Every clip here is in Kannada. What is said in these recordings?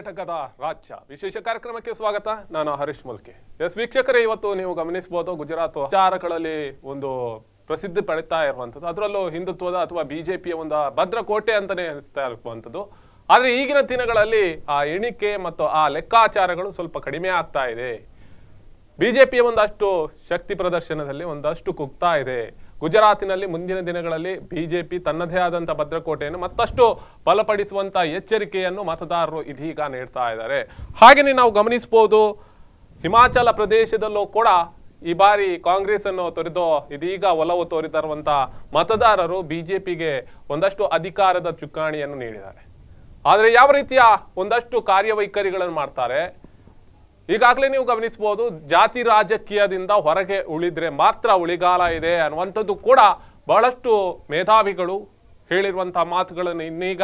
ಕೈಗೆಟಕದ ರಾಜ್ಯ ವಿಶೇಷ ಕಾರ್ಯಕ್ರಮಕ್ಕೆ ಸ್ವಾಗತ. ನಾನು ಹರೀಶ್ ಮುಲ್ಕೆ. ಎಸ್ ವೀಕ್ಷಕರೇ, ಇವತ್ತು ನೀವು ಗಮನಿಸಬಹುದು ಗುಜರಾತ್ ವಿಚಾರಗಳಲ್ಲಿ ಒಂದು ಪ್ರಸಿದ್ಧಿ ಪಡಿತಾ ಇರುವಂಥದ್ದು, ಅದರಲ್ಲೂ ಹಿಂದುತ್ವದ ಅಥವಾ ಬಿಜೆಪಿಯ ಒಂದು ಭದ್ರಕೋಟೆ ಅಂತಾನೆ ಅನಿಸ್ತಾ ಇರುವಂಥದ್ದು. ಆದರೆ ಈಗಿನ ದಿನಗಳಲ್ಲಿ ಆ ಎಣಿಕೆ ಮತ್ತು ಆ ಲೆಕ್ಕಾಚಾರಗಳು ಸ್ವಲ್ಪ ಕಡಿಮೆ ಆಗ್ತಾ ಇದೆ. ಬಿಜೆಪಿಯ ಒಂದಷ್ಟು ಶಕ್ತಿ ಪ್ರದರ್ಶನದಲ್ಲಿ ಒಂದಷ್ಟು ಕುಗ್ತಾ ಇದೆ. ಗುಜರಾತಿನಲ್ಲಿ ಮುಂದಿನ ದಿನಗಳಲ್ಲಿ ಬಿಜೆಪಿ ತನ್ನದೇ ಆದಂಥ ಭದ್ರಕೋಟೆಯನ್ನು ಮತ್ತಷ್ಟು ಬಲಪಡಿಸುವಂಥ ಎಚ್ಚರಿಕೆಯನ್ನು ಮತದಾರರು ಇದೀಗ ನೀಡ್ತಾ ಇದ್ದಾರೆ. ಹಾಗೆಯೇ ನಾವು ಗಮನಿಸಬಹುದು, ಹಿಮಾಚಲ ಪ್ರದೇಶದಲ್ಲೂ ಕೂಡ ಈ ಬಾರಿ ಕಾಂಗ್ರೆಸ್ ಅನ್ನು ತೊರೆದು ಇದೀಗ ಒಲವು ತೋರಿತಿರುವಂಥ ಮತದಾರರು ಬಿಜೆಪಿಗೆ ಒಂದಷ್ಟು ಅಧಿಕಾರದ ಚುಕ್ಕಾಣಿಯನ್ನು ನೀಡಿದ್ದಾರೆ. ಆದರೆ ಯಾವ ರೀತಿಯ ಒಂದಷ್ಟು ಕಾರ್ಯವೈಖರಿಗಳನ್ನು ಮಾಡ್ತಾರೆ, ಈಗಾಗಲೇ ನೀವು ಗಮನಿಸಬಹುದು, ಜಾತಿ ರಾಜಕೀಯದಿಂದ ಹೊರಗೆ ಉಳಿದ್ರೆ ಮಾತ್ರ ಉಳಿಗಾಲ ಇದೆ ಅನ್ನುವಂಥದ್ದು ಕೂಡ ಬಹಳಷ್ಟು ಮೇಧಾವಿಗಳು ಹೇಳಿರುವಂತಹ ಮಾತುಗಳನ್ನು ಇನ್ನೀಗ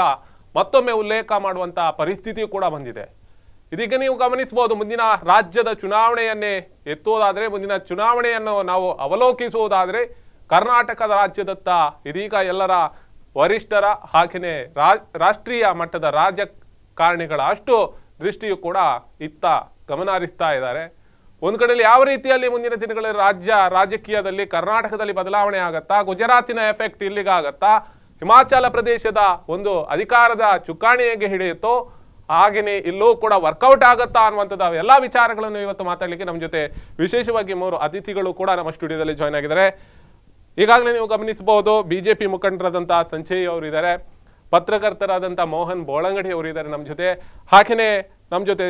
ಮತ್ತೊಮ್ಮೆ ಉಲ್ಲೇಖ ಮಾಡುವಂತಹ ಪರಿಸ್ಥಿತಿ ಕೂಡ ಬಂದಿದೆ. ಇದೀಗ ನೀವು ಗಮನಿಸಬಹುದು, ಮುಂದಿನ ರಾಜ್ಯದ ಚುನಾವಣೆಯನ್ನೇ ಎತ್ತುವುದಾದರೆ, ಮುಂದಿನ ಚುನಾವಣೆಯನ್ನು ನಾವು ಅವಲೋಕಿಸುವುದಾದರೆ ಕರ್ನಾಟಕದ ರಾಜ್ಯದತ್ತ ಇದೀಗ ಎಲ್ಲರ ವರಿಷ್ಠರ ಹಾಗೆಯೇ ರಾಷ್ಟ್ರೀಯ ಮಟ್ಟದ ರಾಜಕಾರಣಿಗಳ ಅಷ್ಟು ದೃಷ್ಟಿಯು ಕೂಡ ಇತ್ತ ಗಮನ ಹರಿಸ್ತಾ ಇದ್ದಾರೆ. ಒಂದು ಕಡೆಯಲ್ಲಿ ಯಾವ ರೀತಿಯಲ್ಲಿ ಮುಂದಿನ ದಿನಗಳಲ್ಲಿ ರಾಜಕೀಯದಲ್ಲಿ ಕರ್ನಾಟಕದಲ್ಲಿ ಬದಲಾವಣೆ ಆಗತ್ತಾ, ಗುಜರಾತಿನ ಎಫೆಕ್ಟ್ ಇಲ್ಲಿಗಾಗತ್ತಾ, ಹಿಮಾಚಲ ಪ್ರದೇಶದ ಒಂದು ಅಧಿಕಾರದ ಚುಕ್ಕಾಣಿ ಹೇಗೆ ಹಿಡಿಯುತ್ತೋ ಹಾಗೆಯೇ ಇಲ್ಲೂ ಕೂಡ ವರ್ಕೌಟ್ ಆಗತ್ತಾ ಅನ್ನುವಂಥದ್ದು ಎಲ್ಲ ವಿಚಾರಗಳನ್ನು ಇವತ್ತು ಮಾತಾಡಲಿಕ್ಕೆ ನಮ್ಮ ಜೊತೆ ವಿಶೇಷವಾಗಿ 3 ಅತಿಥಿಗಳು ಕೂಡ ನಮ್ಮ ಸ್ಟುಡಿಯೋದಲ್ಲಿ ಜಾಯ್ನ್ ಆಗಿದ್ದಾರೆ. ಈಗಾಗಲೇ ನೀವು ಗಮನಿಸಬಹುದು, ಬಿಜೆಪಿ ಮುಖಂಡರಾದಂಥ ಸಂಜಯ್ ಅವರು ಇದ್ದಾರೆ, ಪತ್ರಕರ್ತರಾದಂಥ ಮೋಹನ್ ಬೋಳಂಗಡಿ ಅವರು ಇದ್ದಾರೆ ನಮ್ಮ ಜೊತೆ, ಹಾಗೆಯೇ ನಮ್ಮ ಜೊತೆ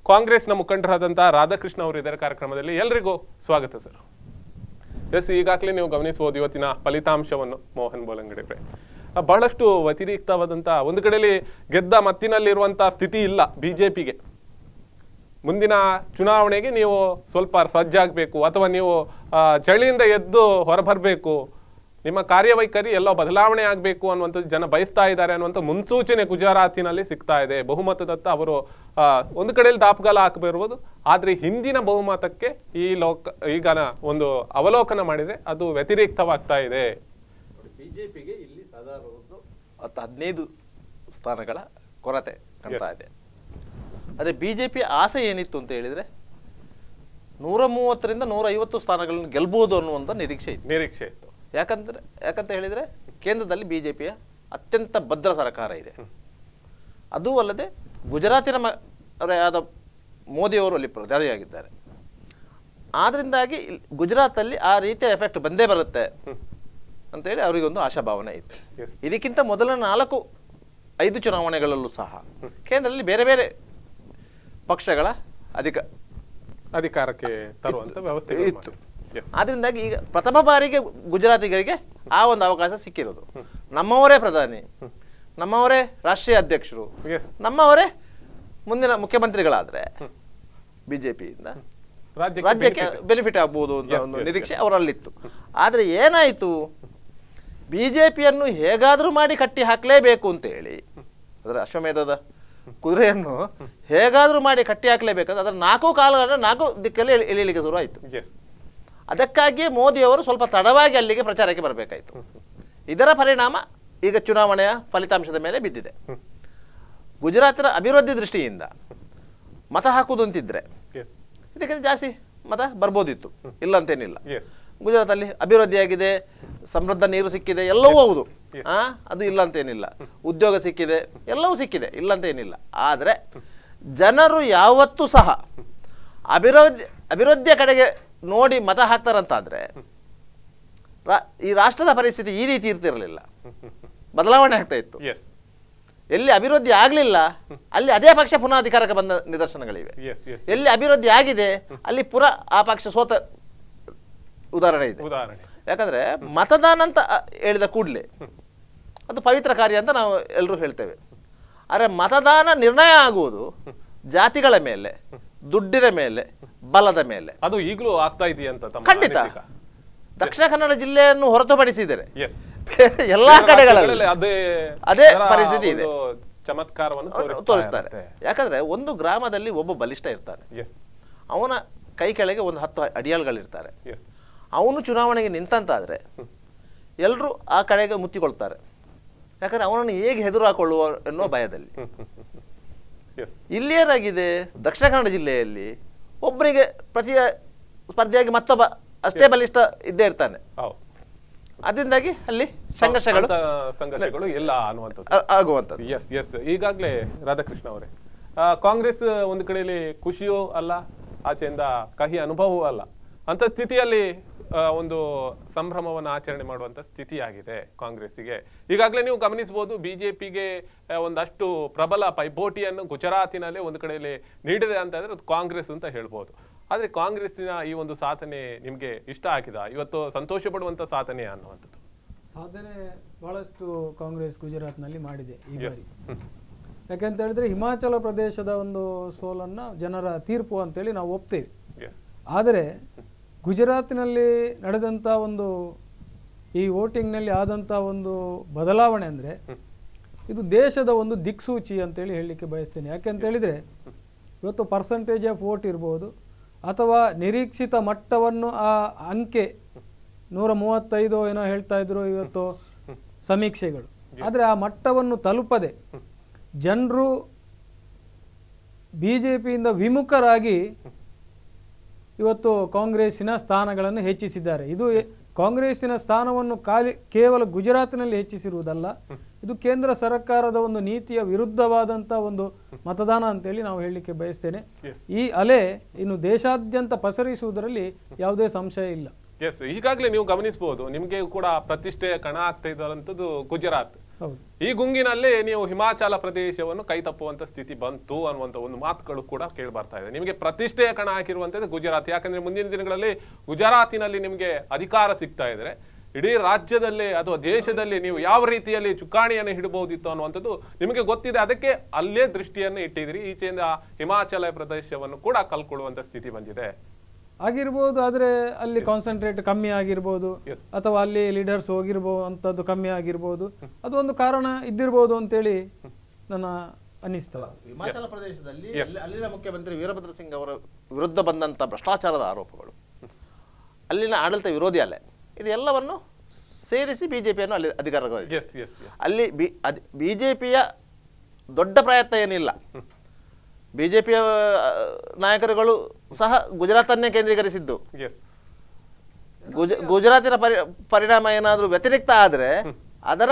ಕಾಂಗ್ರೆಸ್ನ ಮುಖಂಡರಾದಂಥ ರಾಧಾಕೃಷ್ಣ ಅವರು ಇದ್ದಾರೆ ಕಾರ್ಯಕ್ರಮದಲ್ಲಿ. ಎಲ್ರಿಗೂ ಸ್ವಾಗತ ಸರ್. ಎಸ್, ಈಗಾಗಲೇ ನೀವು ಗಮನಿಸಬಹುದು ಇವತ್ತಿನ ಫಲಿತಾಂಶವನ್ನು. ಮೋಹನ್ ಬೋಳಂಗಡಿ ಬಹಳಷ್ಟು ವ್ಯತಿರಿಕ್ತವಾದಂಥ, ಒಂದು ಕಡೆಯಲ್ಲಿ ಗೆದ್ದ ಮತ್ತಿನಲ್ಲಿರುವಂಥ ಸ್ಥಿತಿ ಇಲ್ಲ ಬಿಜೆಪಿಗೆ. ಮುಂದಿನ ಚುನಾವಣೆಗೆ ನೀವು ಸ್ವಲ್ಪ ಸಜ್ಜಾಗಬೇಕು ಅಥವಾ ನೀವು ಚಳಿಯಿಂದ ಎದ್ದು ಹೊರಬರಬೇಕು, ನಿಮ್ಮ ಕಾರ್ಯವೈಖರಿ ಎಲ್ಲೋ ಬದಲಾವಣೆ ಆಗಬೇಕು ಅನ್ನುವಂಥದ್ದು ಜನ ಬಯಸ್ತಾ ಇದ್ದಾರೆ ಅನ್ನುವಂಥ ಮುನ್ಸೂಚನೆ ಗುಜರಾತಿನಲ್ಲಿ ಸಿಗ್ತಾ ಇದೆ. ಬಹುಮತದತ್ತ ಅವರು ಒಂದು ಕಡೆಯಲ್ಲಿ ದಾಪಗಾಲ ಹಾಕಬಿರ್ಬೋದು, ಆದರೆ ಹಿಂದಿನ ಬಹುಮತಕ್ಕೆ ಈಗ ಒಂದು ಅವಲೋಕನ ಮಾಡಿದರೆ ಅದು ವ್ಯತಿರಿಕ್ತವಾಗ್ತಾ ಇದೆ. ಬಿಜೆಪಿಗೆ ಇಲ್ಲಿ ಸಾಧಾರಣ 10-15 ಸ್ಥಾನಗಳ ಕೊರತೆ ಕಾಣ್ತಾ ಇದೆ. ಅದೇ ಬಿಜೆಪಿ ಆಸೆ ಏನಿತ್ತು ಅಂತ ಹೇಳಿದ್ರೆ 130ರಿಂದ 150 ಸ್ಥಾನಗಳನ್ನು ಗೆಲ್ಬಹುದು ಅನ್ನುವಂಥ ನಿರೀಕ್ಷೆ ಇತ್ತು. ಯಾಕಂತ ಹೇಳಿದರೆ ಕೇಂದ್ರದಲ್ಲಿ ಬಿಜೆಪಿಯ ಅತ್ಯಂತ ಭದ್ರ ಸರ್ಕಾರ ಇದೆ. ಅದೂ ಅಲ್ಲದೆ ಗುಜರಾತಿನ ಆದ ಮೋದಿಯವರು ಅಲ್ಲಿ ಪ್ರಧಾನಿಯಾಗಿದ್ದಾರೆ. ಆದ್ದರಿಂದಾಗಿ ಗುಜರಾತಲ್ಲಿ ಆ ರೀತಿಯ ಎಫೆಕ್ಟ್ ಬಂದೇ ಬರುತ್ತೆ ಅಂತೇಳಿ ಅವರಿಗೊಂದು ಆಶಾಭಾವನೆ ಇತ್ತು. ಇದಕ್ಕಿಂತ ಮೊದಲ 4-5 ಚುನಾವಣೆಗಳಲ್ಲೂ ಸಹ ಕೇಂದ್ರದಲ್ಲಿ ಬೇರೆ ಬೇರೆ ಪಕ್ಷಗಳ ಅಧಿಕಾರಕ್ಕೆ ತರುವಂಥ ವ್ಯವಸ್ಥೆ ಇತ್ತು. ಆದ್ದರಿಂದಾಗಿ ಈಗ ಪ್ರಥಮ ಬಾರಿಗೆ ಗುಜರಾತಿಗರಿಗೆ ಆ ಒಂದು ಅವಕಾಶ ಸಿಕ್ಕಿರೋದು. ನಮ್ಮವರೇ ಪ್ರಧಾನಿ, ನಮ್ಮವರೇ ರಾಷ್ಟ್ರೀಯ ಅಧ್ಯಕ್ಷರು, ನಮ್ಮವರೇ ಮುಂದಿನ ಮುಖ್ಯಮಂತ್ರಿಗಳಾದರೆ ಬಿಜೆಪಿಯಿಂದ ರಾಜ್ಯಕ್ಕೆ ಬೆನಿಫಿಟ್ ಆಗ್ಬೋದು ಅಂತ ಒಂದು ನಿರೀಕ್ಷೆ ಅವರಲ್ಲಿತ್ತು. ಆದರೆ ಏನಾಯಿತು, ಬಿಜೆಪಿಯನ್ನು ಹೇಗಾದರೂ ಮಾಡಿ ಕಟ್ಟಿ ಹಾಕಲೇಬೇಕು ಅಂತೇಳಿ ಅದರ ಅಶ್ವಮೇಧದ ಕುದುರೆಯನ್ನು ಹೇಗಾದರೂ ಮಾಡಿ ಕಟ್ಟಿ ಹಾಕಲೇಬೇಕಂದ್ರೆ ಅದರ 4 ಕಾಲುಗಳನ್ನು 4 ದಿಕ್ಕಲ್ಲಿ ಎಳೀಲಿಕ್ಕೆ ಶುರು ಆಯಿತು. ಅದಕ್ಕಾಗಿಯೇ ಮೋದಿಯವರು ಸ್ವಲ್ಪ ತಡವಾಗಿ ಅಲ್ಲಿಗೆ ಪ್ರಚಾರಕ್ಕೆ ಬರಬೇಕಾಯಿತು. ಇದರ ಪರಿಣಾಮ ಈಗ ಚುನಾವಣೆಯ ಫಲಿತಾಂಶದ ಮೇಲೆ ಬಿದ್ದಿದೆ. ಗುಜರಾತಿನ ಅಭಿವೃದ್ಧಿ ದೃಷ್ಟಿಯಿಂದ ಮತ ಹಾಕುವುದು ಅಂತಿದ್ರೆ ಇದಕ್ಕಿಂತ ಜಾಸ್ತಿ ಮತ ಬರ್ಬೋದಿತ್ತು, ಇಲ್ಲ ಅಂತೇನಿಲ್ಲ. ಗುಜರಾತಲ್ಲಿ ಅಭಿವೃದ್ಧಿಯಾಗಿದೆ, ಸಮೃದ್ಧ ನೀರು ಸಿಕ್ಕಿದೆ, ಎಲ್ಲವೂ ಹೌದು, ಅದು ಇಲ್ಲ ಅಂತೇನಿಲ್ಲ. ಉದ್ಯೋಗ ಸಿಕ್ಕಿದೆ, ಎಲ್ಲವೂ ಸಿಕ್ಕಿದೆ, ಇಲ್ಲ ಅಂತ ಏನಿಲ್ಲ. ಆದರೆ ಜನರು ಯಾವತ್ತೂ ಸಹ ಅಭಿವೃದ್ಧಿಯ ಕಡೆಗೆ ನೋಡಿ ಮತ ಹಾಕ್ತಾರಂತಾದ್ರೆ ಈ ರಾಷ್ಟ್ರದ ಪರಿಸ್ಥಿತಿ ಈ ರೀತಿ ಇರ್ತಿರಲಿಲ್ಲ, ಬದಲಾವಣೆ ಆಗ್ತಾ ಇತ್ತು. ಎಲ್ಲಿ ಅಭಿವೃದ್ಧಿ ಆಗಲಿಲ್ಲ ಅಲ್ಲಿ ಅದೇ ಪಕ್ಷ ಪುನಃ ಅಧಿಕಾರಕ್ಕೆ ಬಂದ ನಿದರ್ಶನಗಳಿವೆ. ಎಲ್ಲಿ ಅಭಿವೃದ್ಧಿ ಆಗಿದೆ ಅಲ್ಲಿ ಪುನಃ ಆ ಪಕ್ಷ ಸೋತ ಉದಾಹರಣೆ ಇದೆ. ಯಾಕಂದ್ರೆ ಮತದಾನ ಅಂತ ಹೇಳಿದ ಕೂಡಲೇ ಅದು ಪವಿತ್ರ ಕಾರ್ಯ ಅಂತ ನಾವು ಎಲ್ಲರೂ ಹೇಳ್ತೇವೆ. ಆದರೆ ಮತದಾನ ನಿರ್ಣಯ ಆಗುವುದು ಜಾತಿಗಳ ಮೇಲೆ, ದುಡ್ಡಿನ ಮೇಲೆ, ಬಲದ ಮೇಲೆ. ಅದು ಈಗಲೂ ಆಗ್ತಾ ಇದೆಯಂತ ಖಂಡಿತ. ದಕ್ಷಿಣ ಕನ್ನಡ ಜಿಲ್ಲೆಯನ್ನು ಹೊರತುಪಡಿಸಿದರೆ ಎಲ್ಲಾ ಕಡೆಗಳಲ್ಲಿ ಅದೇ ಪರಿಸ್ಥಿತಿ ಇದೆ, ಚಮತ್ಕಾರವನ್ನು ತೋರಿಸ್ತಾರೆ. ಯಾಕಂದ್ರೆ ಒಂದು ಗ್ರಾಮದಲ್ಲಿ ಒಬ್ಬ ಬಲಿಷ್ಠ ಇರ್ತಾನೆ, ಅವನ ಕೈ ಕೆಳಗೆ ಒಂದು 10 ಅಡಿಯಾಳುಗಳಿರ್ತಾರೆ. ಅವನು ಚುನಾವಣೆಗೆ ನಿಂತಾದ್ರೆ ಎಲ್ಲರೂ ಆ ಕಡೆಗೆ ಮುತ್ತಿಕೊಳ್ತಾರೆ. ಯಾಕಂದ್ರೆ ಅವನನ್ನು ಹೇಗೆ ಹೆದರು ಹಾಕೊಳ್ಳುವ ಎನ್ನುವ ಭಯದಲ್ಲಿ. ಇಲ್ಲಿ ಏನಾಗಿದೆ, ದಕ್ಷಿಣ ಕನ್ನಡ ಜಿಲ್ಲೆಯಲ್ಲಿ ಒಬ್ಬರಿಗೆ ಪ್ರತಿ ಸ್ಪರ್ಧೆಯಾಗಿ ಮತ್ತೊಬ್ಬ ಅಷ್ಟೇ ಬಲಿಷ್ಠ ಇದ್ದೇ ಇರ್ತಾನೆ. ಅದರಿಂದಾಗಿ ಅಲ್ಲಿ ಸಂಘರ್ಷಗಳು ಇಲ್ಲ ಅನ್ನುವಂಥದ್ದು ಆಗುವಂಥದ್ದು. ಎಸ್ ಎಸ್ ಈಗಾಗಲೇ ರಾಧಾಕೃಷ್ಣ ಅವರೇ, ಕಾಂಗ್ರೆಸ್ ಒಂದು ಕಡೆಯಲ್ಲಿ ಖುಷಿಯೂ ಅಲ್ಲ, ಆಚೆಯಿಂದ ಕಹಿ ಅನುಭವವೂ ಅಲ್ಲ ಅಂತ ಸ್ಥಿತಿಯಲ್ಲಿ ಒಂದು ಸಂಭ್ರಮವನ್ನು ಆಚರಣೆ ಮಾಡುವಂತ ಸ್ಥಿತಿ ಆಗಿದೆ ಕಾಂಗ್ರೆಸ್ಸಿಗೆ. ಈಗಾಗಲೇ ನೀವು ಗಮನಿಸಬಹುದು, ಬಿಜೆಪಿಗೆ ಒಂದಷ್ಟು ಪ್ರಬಲ ಪೈಪೋಟಿಯನ್ನು ಗುಜರಾತಿನಲ್ಲಿ ಒಂದು ಕಡೆಯಲ್ಲಿ ನೀಡಿದೆ ಅಂತ ಅಂದ್ರೆ ಅದು ಕಾಂಗ್ರೆಸ್ ಅಂತ ಹೇಳ್ಬೋದು. ಆದ್ರೆ ಕಾಂಗ್ರೆಸ್ಸಿನ ಈ ಒಂದು ಸಾಧನೆ ನಿಮ್ಗೆ ಇಷ್ಟ ಆಗಿದೆ, ಇವತ್ತು ಸಂತೋಷ ಪಡುವಂತ ಸಾಧನೆ ಅನ್ನುವಂಥದ್ದು? ಸಾಧನೆ ಬಹಳಷ್ಟು ಕಾಂಗ್ರೆಸ್ ಗುಜರಾತ್ನಲ್ಲಿ ಮಾಡಿದೆ ಈ ಬಾರಿ. ಯಾಕೆಂತ ಹೇಳಿದ್ರೆ ಹಿಮಾಚಲ ಪ್ರದೇಶದ ಒಂದು ಸೋಲನ್ನ ಜನರ ತೀರ್ಪು ಅಂತೇಳಿ ನಾವು ಒಪ್ತೇವೆ. ಆದರೆ ಗುಜರಾತಿನಲ್ಲಿ ನಡೆದಂಥ ಒಂದು ಈ ವೋಟಿಂಗ್ನಲ್ಲಿ ಆದಂಥ ಒಂದು ಬದಲಾವಣೆ ಅಂದರೆ ಇದು ದೇಶದ ಒಂದು ದಿಕ್ಸೂಚಿ ಅಂತೇಳಿ ಹೇಳಲಿಕ್ಕೆ ಬಯಸ್ತೇನೆ. ಯಾಕೆಂತ ಹೇಳಿದರೆ ಇವತ್ತು ಪರ್ಸೆಂಟೇಜ್ ಆಫ್ ವೋಟ್ ಇರ್ಬೋದು ಅಥವಾ ನಿರೀಕ್ಷಿತ ಮಟ್ಟವನ್ನು ಆ ಅಂಕೆ 135 ಏನೋ ಹೇಳ್ತಾ ಇದ್ರು ಇವತ್ತು ಸಮೀಕ್ಷೆಗಳು, ಆದರೆ ಆ ಮಟ್ಟವನ್ನು ತಲುಪದೆ ಜನರು ಬಿಜೆಪಿಯಿಂದ ವಿಮುಖರಾಗಿ ಇವತ್ತು ಕಾಂಗ್ರೆಸ್ಸಿನ ಸ್ಥಾನಗಳನ್ನು ಹೆಚ್ಚಿಸಿದ್ದಾರೆ. ಇದು ಕಾಂಗ್ರೆಸ್ಸಿನ ಸ್ಥಾನವನ್ನು ಕೇವಲ ಗುಜರಾತಿನಲ್ಲಿ ಹೆಚ್ಚಿಸಿರುವುದಲ್ಲ, ಇದು ಕೇಂದ್ರ ಸರ್ಕಾರದ ಒಂದು ನೀತಿಯ ವಿರುದ್ಧವಾದಂಥ ಒಂದು ಮತದಾನ ಅಂತೇಳಿ ನಾವು ಹೇಳಲಿಕ್ಕೆ ಬಯಸ್ತೇನೆ. ಈ ಅಲೆ ಇನ್ನು ದೇಶಾದ್ಯಂತ ಪಸರಿಸುವುದರಲ್ಲಿ ಯಾವುದೇ ಸಂಶಯ ಇಲ್ಲ. ಎಸ್, ಈಗಾಗಲೇ ನೀವು ಗಮನಿಸಬಹುದು, ನಿಮಗೆ ಕೂಡ ಪ್ರತಿಷ್ಠೆಯ ಕಣ ಆಗ್ತಾ ಇದ್ದಂಥದ್ದು ಗುಜರಾತ್. ಈ ಗುಂಗಿನಲ್ಲಿ ನೀವು ಹಿಮಾಚಲ ಪ್ರದೇಶವನ್ನು ಕೈ ತಪ್ಪುವಂತ ಸ್ಥಿತಿ ಬಂತು ಅನ್ನುವಂತ ಒಂದು ಮಾತುಗಳು ಕೂಡ ಕೇಳಿ ಬರ್ತಾ ಇದೆ. ನಿಮಗೆ ಪ್ರತಿಷ್ಠೆಯ ಕಣ ಹಾಕಿರುವಂತದ್ದು ಗುಜರಾತ್. ಯಾಕಂದ್ರೆ ಮುಂದಿನ ದಿನಗಳಲ್ಲಿ ಗುಜರಾತಿನಲ್ಲಿ ನಿಮಗೆ ಅಧಿಕಾರ ಸಿಗ್ತಾ ಇದ್ರೆ ಇಡೀ ರಾಜ್ಯದಲ್ಲಿ ಅಥವಾ ದೇಶದಲ್ಲಿ ನೀವು ಯಾವ ರೀತಿಯಲ್ಲಿ ಚುಕ್ಕಾಣಿಯನ್ನು ಹಿಡಬಹುದಿತ್ತು ಅನ್ನುವಂಥದ್ದು ನಿಮಗೆ ಗೊತ್ತಿದೆ. ಅದಕ್ಕೆ ಅಲ್ಲೇ ದೃಷ್ಟಿಯನ್ನು ಇಟ್ಟಿದ್ರಿ. ಈಚೆಯಿಂದ ಹಿಮಾಚಲ ಪ್ರದೇಶವನ್ನು ಕೂಡ ಕಲ್ಕೊಳ್ಳುವಂತ ಸ್ಥಿತಿ ಬಂದಿದೆ ಆಗಿರ್ಬೋದು. ಆದರೆ ಅಲ್ಲಿ ಕಾನ್ಸಂಟ್ರೇಟ್ ಕಮ್ಮಿ ಆಗಿರ್ಬೋದು ಅಥವಾ ಅಲ್ಲಿ ಲೀಡರ್ಸ್ ಹೋಗಿರ್ಬೋದು ಅಂತದ್ದು ಕಮ್ಮಿ ಆಗಿರ್ಬೋದು, ಅದೊಂದು ಕಾರಣ ಇದ್ದಿರ್ಬೋದು ಅಂತೇಳಿ ನನ್ನ ಅನಿಸ್ತದೆ. ಹಿಮಾಚಲ ಪ್ರದೇಶದಲ್ಲಿ ಅಲ್ಲಿನ ಮುಖ್ಯಮಂತ್ರಿ ವೀರಭದ್ರ ಸಿಂಗ್ ಅವರ ವಿರುದ್ಧ ಬಂದಂಥ ಭ್ರಷ್ಟಾಚಾರದ ಆರೋಪಗಳು, ಅಲ್ಲಿನ ಆಡಳಿತ ವಿರೋಧಿ ಅಲೆ, ಇದೆಲ್ಲವನ್ನು ಸೇರಿಸಿ ಬಿಜೆಪಿಯನ್ನು ಅಲ್ಲಿ ಅಧಿಕಾರಕ್ಕೆ ಅಲ್ಲಿ ಬಿಜೆಪಿಯ ದೊಡ್ಡ ಪ್ರಯತ್ನ ಏನಿಲ್ಲ. ಬಿಜೆಪಿಯ ನಾಯಕರುಗಳು ಸಹ ಗುಜರಾತನ್ನೇ ಕೇಂದ್ರೀಕರಿಸಿದ್ದು. ಗುಜರಾತಿನ ಪರಿಣಾಮ ಏನಾದರೂ ವ್ಯತಿರಿಕ್ತ ಆದರೆ ಅದರ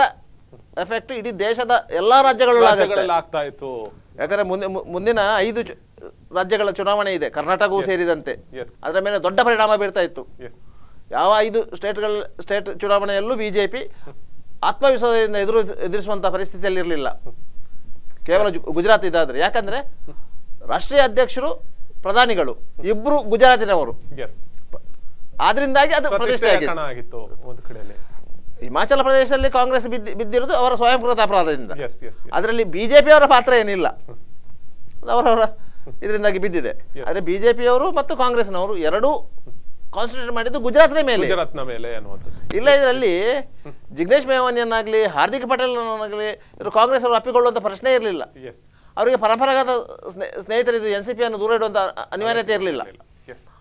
ಎಫೆಕ್ಟ್ ಇಡೀ ದೇಶದ ಎಲ್ಲಾ ರಾಜ್ಯಗಳಲ್ಲೂ ಆಗ್ತಾ ಇತ್ತು. ಯಾಕಂದ್ರೆ ಮುಂದಿನ 5 ರಾಜ್ಯಗಳ ಚುನಾವಣೆ ಇದೆ, ಕರ್ನಾಟಕವೂ ಸೇರಿದಂತೆ. ಅದರ ಮೇಲೆ ದೊಡ್ಡ ಪರಿಣಾಮ ಬೀರ್ತಾ ಇತ್ತು. ಯಾವ 5 ಸ್ಟೇಟ್ ಚುನಾವಣೆಯಲ್ಲೂ ಬಿಜೆಪಿ ಆತ್ಮವಿಶ್ವಾಸದಿಂದ ಎದುರಿಸುವಂತಹ ಪರಿಸ್ಥಿತಿಯಲ್ಲಿರಲಿಲ್ಲ, ಕೇವಲ ಗುಜರಾತ್ ಇದಾದ್ರೆ. ಯಾಕಂದ್ರೆ ರಾಷ್ಟ್ರೀಯ ಅಧ್ಯಕ್ಷರು ಪ್ರಧಾನಿಗಳು ಇಬ್ರು ಗುಜರಾತಿನವರು, ಆದ್ರಿಂದಾಗಿ ಅದು ಪ್ರತಿಷ್ಠೆ ಆಗಿತ್ತು. ಹಿಮಾಚಲ ಪ್ರದೇಶದಲ್ಲಿ ಕಾಂಗ್ರೆಸ್ ಬಿದ್ದಿರುವುದು ಅವರ ಸ್ವಯಂಕೃತ ಅಪರಾಧದಿಂದ. ಅದರಲ್ಲಿ ಬಿಜೆಪಿಯವರ ಪಾತ್ರ ಏನಿಲ್ಲ, ಅವರವರ ಇದರಿಂದಾಗಿ ಬಿದ್ದಿದೆ. ಆದ್ರೆ ಬಿಜೆಪಿಯವರು ಮತ್ತು ಕಾಂಗ್ರೆಸ್ನವರು ಎರಡೂ ಕಾನ್ಸಂಟ್ರೇಟ್ ಮಾಡಿದ್ದು ಗುಜರಾತ್ನ ಮೇಲೆ. ಇಲ್ಲ ಇದರಲ್ಲಿ ಜಿಗ್ನೇಶ್ ಮೇವಾನಿಯನ್ನಾಗ್ಲಿ ಹಾರ್ದಿಕ್ ಪಟೇಲ್ನಾಗಲಿ ಇವರು ಕಾಂಗ್ರೆಸ್ ಅವರು ಅಪ್ಪಿಕೊಳ್ಳುವಂತ ಪ್ರಶ್ನೆ ಇರಲಿಲ್ಲ. ಅವರಿಗೆ ಪರಂಪರಾಗತ ಸ್ನೇಹಿತರಿದ್ದು NCP ಅನ್ನು ದೂರ ಇಡುವಂತ ಅನಿವಾರ್ಯತೆ ಇರಲಿಲ್ಲ.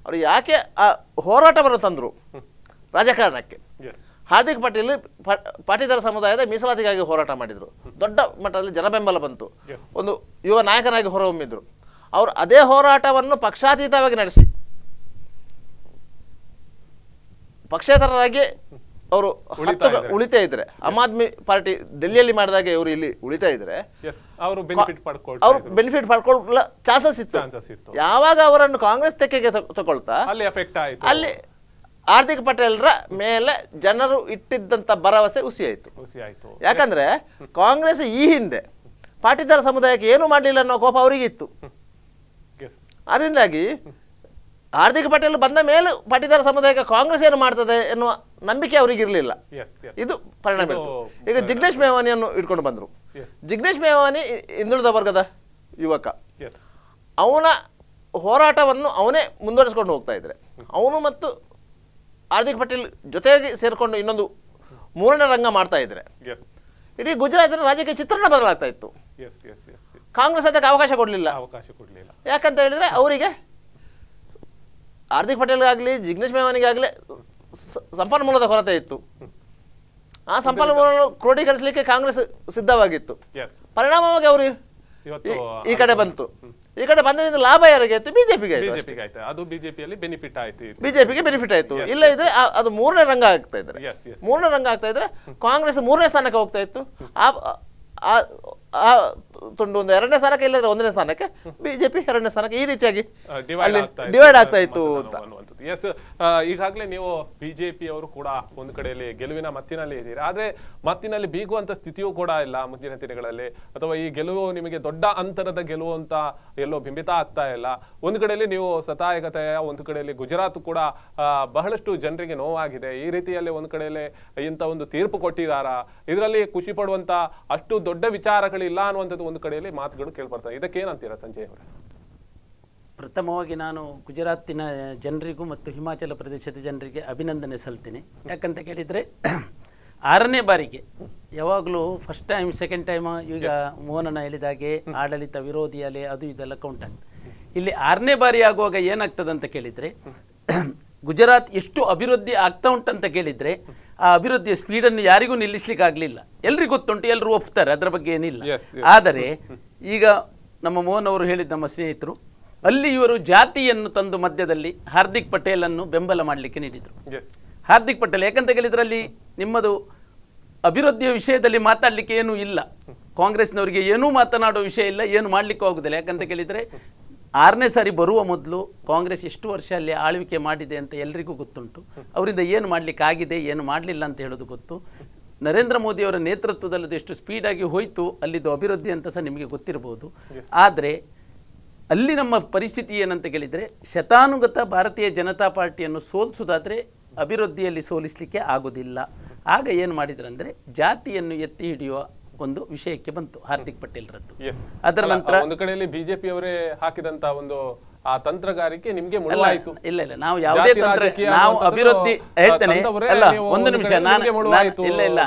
ಅವರು ಯಾಕೆ ಆ ಹೋರಾಟವನ್ನು ತಂದ್ರು ರಾಜಕಾರಣಕ್ಕೆ? ಹಾರ್ದಿಕ್ ಪಟೇಲ್ ಪಾಟೀದಾರ ಸಮುದಾಯದ ಮೀಸಲಾತಿಗಾಗಿ ಹೋರಾಟ ಮಾಡಿದ್ರು, ದೊಡ್ಡ ಮಟ್ಟದಲ್ಲಿ ಜನಬೆಂಬಲ ಬಂತು, ಒಂದು ಯುವ ನಾಯಕನಾಗಿ ಹೊರಹೊಮ್ಮಿದ್ರು. ಅವರು ಅದೇ ಹೋರಾಟವನ್ನು ಪಕ್ಷಾತೀತವಾಗಿ ನಡೆಸಿ ಪಕ್ಷೇತರರಾಗಿ ಅವರು ಉಳಿತಾ ಇದ್ರೆ, ಆಮ್ ಆದ್ಮಿ ಪಾರ್ಟಿ ಡೆಲ್ಲಿಯಲ್ಲಿ ಮಾಡಿದಾಗ ಇವರು ಇಲ್ಲಿ ಉಳಿತಾ ಇದ್ರೆ ಅವರು ಬೆನಿಫಿಟ್ ಪಡ್ಕೊಳ್ಳ ಚಾನ್ಸಸ್ ಇತ್ತು. ಯಾವಾಗ ಅವರನ್ನು ಕಾಂಗ್ರೆಸ್ ತೆಕ್ಕೆಗೆ ತಗೊಳ್ತಾ ಅಲ್ಲಿ ಹಾರ್ದಿಕ್ ಪಟೇಲ್ರ ಮೇಲೆ ಜನರು ಇಟ್ಟಿದ್ದಂತ ಭರವಸೆ ಹುಸಿಯಾಯಿತು. ಯಾಕಂದ್ರೆ ಕಾಂಗ್ರೆಸ್ ಈ ಹಿಂದೆ ಪಾಟೀದಾರ ಸಮುದಾಯಕ್ಕೆ ಏನು ಮಾಡಲಿಲ್ಲ ಅನ್ನೋ ಕೋಪ ಅವರಿಗೆ ಇತ್ತು. ಅದರಿಂದಾಗಿ ಹಾರ್ದಿಕ್ ಪಟೇಲ್ ಬಂದ ಮೇಲೆ ಪಾಟೀದಾರ ಸಮುದಾಯಕ್ಕೆ ಕಾಂಗ್ರೆಸ್ ಏನು ಮಾಡ್ತದೆ ಎನ್ನುವ ನಂಬಿಕೆ ಅವರಿಗೆ ಇರಲಿಲ್ಲ. ಇದು ಪರಿಣಾಮ. ಈಗ ಜಿಗ್ನೇಶ್ ಮೇವಾನಿಯನ್ನು ಇಟ್ಕೊಂಡು ಬಂದರು. ಜಿಗ್ನೇಶ್ ಮೇವಾನಿ ಹಿಂದುಳಿದ ವರ್ಗದ ಯುವಕ, ಅವನ ಹೋರಾಟವನ್ನು ಅವನೇ ಮುಂದುವರಿಸಿಕೊಂಡು ಹೋಗ್ತಾ ಇದ್ರೆ, ಅವನು ಮತ್ತು ಹಾರ್ದಿಕ್ ಪಟೇಲ್ ಜೊತೆಗೆ ಸೇರಿಕೊಂಡು ಇನ್ನೊಂದು 3ನೇ ರಂಗ ಮಾಡ್ತಾ ಇದ್ರೆ ಇಡೀ ಗುಜರಾತಿನ ರಾಜಕೀಯ ಚಿತ್ರಣ ಬದಲಾಗ್ತಾ ಇತ್ತು. ಕಾಂಗ್ರೆಸ್ ಅದಕ್ಕೆ ಅವಕಾಶ ಕೊಡಲಿಲ್ಲ. ಯಾಕಂತ ಹೇಳಿದ್ರೆ ಅವರಿಗೆ ಹಾರ್ದಿಕ್ ಪಟೇಲ್ಗಾಗಲಿ ಜಿಗ್ನೇಶ್ ಮೇವಾನಿಗಾಗಲಿ ಸಂಪನ್ಮೂಲದ ಕೊರತೆ ಇತ್ತು. ಆ ಸಂಪನ್ಮೂಲವನ್ನು ಕ್ರೋಢೀಕರಿಸಲಿಕ್ಕೆ ಕಾಂಗ್ರೆಸ್ ಸಿದ್ಧವಾಗಿತ್ತು. ಪರಿಣಾಮವಾಗಿ ಅವರು ಈ ಕಡೆ ಬಂತು. ಈ ಕಡೆ ಬಂದ್ರಿಂದ ಲಾಭ ಯಾರಿಗೆ ಆಯ್ತು? ಬಿಜೆಪಿಗೆ ಆಯ್ತು. ಅದು ಬಿಜೆಪಿಯಲ್ಲಿ ಬೆನಿಫಿಟ್ ಆಯ್ತು, ಬಿಜೆಪಿಗೆ ಬೆನಿಫಿಟ್ ಆಯ್ತು. ಇಲ್ಲ ಇದ್ರೆ ಅದು ಮೂರನೇ ರಂಗ ಆಗ್ತಾ ಇದ್ರೆ, ಮೂರನೇ ರಂಗ ಆಗ್ತಾ ಇದ್ರೆ ಕಾಂಗ್ರೆಸ್ ಮೂರನೇ ಸ್ಥಾನಕ್ಕೆ ಹೋಗ್ತಾ ಇತ್ತು. ತುಂಡು ಒಂದು ಎರಡನೇ ಸ್ಥಾನಕ್ಕೆ, ಇಲ್ಲದ್ರೆ ಒಂದನೇ ಸ್ಥಾನಕ್ಕೆ, ಬಿಜೆಪಿ ಎರಡನೇ ಸ್ಥಾನಕ್ಕೆ, ಈ ರೀತಿಯಾಗಿ ಡಿವೈಡ್ ಆಗ್ತಾ ಇತ್ತು ಅಂತ. ಎಸ್, ಈಗಾಗಲೇ ನೀವು ಬಿಜೆಪಿ ಅವರು ಕೂಡ ಒಂದು ಕಡೆಯಲ್ಲಿ ಗೆಲುವಿನ ಮತ್ತಿನಲ್ಲಿ ಇದ್ದೀರಿ. ಆದ್ರೆ ಮತ್ತಿನಲ್ಲಿ ಬೀಗುವಂತ ಸ್ಥಿತಿಯೂ ಕೂಡ ಇಲ್ಲ ಮುಂದಿನ ದಿನಗಳಲ್ಲಿ, ಅಥವಾ ಈ ಗೆಲುವು ನಿಮಗೆ ದೊಡ್ಡ ಅಂತರದ ಗೆಲುವು ಅಂತ ಎಲ್ಲೋ ಬಿಂಬಿತ ಆಗ್ತಾ ಇಲ್ಲ. ಒಂದು ಕಡೆಯಲ್ಲಿ ನೀವು ಸತಾಯಗತೆಯ, ಒಂದು ಕಡೆಯಲ್ಲಿ ಗುಜರಾತ್ ಕೂಡ ಬಹಳಷ್ಟು ಜನರಿಗೆ ನೋವಾಗಿದೆ. ಈ ರೀತಿಯಲ್ಲಿ ಒಂದು ಕಡೆಯಲ್ಲಿ ಇಂಥ ಒಂದು ತೀರ್ಪು ಕೊಟ್ಟಿದಾರ, ಇದರಲ್ಲಿ ಖುಷಿ ಪಡುವಂತ ಅಷ್ಟು ದೊಡ್ಡ ವಿಚಾರಗಳಿಲ್ಲ ಅನ್ನುವಂಥದ್ದು ಒಂದು ಕಡೆಯಲ್ಲಿ ಮಾತುಗಳು ಕೇಳ್ಬರ್ತವೆ. ಇದಕ್ಕೇನಂತೀರಾ ಸಂಜಯ್ ಅವರೇ? ಪ್ರಥಮವಾಗಿ ನಾನು ಗುಜರಾತಿನ ಜನರಿಗೂ ಮತ್ತು ಹಿಮಾಚಲ ಪ್ರದೇಶದ ಜನರಿಗೆ ಅಭಿನಂದನೆ ಸಲ್ತೀನಿ. ಯಾಕಂತ ಕೇಳಿದರೆ 6ನೇ ಬಾರಿಗೆ, ಯಾವಾಗಲೂ ಫಸ್ಟ್ ಟೈಮ್ ಸೆಕೆಂಡ್ ಟೈಮ್, ಈಗ ಮೋಹನನ ಹೇಳಿದಾಗೆ ಆಡಳಿತ ವಿರೋಧಿ ಅಲೆ ಅದು ಇದೆಲ್ಲ ಕೌಂಟ್ ಆಗ್ತದೆ. ಇಲ್ಲಿ 6ನೇ ಬಾರಿ ಆಗುವಾಗ ಏನಾಗ್ತದೆ ಅಂತ ಕೇಳಿದರೆ, ಗುಜರಾತ್ ಎಷ್ಟು ಅಭಿವೃದ್ಧಿ ಆಗ್ತಾ ಉಂಟಂತ ಕೇಳಿದರೆ ಆ ಅಭಿವೃದ್ಧಿಯ ಸ್ಪೀಡನ್ನು ಯಾರಿಗೂ ನಿಲ್ಲಿಸ್ಲಿಕ್ಕೆ ಆಗಲಿಲ್ಲ. ಎಲ್ರಿಗೂ ಗೊತ್ತುಂಟು, ಎಲ್ಲರೂ ಒಪ್ತಾರೆ, ಅದರ ಬಗ್ಗೆ ಏನಿಲ್ಲ. ಆದರೆ ಈಗ ನಮ್ಮ ಮೋಹನ್ ಅವರು ಹೇಳಿದ ನಮ್ಮ ಸ್ನೇಹಿತರು, ಅಲ್ಲಿ ಇವರು ಜಾತಿಯನ್ನು ತಂದು ಮಧ್ಯದಲ್ಲಿ ಹಾರ್ದಿಕ್ ಪಟೇಲನ್ನು ಬೆಂಬಲ ಮಾಡಲಿಕ್ಕೆ ನೀಡಿದರು. ಹಾರ್ದಿಕ್ ಪಟೇಲ್ ಯಾಕಂತ ಕೇಳಿದ್ರೆ ಅಲ್ಲಿ ನಿಮ್ಮದು ಅಭಿವೃದ್ಧಿಯ ವಿಷಯದಲ್ಲಿ ಮಾತಾಡಲಿಕ್ಕೆ ಏನೂ ಇಲ್ಲ, ಕಾಂಗ್ರೆಸ್ನವರಿಗೆ ಏನೂ ಮಾತನಾಡೋ ವಿಷಯ ಇಲ್ಲ, ಏನು ಮಾಡಲಿಕ್ಕೂ ಆಗೋದಿಲ್ಲ. ಯಾಕಂತ ಕೇಳಿದರೆ 6ನೇ ಸಾರಿ ಬರುವ ಮೊದಲು ಕಾಂಗ್ರೆಸ್ ಎಷ್ಟು ವರ್ಷ ಅಲ್ಲಿ ಆಳ್ವಿಕೆ ಮಾಡಿದೆ ಅಂತ ಎಲ್ರಿಗೂ ಗೊತ್ತುಂಟು. ಅವರಿಂದ ಏನು ಮಾಡಲಿಕ್ಕೆ ಆಗಿದೆ, ಏನು ಮಾಡಲಿಲ್ಲ ಅಂತ ಹೇಳೋದು ಗೊತ್ತು. ನರೇಂದ್ರ ಮೋದಿಯವರ ನೇತೃತ್ವದಲ್ಲಿ ಎಷ್ಟು ಸ್ಪೀಡಾಗಿ ಹೋಯಿತು ಅಲ್ಲಿದ್ದು ಅಭಿವೃದ್ಧಿ ಅಂತ ಸಹ ನಿಮಗೆ ಗೊತ್ತಿರಬಹುದು. ಆದರೆ ಅಲ್ಲಿ ನಮ್ಮ ಪರಿಸ್ಥಿತಿ ಏನಂತ ಕೇಳಿದರೆ, ಶತಾನುಗತ ಭಾರತೀಯ ಜನತಾ ಪಾರ್ಟಿಯನ್ನು ಸೋಲಿಸೋದಾದರೆ ಅಭಿವೃದ್ಧಿಯಲ್ಲಿ ಸೋಲಿಸಲಿಕ್ಕೆ ಆಗೋದಿಲ್ಲ. ಆಗ ಏನು ಮಾಡಿದ್ರಂದರೆ ಜಾತಿಯನ್ನು ಎತ್ತಿ ಹಿಡಿಯುವ ಒಂದು ವಿಷಯಕ್ಕೆ ಬಂತು ಹಾರ್ದಿಕ್ ಪಟೇಲ್ರದ್ದು. ಅದರ ನಂತರ ಒಂದು ಕಡೆಯಲ್ಲಿ ಬಿಜೆಪಿ ಅವರೇ ಹಾಕಿದಂತ ಒಂದು ಆ ತಂತ್ರಗಾರಿಕೆ ನಿಮಗೆ ಮುಳುವಾಯಿತು. ಇಲ್ಲ ಇಲ್ಲ, ನಾವು ಯಾವುದೇ ತಂತ್ರ, ನಾವು ಅಭಿವೃದ್ಧಿ ಹೇಳ್ತೇನೆ ಅಲ್ಲ, ಒಂದು ನಿಮಿಷ, ನಾನು ಇಲ್ಲ ಇಲ್ಲ,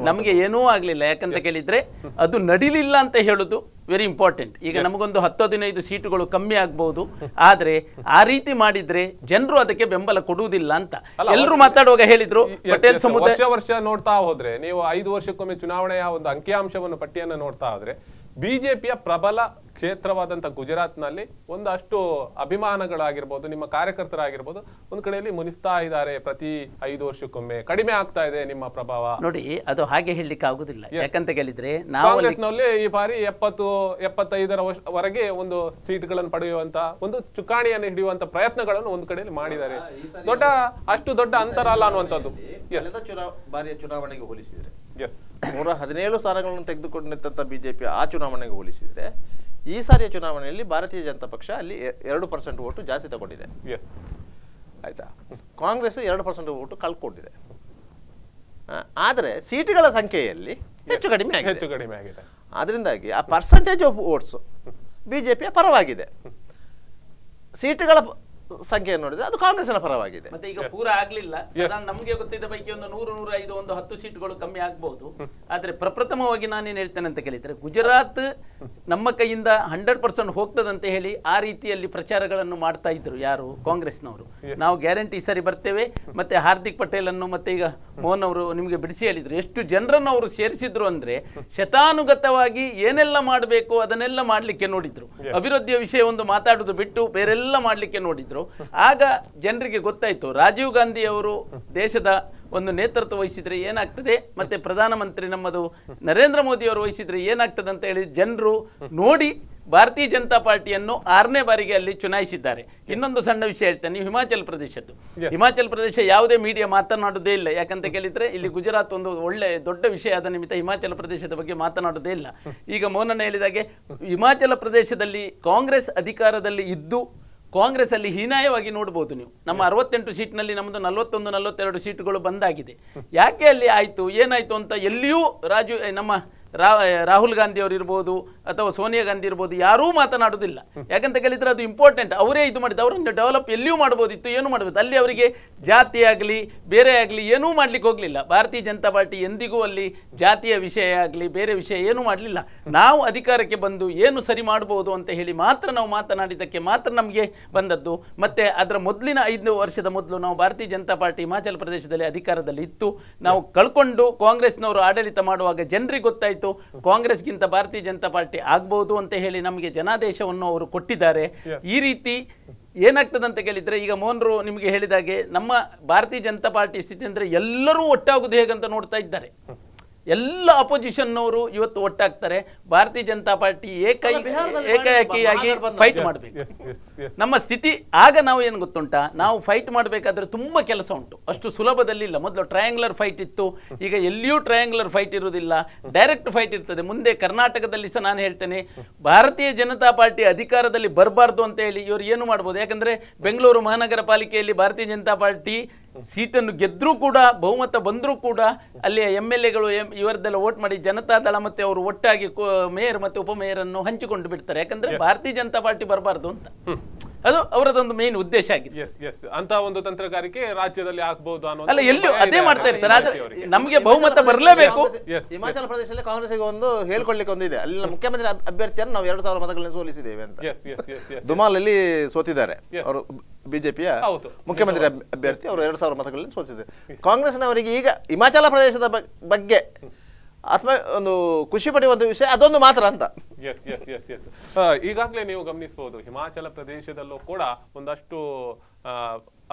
ನಮಗೆ ಏನೂ ಆಗ್ಲಿಲ್ಲ. ಯಾಕಂತ ಕೇಳಿದ್ರೆ ಅದು ನಡಿಲಿಲ್ಲ ಅಂತ ಹೇಳುದು ವೆರಿ ಇಂಪಾರ್ಟೆಂಟ್. ಈಗ ನಮಗೊಂದು 10-15 ಸೀಟುಗಳು ಕಮ್ಮಿ ಆಗ್ಬಹುದು, ಆದ್ರೆ ಆ ರೀತಿ ಮಾಡಿದ್ರೆ ಜನರು ಅದಕ್ಕೆ ಬೆಂಬಲ ಕೊಡುವುದಿಲ್ಲ ಅಂತ ಎಲ್ಲರೂ ಮಾತಾಡುವಾಗ ಹೇಳಿದ್ರು. ಪಟೇಲ್ ಸಮುದಾಯ ವರ್ಷ ನೋಡ್ತಾ ಹೋದ್ರೆ, ನೀವು 5 ವರ್ಷಕ್ಕೊಮ್ಮೆ ಚುನಾವಣೆಯ ಒಂದು ಅಂಕಿಅಂಶವನ್ನು ಪಟ್ಟಿಯನ್ನು ನೋಡ್ತಾ ಹೋದ್ರೆ, ಬಿಜೆಪಿಯ ಪ್ರಬಲ ಕ್ಷೇತ್ರವಾದಂಥ ಗುಜರಾತ್ನಲ್ಲಿ ಒಂದಷ್ಟು ಅಭಿಮಾನಗಳಾಗಿರ್ಬೋದು, ನಿಮ್ಮ ಕಾರ್ಯಕರ್ತರಾಗಿರ್ಬೋದು, ಒಂದು ಕಡೆಯಲ್ಲಿ ಮುನಿಸ್ತಾ ಇದ್ದಾರೆ. ಪ್ರತಿ 5 ವರ್ಷಕ್ಕೊಮ್ಮೆ ಕಡಿಮೆ ಆಗ್ತಾ ಇದೆ ನಿಮ್ಮ ಪ್ರಭಾವ. ನೋಡಿ, ಅದು ಹಾಗೆ ಹೇಳಲಿಕ್ಕೆ ಆಗುದಿಲ್ಲ. ಯಾಕಂತ ಕೇಳಿದ್ರೆ ನಾವು ಕಾಂಗ್ರೆಸ್ನಲ್ಲಿ ಈ ಬಾರಿ 70-75 ಒಂದು ಸೀಟ್ಗಳನ್ನು ಪಡೆಯುವಂತ ಒಂದು ಚುಕ್ಕಾಣಿಯನ್ನು ಹಿಡಿಯುವಂತ ಪ್ರಯತ್ನಗಳನ್ನು ಒಂದು ಕಡೆಯಲ್ಲಿ ಮಾಡಿದ್ದಾರೆ. ಅಷ್ಟು ದೊಡ್ಡ ಅಂತರ ಅಲ್ಲ ಅನ್ನುವಂಥದ್ದು. ಬಾರಿಯ ಚುನಾವಣೆಗೆ ಹೋಲಿಸಿದ್ರೆ 117 ಸ್ಥಾನಗಳನ್ನು ತೆಗೆದುಕೊಂಡಿದ್ದಂಥ ಬಿಜೆಪಿ ಆ ಚುನಾವಣೆಗೆ ಹೋಲಿಸಿದ್ರೆ ಈ ಸಾರಿಯ ಚುನಾವಣೆಯಲ್ಲಿ ಭಾರತೀಯ ಜನತಾ ಪಕ್ಷ ಅಲ್ಲಿ 2% ಓಟು ಜಾಸ್ತಿ ತಗೊಂಡಿದೆ. ಆಯ್ತಾ, ಕಾಂಗ್ರೆಸ್ 2% ಓಟು ಕಳ್ಕೊಂಡಿದೆ. ಆದರೆ ಸೀಟುಗಳ ಸಂಖ್ಯೆಯಲ್ಲಿ ಹೆಚ್ಚು ಕಡಿಮೆ ಆಗಿದೆ. ಅದರಿಂದಾಗಿ ಆ ಪರ್ಸೆಂಟೇಜ್ ಆಫ್ ವೋಟ್ಸ್ ಬಿಜೆಪಿಯ ಪರವಾಗಿದೆ. ಸೀಟುಗಳ ಸಂಖ್ಯೆ ನೋಡಿದ್ರೆ ಅದು ಕಾಂಗ್ರೆಸ್ನ ಪರವಾಗಿದೆ. ಮತ್ತೆ ಈಗ ಪೂರ ಆಗ್ಲಿಲ್ಲ, ನಮಗೆ ಗೊತ್ತಿದ್ದ ಪೈಕಿ ಒಂದು 100-105 ಒಂದು 10 ಸೀಟ್ಗಳು ಕಮ್ಮಿ ಆಗ್ಬಹುದು. ಆದ್ರೆ ಪ್ರಪ್ರಥಮವಾಗಿ ನಾನೇನು ಹೇಳ್ತೇನೆ ಅಂತ ಕೇಳಿದ್ರೆ, ಗುಜರಾತ್ ನಮ್ಮ ಕೈಯಿಂದ 100% ಹೋಗ್ತದಂತ ಹೇಳಿ ಆ ರೀತಿಯಲ್ಲಿ ಪ್ರಚಾರಗಳನ್ನು ಮಾಡ್ತಾ ಇದ್ರು ಯಾರು, ಕಾಂಗ್ರೆಸ್ನವರು. ನಾವು ಗ್ಯಾರಂಟಿ ಸರಿ ಬರ್ತೇವೆ, ಮತ್ತೆ ಹಾರ್ದಿಕ್ ಪಟೇಲ್ ಅನ್ನು ಮತ್ತೆ ಈಗ ಮೋಹನ್ ಅವರು ನಿಮಗೆ ಬಿಡಿಸಿ ಹೇಳಿದ್ರು. ಎಷ್ಟು ಜನರನ್ನು ಅವರು ಸೇರಿಸಿದ್ರು ಅಂದ್ರೆ, ಶತಾನುಗತವಾಗಿ ಏನೆಲ್ಲ ಮಾಡಬೇಕು ಅದನ್ನೆಲ್ಲ ಮಾಡ್ಲಿಕ್ಕೆ ನೋಡಿದ್ರು. ಅಭಿವೃದ್ಧಿಯ ವಿಷಯ ಒಂದು ಮಾತಾಡುದು ಬಿಟ್ಟು ಬೇರೆಲ್ಲ ಮಾಡ್ಲಿಕ್ಕೆ ನೋಡಿದ್ರು. ಆಗ ಜನರಿಗೆ ಗೊತ್ತಾಯ್ತು, ರಾಜೀವ್ ಗಾಂಧಿ ಅವರು ದೇಶದ ಒಂದು ನೇತೃತ್ವ ವಹಿಸಿದ್ರೆ ಏನಾಗ್ತದೆ, ಮತ್ತೆ ಪ್ರಧಾನಮಂತ್ರಿ ನಮ್ಮದು ನರೇಂದ್ರ ಮೋದಿ ಅವರು ವಹಿಸಿದ್ರೆ ಏನಾಗ್ತದೆ ಅಂತ ಹೇಳಿ ಜನರು ನೋಡಿ ಭಾರತೀಯ ಜನತಾ ಪಾರ್ಟಿಯನ್ನು 6ನೇ ಬಾರಿಗೆ ಅಲ್ಲಿ ಚುನಾಯಿಸಿದ್ದಾರೆ. ಇನ್ನೊಂದು ಸಣ್ಣ ವಿಷಯ ಹೇಳ್ತೇನೆ, ನೀವು ಹಿಮಾಚಲ ಪ್ರದೇಶದ್ದು. ಹಿಮಾಚಲ ಪ್ರದೇಶ ಯಾವುದೇ ಮೀಡಿಯಾ ಮಾತನಾಡುವುದೇ ಇಲ್ಲ. ಯಾಕಂತ ಕೇಳಿದ್ರೆ ಇಲ್ಲಿ ಗುಜರಾತ್ ಒಂದು ಒಳ್ಳೆ ದೊಡ್ಡ ವಿಷಯ ಆದ ನಿಮಿತ್ತ ಹಿಮಾಚಲ ಪ್ರದೇಶದ ಬಗ್ಗೆ ಮಾತನಾಡುವುದೇ ಇಲ್ಲ. ಈಗ ಮೋಹನಣ್ಣ ಹೇಳಿದಾಗೆ ಹಿಮಾಚಲ ಪ್ರದೇಶದಲ್ಲಿ ಕಾಂಗ್ರೆಸ್ ಅಧಿಕಾರದಲ್ಲಿ ಇದ್ದು ಕಾಂಗ್ರೆಸ್ ಅಲ್ಲಿ ಹೀನಾಯವಾಗಿ ನೋಡಬಹುದು ನೀವು. ನಮ್ಮ 68 ಸೀಟ್ನಲ್ಲಿ ನಮ್ಮದು 41-42 ಸೀಟುಗಳು ಬಂದಾಗಿದೆ. ಯಾಕೆ ಅಲ್ಲಿ ಆಯ್ತು, ಏನಾಯ್ತು ಅಂತ ಎಲ್ಲಿಯೂ ನಮ್ಮ ರಾಹುಲ್ ಗಾಂಧಿ ಅವರು ಇರ್ಬೋದು ಅಥವಾ ಸೋನಿಯಾ ಗಾಂಧಿ ಇರ್ಬೋದು, ಯಾರೂ ಮಾತನಾಡುವುದಿಲ್ಲ. ಯಾಕಂತ ಕೇಳಿದ್ರೆ ಅದು ಇಂಪಾರ್ಟೆಂಟ್, ಅವರೇ ಇದು ಮಾಡಿದ್ದು. ಅವರನ್ನು ಡೆವಲಪ್ ಎಲ್ಲಿಯೂ ಮಾಡ್ಬೋದಿತ್ತು, ಏನು ಮಾಡಬಹುದು. ಅಲ್ಲಿ ಅವರಿಗೆ ಜಾತಿ ಆಗಲಿ ಬೇರೆ ಆಗಲಿ ಏನೂ ಮಾಡ್ಲಿಕ್ಕೆ ಹೋಗಲಿಲ್ಲ. ಭಾರತೀಯ ಜನತಾ ಪಾರ್ಟಿ ಎಂದಿಗೂ ಅಲ್ಲಿ ಜಾತಿಯ ವಿಷಯ ಆಗಲಿ ಬೇರೆ ವಿಷಯ ಏನೂ ಮಾಡಲಿಲ್ಲ. ನಾವು ಅಧಿಕಾರಕ್ಕೆ ಬಂದು ಏನು ಸರಿ ಮಾಡಬಹುದು ಅಂತ ಹೇಳಿ ಮಾತ್ರ ನಾವು ಮಾತನಾಡಿದ್ದಕ್ಕೆ ಮಾತ್ರ ನಮಗೆ ಬಂದದ್ದು. ಮತ್ತೆ ಅದರ ಮೊದಲಿನ 5 ವರ್ಷದ ಮೊದಲು ನಾವು ಭಾರತೀಯ ಜನತಾ ಪಾರ್ಟಿ ಹಿಮಾಚಲ ಪ್ರದೇಶದಲ್ಲಿ ಅಧಿಕಾರದಲ್ಲಿ ಇತ್ತು. ನಾವು ಕಳ್ಕೊಂಡು ಕಾಂಗ್ರೆಸ್ನವರು ಆಡಳಿತ ಮಾಡುವಾಗ ಜನರಿಗೆ ಗೊತ್ತಾಯಿತು ಕಾಂಗ್ರೆಸ್ಗಿಂತ ಭಾರತೀಯ ಜನತಾ ಪಾರ್ಟಿ ಪಾರ್ಟಿ ಆಗ್ಬೋದು ಅಂತ ಹೇಳಿ ನಮಗೆ ಜನಾದೇಶವನ್ನು ಅವರು ಕೊಟ್ಟಿದ್ದಾರೆ. ಈ ರೀತಿ ಏನಾಗ್ತದೆ ಅಂತ ಕೇಳಿದರೆ, ಈಗ ಮೋಹನ್ರು ನಿಮಗೆ ಹೇಳಿದಾಗೆ ನಮ್ಮ ಭಾರತೀಯ ಜನತಾ ಪಾರ್ಟಿ ಸ್ಥಿತಿ ಅಂದರೆ ಎಲ್ಲರೂ ಒಟ್ಟಾಗೋದು ಹೇಗಂತ ನೋಡ್ತಾ ಇದ್ದಾರೆ. ಎಲ್ಲ ಅಪೋಸಿಷನ್ನವರು ಇವತ್ತು ಒಟ್ಟಾಗ್ತಾರೆ. ಭಾರತೀಯ ಜನತಾ ಪಾರ್ಟಿ ಏಕಾಏಕಿಯಾಗಿ ಫೈಟ್ ಮಾಡಬೇಕು. ನಮ್ಮ ಸ್ಥಿತಿ ಆಗ ನಾವು ಏನು ಗೊತ್ತುಂಟಾ, ನಾವು ಫೈಟ್ ಮಾಡಬೇಕಾದ್ರೆ ತುಂಬ ಕೆಲಸ ಉಂಟು, ಅಷ್ಟು ಸುಲಭದಲ್ಲಿ ಇಲ್ಲ. ಮೊದಲು ಟ್ರಯಾಂಗ್ಯುಲರ್ ಫೈಟ್ ಇತ್ತು, ಈಗ ಎಲ್ಲಿಯೂ ಟ್ರಯಾಂಗ್ಯುಲರ್ ಫೈಟ್ ಇರುವುದಿಲ್ಲ, ಡೈರೆಕ್ಟ್ ಫೈಟ್ ಇರ್ತದೆ. ಮುಂದೆ ಕರ್ನಾಟಕದಲ್ಲಿ ಸಹ ನಾನು ಹೇಳ್ತೇನೆ, ಭಾರತೀಯ ಜನತಾ ಪಾರ್ಟಿ ಅಧಿಕಾರದಲ್ಲಿ ಬರಬಾರ್ದು ಅಂತ ಹೇಳಿ ಇವರು ಏನು ಮಾಡ್ಬೋದು. ಯಾಕಂದರೆ ಬೆಂಗಳೂರು ಮಹಾನಗರ ಪಾಲಿಕೆಯಲ್ಲಿ ಭಾರತೀಯ ಜನತಾ ಪಾರ್ಟಿ ಸೀಟನ್ನು ಗೆದ್ದರೂ ಕೂಡ, ಬಹುಮತ ಬಂದರೂ ಕೂಡ ಅಲ್ಲಿಯ MLAಗಳು ಇವರದ್ದೆಲ್ಲ ವೋಟ್ ಮಾಡಿ ಜನತಾದಳ ಮತ್ತೆ ಅವರು ಒಟ್ಟಾಗಿ ಮೇಯರ್ ಮತ್ತು ಉಪಮೇಯರ್ ಅನ್ನು ಹಂಚಿಕೊಂಡು ಬಿಡ್ತಾರೆ. ಯಾಕಂದ್ರೆ ಭಾರತೀಯ ಜನತಾ ಪಾರ್ಟಿ ಬರಬಾರ್ದು ಅಂತ, ಅದು ಅವರದೊಂದು ಮೇನ್ ಉದ್ದೇಶ ಆಗಿದೆ. ಅಂತ ಒಂದು ತಂತ್ರಗಾರಿಕೆ ರಾಜ್ಯದಲ್ಲಿ ಆಗ್ಬಹುದು ಅಲ್ಲ, ಎಲ್ಲೂ ಅದೇ ಮಾಡ್ತಾ ಇರ್ತಾರೆ. ಆದ್ರೆ ನಮಗೆ ಬಹುಮತ ಬರಲೇಬೇಕು. ಹಿಮಾಚಲ ಪ್ರದೇಶದಲ್ಲಿ ಕಾಂಗ್ರೆಸ್ಗೆ ಒಂದು ಹೇಳ್ಕೊಳ್ಳಿಕ್ಕೆ ಒಂದಿದೆ, ಅಲ್ಲಿನ ಮುಖ್ಯಮಂತ್ರಿ ಅಭ್ಯರ್ಥಿಯನ್ನು ನಾವು 2,000 ಮತಗಳನ್ನು ಸೋಲಿಸಿದ್ದೇವೆ ಅಂತ. ದುಮಾಲಲ್ಲಿ ಸೋತಿದ್ದಾರೆ ಅವರು, ಬಿಜೆಪಿಯ ಮುಖ್ಯಮಂತ್ರಿ ಅಭ್ಯರ್ಥಿ, ಅವರು 2,000 ಮತಗಳಲ್ಲಿ ಸೋತಿದ್ದಾರೆ. ಕಾಂಗ್ರೆಸ್ನವರಿಗೆ ಈಗ ಹಿಮಾಚಲ ಪ್ರದೇಶದ ಬಗ್ಗೆ ಒಂದು ಖುಷಿ ಪಡೆಯುವಂತ ವಿಷಯ ಅದೊಂದು ಮಾತ್ರ ಅಂತ. ಈಗಾಗಲೇ ನೀವು ಗಮನಿಸಬಹುದು, ಹಿಮಾಚಲ ಪ್ರದೇಶದಲ್ಲೂ ಕೂಡ ಒಂದಷ್ಟು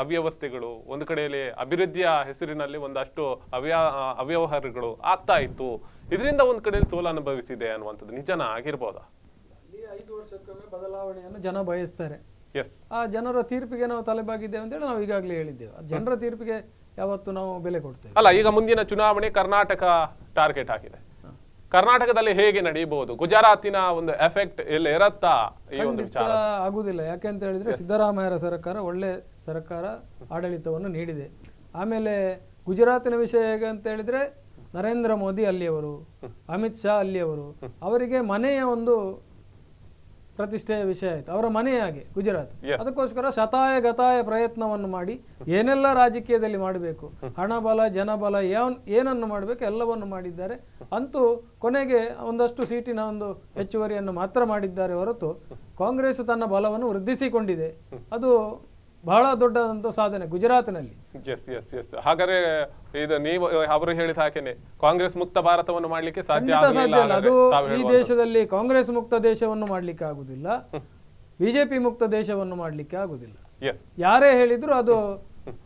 ಅವ್ಯವಸ್ಥೆಗಳು, ಒಂದು ಕಡೆಯಲ್ಲಿ ಅಭಿವೃದ್ಧಿಯ ಹೆಸರಿನಲ್ಲಿ ಒಂದಷ್ಟು ಅವ್ಯವಹಾರಗಳು ಆಗ್ತಾ ಇತ್ತು. ಇದರಿಂದ ಒಂದ್ ಕಡೆಯಲ್ಲಿ ಸೋಲು ಅನುಭವಿಸಿದೆ ಅನ್ನುವಂಥದ್ದು ನಿಜನ ಆಗಿರ್ಬೋದಾ? 5 ವರ್ಷಕ್ಕೊಮ್ಮೆ ಬದಲಾವಣೆಯನ್ನು ಜನ ಬಯಸ್ತಾರೆ. ಆ ಜನರ ತೀರ್ಪಿಗೆ ನಾವು ತಲೆಬಾಗಿದ್ದೇವೆ ಅಂತೇಳಿ ನಾವು ಈಗಾಗಲೇ ಹೇಳಿದ್ದೇವೆ. ಜನರ ತೀರ್ಪಿಗೆ ಯಾವತ್ತು ನಾವು ಬೆಲೆ ಕೊಡ್ತೇವೆ. ಅಲ್ಲ, ಈಗ ಮುಂದಿನ ಚುನಾವಣೆ ಕರ್ನಾಟಕ ಟಾರ್ಗೆಟ್ ಆಗಿದೆ. ಕರ್ನಾಟಕದಲ್ಲಿ ಹೇಗೆ ನಡೆಯಬಹುದು? ಗುಜರಾತಿನ ಒಂದು ಎಫೆಕ್ಟ್ ಎಲ್ಲ ಇರತ್ತಾ ಈ ಒಂದು ವಿಚಾರ? ಆಗುದಿಲ್ಲ. ಯಾಕೆಂತ ಹೇಳಿದ್ರೆ ಸಿದ್ದರಾಮಯ್ಯರ ಸರ್ಕಾರ ಒಳ್ಳೆ ಸರ್ಕಾರ ಆಡಳಿತವನ್ನು ನೀಡಿದೆ. ಆಮೇಲೆ ಗುಜರಾತಿನ ವಿಷಯ ಹೇಗೆ ಅಂತ ಹೇಳಿದ್ರೆ, ನರೇಂದ್ರ ಮೋದಿ ಅಲ್ಲಿಯವರು, ಅಮಿತ್ ಶಾ ಅಲ್ಲಿಯವರು, ಅವರಿಗೆ ಮನೆಯ ಒಂದು ಪ್ರತಿಷ್ಠೆಯ ವಿಷಯ ಆಯ್ತು, ಅವರ ಮನೆಯಾಗೆ ಗುಜರಾತ್. ಅದಕ್ಕೋಸ್ಕರ ಶತಾಯ ಗತಾಯ ಪ್ರಯತ್ನವನ್ನು ಮಾಡಿ ಏನೆಲ್ಲ ರಾಜಕೀಯದಲ್ಲಿ ಮಾಡಬೇಕು, ಹಣಬಲ ಜನಬಲ ಏನನ್ನು ಮಾಡಬೇಕು ಎಲ್ಲವನ್ನು ಮಾಡಿದ್ದಾರೆ. ಅಂತೂ ಕೊನೆಗೆ ಒಂದಷ್ಟು ಸೀಟಿನ ಒಂದು ಹೆಚ್ಚುವರಿಯನ್ನು ಮಾತ್ರ ಮಾಡಿದ್ದಾರೆ ಹೊರತು ಕಾಂಗ್ರೆಸ್ ತನ್ನ ಬಲವನ್ನು ವೃದ್ಧಿಸಿಕೊಂಡಿದೆ. ಅದು ಬಹಳ ದೊಡ್ಡದಂತ ಸಾಧನೆ ಗುಜರಾತ್ನಲ್ಲಿ. ಹಾಗಾದ್ರೆ ಇದು ನೀವು ಅವರು ಹೇಳಿದ ಹಾಗೇನೆ ಕಾಂಗ್ರೆಸ್ ಮುಕ್ತ ಭಾರತವನ್ನು ಮಾಡ್ಲಿಕ್ಕೆ ಸಾಧ್ಯ ಅದು ಈ ದೇಶದಲ್ಲಿ ಕಾಂಗ್ರೆಸ್ ಮುಕ್ತ ದೇಶವನ್ನು ಮಾಡ್ಲಿಕ್ಕೆ ಆಗುದಿಲ್ಲ, ಬಿಜೆಪಿ ಮುಕ್ತ ದೇಶವನ್ನು ಮಾಡ್ಲಿಕ್ಕೆ ಆಗುದಿಲ್ಲ. ಯಾರೇ ಹೇಳಿದ್ರು ಅದು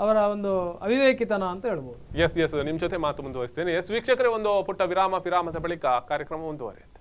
ಅವರ ಒಂದು ಅವಿವೇಕಿತನ ಅಂತ ಹೇಳ್ಬೋದು. ನಿಮ್ ಜೊತೆ ಮಾತು ಮುಂದುವರಿಸ್ತೇನೆ. ವೀಕ್ಷಕರೇ, ಒಂದು ಪುಟ್ಟ ವಿರಾಮದ ಬಳಿಕ ಕಾರ್ಯಕ್ರಮ ಮುಂದುವರಿಯುತ್ತೆ.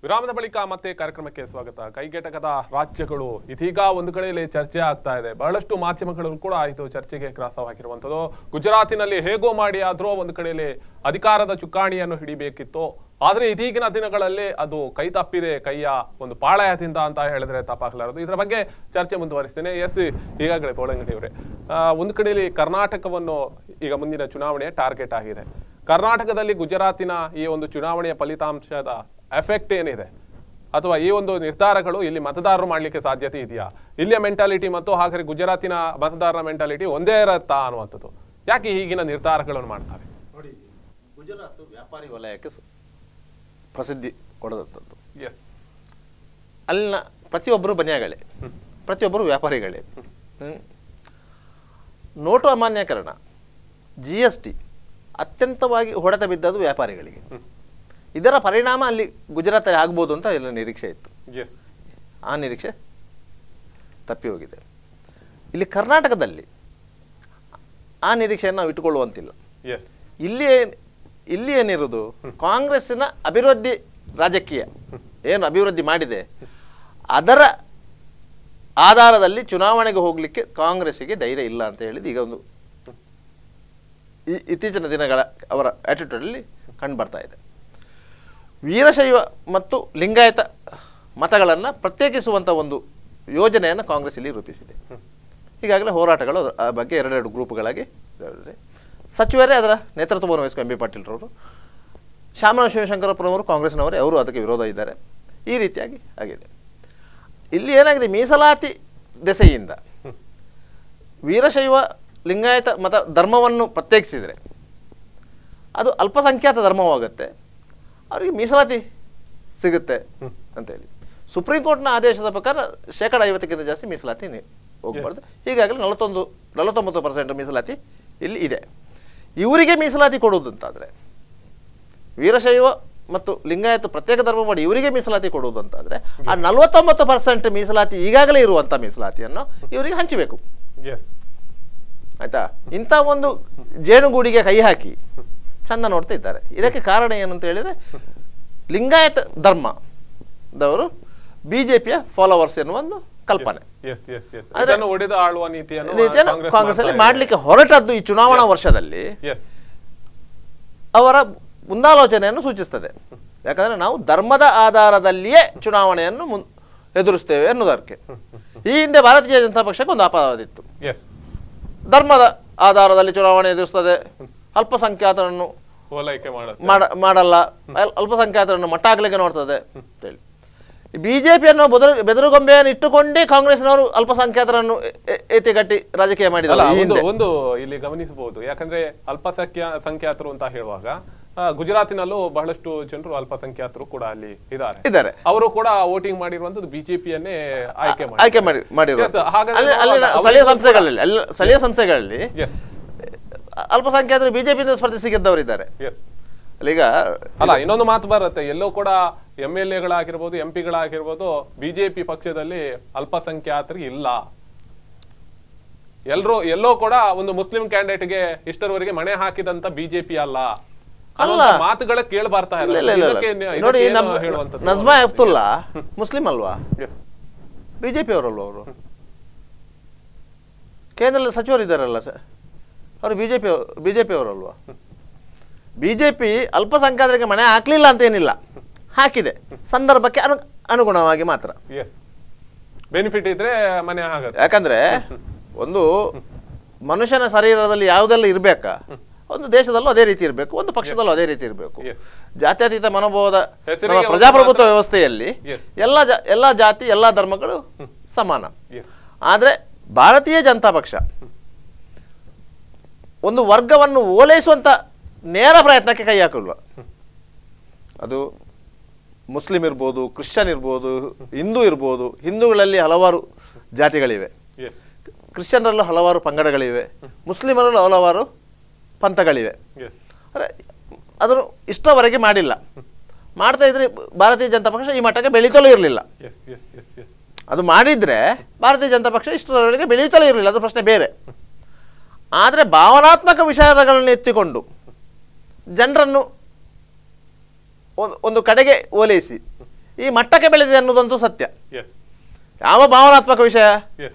ವಿರಾಮದ ಬಳಿಕ ಮತ್ತೆ ಕಾರ್ಯಕ್ರಮಕ್ಕೆ ಸ್ವಾಗತ. ಕೈಗೆಟಕದ ರಾಜ್ಯಗಳು ಇದೀಗ ಒಂದು ಕಡೆಯಲ್ಲಿ ಚರ್ಚೆ ಆಗ್ತಾ ಇದೆ. ಬಹಳಷ್ಟು ಮಾಧ್ಯಮಗಳು ಕೂಡ ಇದು ಚರ್ಚೆಗೆ ಗ್ರಾಸವಾಗಿರುವಂಥದ್ದು. ಗುಜರಾತಿನಲ್ಲಿ ಹೇಗೋ ಮಾಡಿ ಆದ್ರೂ ಒಂದು ಕಡೆಯಲ್ಲಿ ಅಧಿಕಾರದ ಚುಕ್ಕಾಣಿಯನ್ನು ಹಿಡಿಬೇಕಿತ್ತು. ಆದ್ರೆ ಇದೀಗಿನ ದಿನಗಳಲ್ಲಿ ಅದು ಕೈ ತಪ್ಪಿದೆ, ಕೈಯ ಒಂದು ಪಾಳಯದಿಂದ ಅಂತ ಹೇಳಿದ್ರೆ ತಪ್ಪಾಗಲಾರದು. ಇದರ ಬಗ್ಗೆ ಚರ್ಚೆ ಮುಂದುವರಿಸ್ತೇನೆ. ಈಗಾಗಲೇ ತೋಳಂಗಡಿ ಅವರೇ, ಒಂದು ಕಡೆಯಲ್ಲಿ ಕರ್ನಾಟಕವನ್ನು ಈಗ ಮುಂದಿನ ಚುನಾವಣೆ ಟಾರ್ಗೆಟ್ ಆಗಿದೆ. ಕರ್ನಾಟಕದಲ್ಲಿ ಗುಜರಾತಿನ ಈ ಒಂದು ಚುನಾವಣೆಯ ಫಲಿತಾಂಶದ ಎಫೆಕ್ಟ್ ಏನಿದೆ, ಅಥವಾ ಈ ಒಂದು ನಿರ್ಧಾರಗಳು ಇಲ್ಲಿ ಮತದಾರರು ಮಾಡ್ಲಿಕ್ಕೆ ಸಾಧ್ಯತೆ ಇದೆಯಾ? ಇಲ್ಲಿಯ ಮೆಂಟಾಲಿಟಿ ಮತ್ತು ಹಾಗೆ ಗುಜರಾತಿನ ಮತದಾರರ ಮೆಂಟಾಲಿಟಿ ಒಂದೇ ಇರತ್ತಾ ಅನ್ನುವಂಥದ್ದು. ಯಾಕೆ ಈಗಿನ ನಿರ್ಧಾರಗಳನ್ನು ಮಾಡ್ತಾರೆ? ನೋಡಿ, ಗುಜರಾತ್ ವ್ಯಾಪಾರಿ ವಲಯಕ್ಕೆ ಪ್ರಸಿದ್ಧಿ ಕೊಡದಂಥದ್ದು. ಅಲ್ಲಿನ ಪ್ರತಿಯೊಬ್ಬರು ಬನಿಯಾಗಳೇ, ಪ್ರತಿಯೊಬ್ಬರು ವ್ಯಾಪಾರಿಗಳೇ. ನೋಟು ಅಮಾನ್ಯೀಕರಣ, GST ಅತ್ಯಂತವಾಗಿ ಹೊಡೆತ ಬಿದ್ದದ್ದು ವ್ಯಾಪಾರಿಗಳಿಗೆ. ಇದರ ಪರಿಣಾಮ ಅಲ್ಲಿ ಗುಜರಾತಲ್ಲಿ ಆಗ್ಬೋದು ಅಂತ ಎಲ್ಲ ನಿರೀಕ್ಷೆ ಇತ್ತು. ಆ ನಿರೀಕ್ಷೆ ತಪ್ಪಿ ಹೋಗಿದೆ. ಇಲ್ಲಿ ಕರ್ನಾಟಕದಲ್ಲಿ ಆ ನಿರೀಕ್ಷೆಯನ್ನು ನಾವು ಇಟ್ಟುಕೊಳ್ಳುವಂತಿಲ್ಲ. ಇಲ್ಲಿ ಏನಿರೋದು, ಕಾಂಗ್ರೆಸ್ಸಿನ ಅಭಿವೃದ್ಧಿ ರಾಜಕೀಯ ಏನು ಅಭಿವೃದ್ಧಿ ಮಾಡಿದೆ ಅದರ ಆಧಾರದಲ್ಲಿ ಚುನಾವಣೆಗೆ ಹೋಗಲಿಕ್ಕೆ ಕಾಂಗ್ರೆಸ್ಸಿಗೆ ಧೈರ್ಯ ಇಲ್ಲ ಅಂತ ಹೇಳಿದ್ದು ಈಗ ಒಂದು ಇತ್ತೀಚಿನ ದಿನಗಳ ಅವರ ಆಟಿಟ್ಯೂಡಲ್ಲಿ ಕಂಡು ಬರ್ತಾ ಇದೆ. ವೀರಶೈವ ಮತ್ತು ಲಿಂಗಾಯತ ಮತಗಳನ್ನು ಪ್ರತ್ಯೇಕಿಸುವಂಥ ಒಂದು ಯೋಜನೆಯನ್ನು ಕಾಂಗ್ರೆಸ್ ಇಲ್ಲಿ ರೂಪಿಸಿದೆ. ಈಗಾಗಲೇ ಹೋರಾಟಗಳು ಆ ಬಗ್ಗೆ 2 ಗ್ರೂಪ್ಗಳಾಗಿ ಸಚಿವರೇ ಅದರ ನೇತೃತ್ವವನ್ನು ವಹಿಸಿಕೊಂಡು MB ಪಾಟೀಲ್ರವರು, ಶಾಮನೂರು ಶಿವಶಂಕರಪ್ಪನವರು ಕಾಂಗ್ರೆಸ್ನವರೇ, ಅವರು ಅದಕ್ಕೆ ವಿರೋಧ ಇದ್ದಾರೆ. ಈ ರೀತಿಯಾಗಿ ಆಗಿದೆ. ಇಲ್ಲಿ ಏನಾಗಿದೆ, ಮೀಸಲಾತಿ ದೆಸೆಯಿಂದ ವೀರಶೈವ ಲಿಂಗಾಯತ ಮತ ಧರ್ಮವನ್ನು ಪ್ರತ್ಯೇಕಿಸಿದರೆ ಅದು ಅಲ್ಪಸಂಖ್ಯಾತ ಧರ್ಮವಾಗುತ್ತೆ, ಅವರಿಗೆ ಮೀಸಲಾತಿ ಸಿಗುತ್ತೆ ಅಂತೇಳಿ ಸುಪ್ರೀಂ ಕೋರ್ಟ್ನ ಆದೇಶದ ಪ್ರಕಾರ 50% ಜಾಸ್ತಿ ಮೀಸಲಾತಿ ಹೋಗಬಾರ್ದು. ಹೀಗಾಗಿ 49% ಮೀಸಲಾತಿ ಇಲ್ಲಿ ಇದೆ. ಇವರಿಗೆ ಮೀಸಲಾತಿ ಕೊಡುವುದಂತಾದರೆ, ವೀರಶೈವ ಮತ್ತು ಲಿಂಗಾಯತ ಪ್ರತ್ಯೇಕ ಧರ್ಮ ಮಾಡಿ ಇವರಿಗೆ ಮೀಸಲಾತಿ ಕೊಡುವುದಂತಾದರೆ ಆ 49% ಮೀಸಲಾತಿ ಈಗಾಗಲೇ ಇರುವಂಥ ಮೀಸಲಾತಿಯನ್ನು ಇವರಿಗೆ ಹಂಚಬೇಕು. ಆಯ್ತಾ? ಇಂಥ ಒಂದು ಜೇನುಗೂಡಿಗೆ ಕೈ ಹಾಕಿ ಚಂದ ನೋಡ್ತಾ ಇದ್ದಾರೆ. ಇದಕ್ಕೆ ಕಾರಣ ಏನು ಅಂತ ಹೇಳಿದರೆ, ಲಿಂಗಾಯತ ಧರ್ಮದವರು ಬಿಜೆಪಿಯ ಫಾಲೋವರ್ಸ್ ಎನ್ನುವ ಒಂದು ಕಲ್ಪನೆ ಕಾಂಗ್ರೆಸ್ ಅಲ್ಲಿ ಮಾಡಲಿಕ್ಕೆ ಹೊರಟದ್ದು ಈ ಚುನಾವಣಾ ವರ್ಷದಲ್ಲಿ ಅವರ ಮುಂದಾಲೋಚನೆಯನ್ನು ಸೂಚಿಸ್ತದೆ. ಯಾಕಂದ್ರೆ ನಾವು ಧರ್ಮದ ಆಧಾರದಲ್ಲಿಯೇ ಚುನಾವಣೆಯನ್ನು ಎದುರಿಸ್ತೇವೆ ಅನ್ನೋದಕ್ಕೆ. ಈ ಹಿಂದೆ ಭಾರತೀಯ ಜನತಾ ಪಕ್ಷಕ್ಕೆ ಒಂದು ಅಪವಾದಿತ್ತು, ಧರ್ಮದ ಆಧಾರದಲ್ಲಿ ಚುನಾವಣೆ ಎದುರಿಸ್ತದೆ, ಅಲ್ಪಸಂಖ್ಯಾತರನ್ನು ಮಾಡಲ್ಲ, ಅಲ್ಪಸಂಖ್ಯಾತರನ್ನು ಮಟ್ಟ ಹಾಕಲಿಕ್ಕೆ ನೋಡ್ತದೆ ಅಂತೇಳಿ. ಬಿಜೆಪಿಯನ್ನು ಬೆದರುಗೊಂಬೆಯನ್ನು ಇಟ್ಟುಕೊಂಡೇ ಕಾಂಗ್ರೆಸ್ನವರು ಅಲ್ಪಸಂಖ್ಯಾತರನ್ನು ಎತ್ತಿಗಟ್ಟಿ ರಾಜಕೀಯ ಮಾಡಿದ್ದಾರೆ. ಒಂದು ಇಲ್ಲಿ ಗಮನಿಸಬಹುದು, ಯಾಕಂದ್ರೆ ಅಲ್ಪಸಂಖ್ಯಾತರು ಅಂತ ಹೇಳುವಾಗ ಗುಜರಾತಿನಲ್ಲೂ ಬಹಳಷ್ಟು ಜನರು ಅಲ್ಪಸಂಖ್ಯಾತರು ಕೂಡ ಅಲ್ಲಿ ಇದ್ದಾರೆ. ಅವರು ಕೂಡ ವೋಟಿಂಗ್ ಮಾಡಿರುವಂತದ್ದು ಬಿಜೆಪಿಯನ್ನೇ ಆಯ್ಕೆ ಮಾಡಿರುವುದು. ಸ್ಥಳೀಯ ಸಂಸ್ಥೆಗಳಲ್ಲಿ ಅಲ್ಪಸಂಖ್ಯಾತರು ಬಿಜೆಪಿಯಿಂದ ಸ್ಪರ್ಧಿಸಿ ಗೆದ್ದವರಿದ್ದಾರೆ. ಈಗ ಅಲ್ಲ, ಇನ್ನೊಂದು ಮಾತು ಬರುತ್ತೆ, ಎಲ್ಲೋ ಕೂಡ MLA-ಗಳಾಗಿರ್ಬೋದು, MP-ಗಳಾಗಿರ್ಬೋದು, ಬಿಜೆಪಿ ಪಕ್ಷದಲ್ಲಿ ಅಲ್ಪಸಂಖ್ಯಾತರಿಗೆ ಇಲ್ಲ. ಎಲ್ಲೋ ಕೂಡ ಒಂದು ಮುಸ್ಲಿಂ ಕ್ಯಾಂಡಿಡೇಟ್ಗೆ ಇಷ್ಟರವರೆಗೆ ಮಣೆ ಹಾಕಿದಂತ ಬಿಜೆಪಿ ಅಲ್ಲ ಮಾತುಗಳ ಕೇಳಿ ಬರ್ತಾ ನೋಡಿ. ನಜ್ಮಾ ಹೆಫ್ತುಲ್ಲಾ ಮುಸ್ಲಿಂ ಅಲ್ವಾ? ಬಿಜೆಪಿ ಅವರಲ್ವಾ? ಅವರು ಕೇಂದ್ರದಲ್ಲಿ ಸಚಿವರಿದ್ದಾರಲ್ಲ ಸರ್, ಅವರು ಬಿಜೆಪಿ ಅವರಲ್ವಾ? ಬಿಜೆಪಿ ಅಲ್ಪಸಂಖ್ಯಾತರಿಗೆ ಮಣೆ ಹಾಕ್ಲಿಲ್ಲ ಅಂತ ಏನಿಲ್ಲ, ಹಾಕಿದೆ ಸಂದರ್ಭಕ್ಕೆ ಅನುಗುಣವಾಗಿ ಮಾತ್ರ. ಬೆನಿಫಿಟ್ ಇದ್ರೆ ಮನೆ ಆಗುತ್ತೆ. ಯಾಕಂದ್ರೆ ಒಂದು ಮನುಷ್ಯನ ಶರೀರದಲ್ಲಿ ಯಾವುದೆಲ್ಲ ಇರ್ಬೇಕಾ, ಒಂದು ದೇಶದಲ್ಲೂ ಅದೇ ರೀತಿ ಇರಬೇಕು, ಒಂದು ಪಕ್ಷದಲ್ಲೂ ಅದೇ ರೀತಿ ಇರಬೇಕು. ಜಾತ್ಯತೀತ ಮನೋಭಾವದ ಪ್ರಜಾಪ್ರಭುತ್ವ ವ್ಯವಸ್ಥೆಯಲ್ಲಿ ಎಲ್ಲ ಜಾತಿ ಎಲ್ಲ ಧರ್ಮಗಳು ಸಮಾನ. ಆದ್ರೆ ಭಾರತೀಯ ಜನತಾ ಪಕ್ಷ ಒಂದು ವರ್ಗವನ್ನು ಓಲೈಸುವಂತ ನೇರ ಪ್ರಯತ್ನಕ್ಕೆ ಕೈ ಹಾಕಲ್ಲ. ಅದು ಮುಸ್ಲಿಂ ಇರ್ಬೋದು, ಕ್ರಿಶ್ಚಿಯನ್ ಇರ್ಬೋದು, ಹಿಂದೂ ಇರ್ಬೋದು. ಹಿಂದೂಗಳಲ್ಲಿ ಹಲವಾರು ಜಾತಿಗಳಿವೆ, ಕ್ರಿಶ್ಚಿಯನ್ರಲ್ಲೂ ಹಲವಾರು ಪಂಗಡಗಳಿವೆ, ಮುಸ್ಲಿಮರಲ್ಲೂ ಹಲವಾರು ಪಂಥಗಳಿವೆ. ಅದನ್ನು ಇಷ್ಟವರೆಗೆ ಮಾಡಿಲ್ಲ. ಮಾಡ್ತಾ ಇದ್ರೆ ಭಾರತೀಯ ಜನತಾ ಪಕ್ಷ ಈ ಮಟ್ಟಕ್ಕೆ ಬೆಳೀತಲೂ ಇರಲಿಲ್ಲ. ಅದು ಮಾಡಿದ್ರೆ ಭಾರತೀಯ ಜನತಾ ಪಕ್ಷ ಇಷ್ಟರವರೆಗೆ ಬೆಳೀತಲೂ ಇರಲಿಲ್ಲ, ಅದು ಪ್ರಶ್ನೆ ಬೇರೆ. ಆದರೆ ಭಾವನಾತ್ಮಕ ವಿಚಾರಗಳನ್ನು ಎತ್ತಿಕೊಂಡು ಜನರನ್ನು ಒಂದು ಕಡೆಗೆ ಓಲೈಸಿ ಈ ಮಟ್ಟಕ್ಕೆ ಬೆಳೆದಿದೆ ಅನ್ನೋದಂತೂ ಸತ್ಯ. ಯಾವ ಭಾವನಾತ್ಮಕ ವಿಷಯ?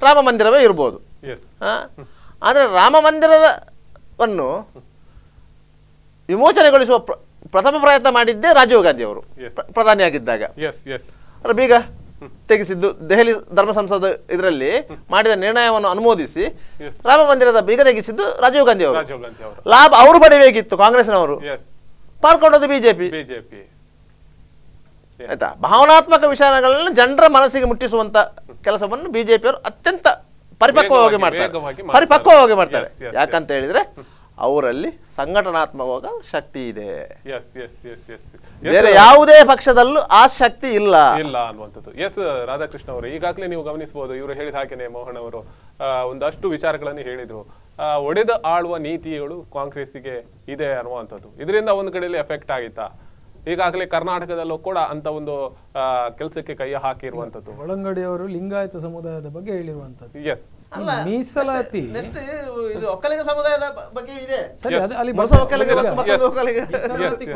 ರಾಮ ಮಂದಿರವೇ ಇರ್ಬೋದು. ಆದರೆ ರಾಮ ಮಂದಿರವನ್ನು ವಿಮೋಚನೆಗೊಳಿಸುವ ಪ್ರಥಮ ಪ್ರಯತ್ನ ಮಾಡಿದ್ದೇ ರಾಜೀವ್ ಗಾಂಧಿ ಅವರು ಪ್ರಧಾನಿಯಾಗಿದ್ದಾಗ. ಬೀಗ ತೆಗೆಸಿದ್ದು ದೆಹಲಿ ಧರ್ಮ ಸಂಸದ ಇದರಲ್ಲಿ ಮಾಡಿದ ನಿರ್ಣಯವನ್ನು ಅನುಮೋದಿಸಿ ರಾಮ ಮಂದಿರದ ಬೀಗ ತೆಗೆಸಿದ್ದು ರಾಜೀವ್ ಗಾಂಧಿ ಅವರು. ಲಾಭ ಅವರು ಪಡೆಯಬೇಕಿತ್ತು, ಕಾಂಗ್ರೆಸ್ನವರು ಪಾಲ್ಕೊಂಡದ್ದು ಬಿಜೆಪಿ. ಆಯ್ತಾ? ಭಾವನಾತ್ಮಕ ವಿಚಾರಗಳನ್ನು ಜನರ ಮನಸ್ಸಿಗೆ ಮುಟ್ಟಿಸುವಂತ ಕೆಲಸವನ್ನು ಬಿಜೆಪಿಯವರು ಅತ್ಯಂತ ಪರಿಪಕ್ವವಾಗಿ ಮಾಡ್ತಾರೆ. ಯಾಕಂತ ಹೇಳಿದ್ರೆ ಅವರಲ್ಲಿ ಸಂಘಟನಾತ್ಮಕವಾದ ಶಕ್ತಿ ಇದೆ, ಬೇರೆ ಯಾವುದೇ ಪಕ್ಷದಲ್ಲೂ ಆ ಶಕ್ತಿ ಇಲ್ಲ ಅನ್ನುವಂಥದ್ದು. ರಾಧಾಕೃಷ್ಣ ಅವರು ಈಗಾಗಲೇ ನೀವು ಗಮನಿಸಬಹುದು, ಇವರು ಹೇಳಿದ ಹಾಗೆನೆ ಮೋಹನ್ ಅವರು ಒಂದಷ್ಟು ವಿಚಾರಗಳನ್ನು ಹೇಳಿದ್ರು. ಒಡೆದ ಆಳುವ ನೀತಿಗಳು ಕಾಂಗ್ರೆಸ್ಸಿಗೆ ಇದೆ ಅನ್ನುವಂಥದ್ದು. ಇದರಿಂದ ಒಂದು ಕಡೆಯಲ್ಲಿ ಎಫೆಕ್ಟ್ ಆಗಿತ್ತಾ? ಈಗಾಗಲೇ ಕರ್ನಾಟಕದಲ್ಲೂ ಕೂಡ ಅಂತ ಒಂದು ಕೆಲಸಕ್ಕೆ ಕೈ ಹಾಕಿರುವಂತದ್ದು. ಒಳಂಗಡಿ ಅವರು ಲಿಂಗಾಯತ ಸಮುದಾಯದ ಬಗ್ಗೆ ಹೇಳಿರುವಂತದ್ದು. ಮೀಸಲಾತಿ ಒಕ್ಕಲಿಗ ಸಮುದಾಯದ ಬಗ್ಗೆ ಇದೆ.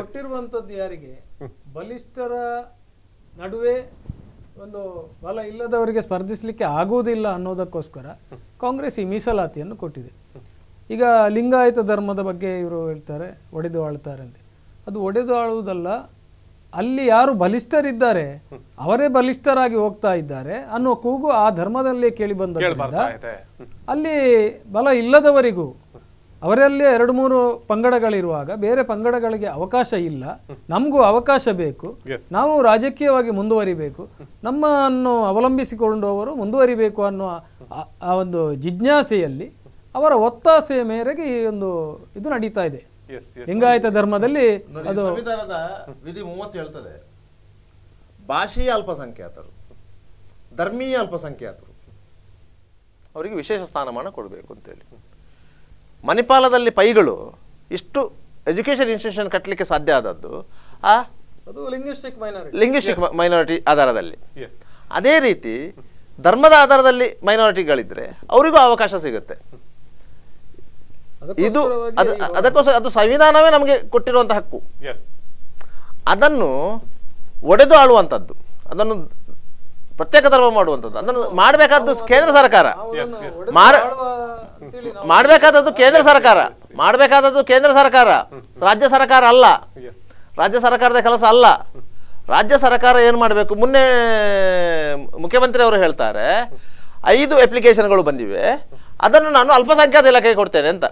ಕೊಟ್ಟಿರುವಂತದ್ದು ಯಾರಿಗೆ? ಬಲಿಷ್ಠರ ನಡುವೆ ಒಂದು ಬಲ ಇಲ್ಲದವರಿಗೆ ಸ್ಪರ್ಧಿಸಲಿಕ್ಕೆ ಆಗುವುದಿಲ್ಲ ಅನ್ನೋದಕ್ಕೋಸ್ಕರ ಕಾಂಗ್ರೆಸ್ ಈ ಮೀಸಲಾತಿಯನ್ನು ಕೊಟ್ಟಿದೆ. ಈಗ ಲಿಂಗಾಯತ ಧರ್ಮದ ಬಗ್ಗೆ ಇವರು ಹೇಳ್ತಾರೆ ಒಡೆದು ಆಳ್ತಾರೆ ಅಂತ. ಅದು ಒಡೆದು ಆಳುವುದಲ್ಲ, ಅಲ್ಲಿ ಯಾರು ಬಲಿಷ್ಠರಿದ್ದಾರೆ ಅವರೇ ಬಲಿಷ್ಠರಾಗಿ ಹೋಗ್ತಾ ಇದ್ದಾರೆ ಅನ್ನೋ ಕೂಗು ಆ ಧರ್ಮದಲ್ಲೇ ಕೇಳಿ ಬಂದದ್ರಿಂದ ಅಲ್ಲಿ ಬಲ ಇಲ್ಲದವರಿಗೂ ಅವರಲ್ಲಿ 2-3 ಪಂಗಡಗಳಿರುವಾಗ ಬೇರೆ ಪಂಗಡಗಳಿಗೆ ಅವಕಾಶ ಇಲ್ಲ, ನಮಗೂ ಅವಕಾಶ ಬೇಕು, ನಾವು ರಾಜಕೀಯವಾಗಿ ಮುಂದುವರಿಬೇಕು, ನಮ್ಮನ್ನು ಅವಲಂಬಿಸಿಕೊಂಡವರು ಮುಂದುವರಿಬೇಕು ಅನ್ನೋ ಆ ಒಂದು ಜಿಜ್ಞಾಸೆಯಲ್ಲಿ ಅವರ ಒತ್ತಾಸೆಯ ಮೇರೆಗೆ ಈ ಒಂದು ಇದು ನಡೀತಾ ಇದೆ. ಲಿಂಗಾಯತ ಧರ್ಮದಲ್ಲಿ ಅದು ಸಂವಿಧಾನದ ವಿಧಿ 30 ಹೇಳ್ತದೆ, ಭಾಷೀಯ ಅಲ್ಪಸಂಖ್ಯಾತರು, ಧರ್ಮೀಯ ಅಲ್ಪಸಂಖ್ಯಾತರು ಅವರಿಗೆ ವಿಶೇಷ ಸ್ಥಾನಮಾನ ಕೊಡಬೇಕು ಅಂತೇಳಿ. ಮಣಿಪಾಲದಲ್ಲಿ ಪೈಗಳು ಇಷ್ಟು ಎಜುಕೇಷನ್ ಇನ್ಸ್ಟಿಟ್ಯೂಷನ್ ಕಟ್ಟಲಿಕ್ಕೆ ಸಾಧ್ಯ ಆದದ್ದು ಅದು ಲಿಂಗ್ವಿಸ್ಟಿಕ್ ಮೈನಾರಿಟಿ ಆಧಾರದಲ್ಲಿ. ಅದೇ ರೀತಿ ಧರ್ಮದ ಆಧಾರದಲ್ಲಿ ಮೈನಾರಿಟಿಗಳಿದ್ರೆ ಅವರಿಗೂ ಅವಕಾಶ ಸಿಗುತ್ತೆ. ಇದು ಅದಕ್ಕೋಸ್ಕರ ಅದು ಸಂವಿಧಾನವೇ ನಮಗೆ ಕೊಟ್ಟಿರುವಂಥ ಹಕ್ಕು. ಅದನ್ನು ಒಡೆದು ಆಳುವಂಥದ್ದು, ಅದನ್ನು ಪ್ರತ್ಯೇಕ ಧರ್ಮ ಮಾಡುವಂಥದ್ದು, ಅದನ್ನು ಮಾಡಬೇಕಾದ್ದು ಕೇಂದ್ರ ಸರ್ಕಾರ, ಮಾಡಬೇಕಾದದ್ದು ಕೇಂದ್ರ ಸರ್ಕಾರ, ಮಾಡಬೇಕಾದದ್ದು ಕೇಂದ್ರ ಸರ್ಕಾರ, ರಾಜ್ಯ ಸರ್ಕಾರ ಅಲ್ಲ. ರಾಜ್ಯ ಸರ್ಕಾರದ ಕೆಲಸ ಅಲ್ಲ. ರಾಜ್ಯ ಸರ್ಕಾರ ಏನು ಮಾಡಬೇಕು? ಮೊನ್ನೆ ಮುಖ್ಯಮಂತ್ರಿ ಅವರು ಹೇಳ್ತಾರೆ 5 ಅಪ್ಲಿಕೇಶನ್ಗಳು ಬಂದಿವೆ, ಅದನ್ನು ನಾನು ಅಲ್ಪಸಂಖ್ಯಾತ ಇಲಾಖೆಗೆ ಕೊಡ್ತೇನೆ ಅಂತ.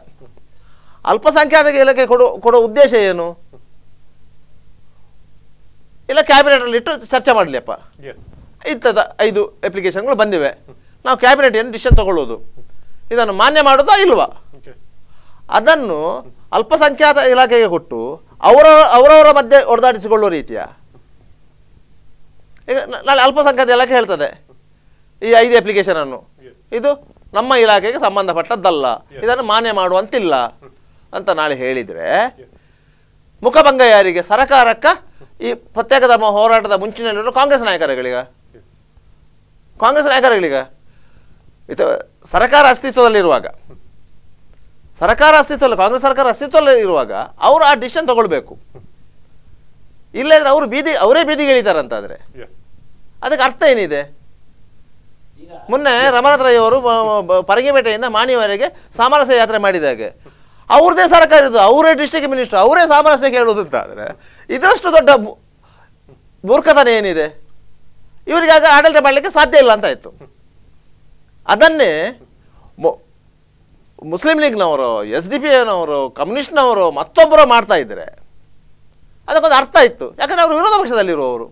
ಅಲ್ಪಸಂಖ್ಯಾತ ಇಲಾಖೆ ಕೊಡೋ ಉದ್ದೇಶ ಏನು? ಇಲ್ಲ ಕ್ಯಾಬಿನೆಟಲ್ಲಿ ಇಟ್ಟು ಚರ್ಚೆ ಮಾಡಲಿಯಪ್ಪ, ಇಂಥದ್ದು 5 ಅಪ್ಲಿಕೇಶನ್ಗಳು ಬಂದಿವೆ, ನಾವು ಕ್ಯಾಬಿನೆಟ್ ಏನು ಡಿಸಿಷನ್ ತಗೊಳ್ಳೋದು, ಇದನ್ನು ಮಾನ್ಯ ಮಾಡೋದಾ ಇಲ್ವಾ? ಅದನ್ನು ಅಲ್ಪಸಂಖ್ಯಾತ ಇಲಾಖೆಗೆ ಕೊಟ್ಟು ಅವರವರ ಮಧ್ಯೆ ಹೊಡೆದಾಡಿಸಿಕೊಳ್ಳುವ ರೀತಿಯ. ಈಗ ನಾಳೆ ಅಲ್ಪಸಂಖ್ಯಾತ ಇಲಾಖೆ ಹೇಳ್ತದೆ ಈ 5 ಅಪ್ಲಿಕೇಶನನ್ನು ಇದು ನಮ್ಮ ಇಲಾಖೆಗೆ ಸಂಬಂಧಪಟ್ಟದ್ದಲ್ಲ, ಇದನ್ನು ಮಾನ್ಯ ಮಾಡುವಂತಿಲ್ಲ ಅಂತ ನಾಳೆ ಹೇಳಿದರೆ ಮುಖಭಂಗ ಯಾರಿಗೆ? ಸರ್ಕಾರಕ್ಕ, ಈ ಪ್ರತ್ಯೇಕ ಧರ್ಮ ಹೋರಾಟದ ಮುಂಚಿನಲ್ಲಿರೋ ಕಾಂಗ್ರೆಸ್ ನಾಯಕರುಗಳಿಗ? ಕಾಂಗ್ರೆಸ್ ನಾಯಕರುಗಳಿಗ ಇದು ಸರ್ಕಾರ ಅಸ್ತಿತ್ವದಲ್ಲಿರುವಾಗ, ಕಾಂಗ್ರೆಸ್ ಸರ್ಕಾರ ಅಸ್ತಿತ್ವದಲ್ಲಿ ಇರುವಾಗ ಅವರು ಆ ಡಿಸಿಷನ್ ತಗೊಳ್ಬೇಕು. ಇಲ್ಲದ್ರೆ ಅವರೇ ಬೀದಿಗಿಳಿತಾರಂತಾದ್ರೆ ಅದಕ್ಕೆ ಅರ್ಥ ಏನಿದೆ? ಮೊನ್ನೆ ರಮನಾಥ್ ರೈ ಅವರು ಪರಗಿಪೇಟೆಯಿಂದ ಮಾಣಿಯವರೆಗೆ ಸಾಮರಸ್ಯ ಯಾತ್ರೆ ಮಾಡಿದಾಗೆ ಅವ್ರದ್ದೇ ಸರ್ಕಾರ ಇದು, ಅವರೇ ಡಿಸ್ಟ್ರಿಕ್ಟ್ ಮಿನಿಸ್ಟರ್, ಅವರೇ ಸಾಮರಸ್ಯ ಕೇಳೋದು ಅಂತಾದರೆ ಇದರಷ್ಟು ದೊಡ್ಡ ಮೂರ್ಖತನ ಏನಿದೆ? ಇವರಿಗಾಗ ಆಡಳಿತ ಮಾಡಲಿಕ್ಕೆ ಸಾಧ್ಯ ಇಲ್ಲ ಅಂತ ಆಯಿತು. ಅದನ್ನೇ ಮುಸ್ಲಿಂ ಲೀಗ್ನವರು, SDPನವರು, ಕಮ್ಯುನಿಸ್ಟ್ನವರು ಮತ್ತೊಬ್ಬರು ಮಾಡ್ತಾ ಇದ್ದಾರೆ. ಅದಕ್ಕೊಂದು ಅರ್ಥ ಇತ್ತು, ಯಾಕಂದ್ರೆ ಅವರು ವಿರೋಧ ಪಕ್ಷದಲ್ಲಿರುವವರು.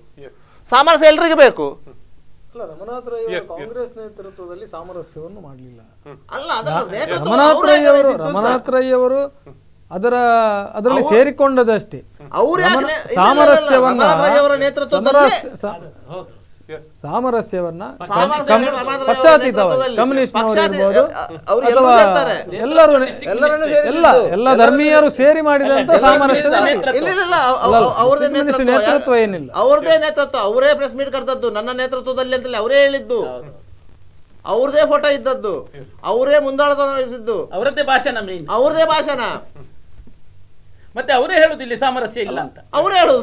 ಸಾಮರಸ್ಯ ಎಲ್ರಿಗೂ ಬೇಕು. ರಮನಾಥ್ ರೈ ಕಾಂಗ್ರೆಸ್ ನೇತೃತ್ವದಲ್ಲಿ ಸಾಮರಸ್ಯವನ್ನು ಮಾಡಲಿಲ್ಲ. ರಮನಾಥ್ ರೈ ಅವರು ಅದರಲ್ಲಿ ಸೇರಿಕೊಂಡದಷ್ಟೇ. ಸಾಮರಸ್ಯವನ್ನ ಪಕ್ಷಾತೀತವಾಗಿ ಕಮ್ಯುನಿಸ್ಟ್ನವರು ಇರ್ಬೋದು ಅಥವಾ ಎಲ್ಲ ಧರ್ಮೀಯರು ಸೇರಿ ಮಾಡಿದಂತ ಸಾಮರಸ್ಯ ನೇತೃತ್ವ ಏನಿಲ್ಲ. ಅವ್ರದೇ ನೇತೃತ್ವ, ಅವರೇ ಪ್ರೆಸ್ ಮೀಟ್ ಕರೆದದ್ದು ನನ್ನ ನೇತೃತ್ವದಲ್ಲಿ ಅಂತೇಳಿ ಅವರೇ ಹೇಳಿದ್ದು, ಅವ್ರದೇ ಫೋಟೋ ಇದ್ದದ್ದು, ಅವರೇ ಮುಂದಾಳದ ವಹಿಸಿದ್ದು, ಅವರದೇ ಭಾಷಣ. ಮತ್ತೆ ಅವರೇ ಹೇಳುದು ಇಲ್ಲಿ ಸಾಮರಸ್ಯ ಇಲ್ಲ ಅಂತ. ಅವರೇ ಹೇಳುದು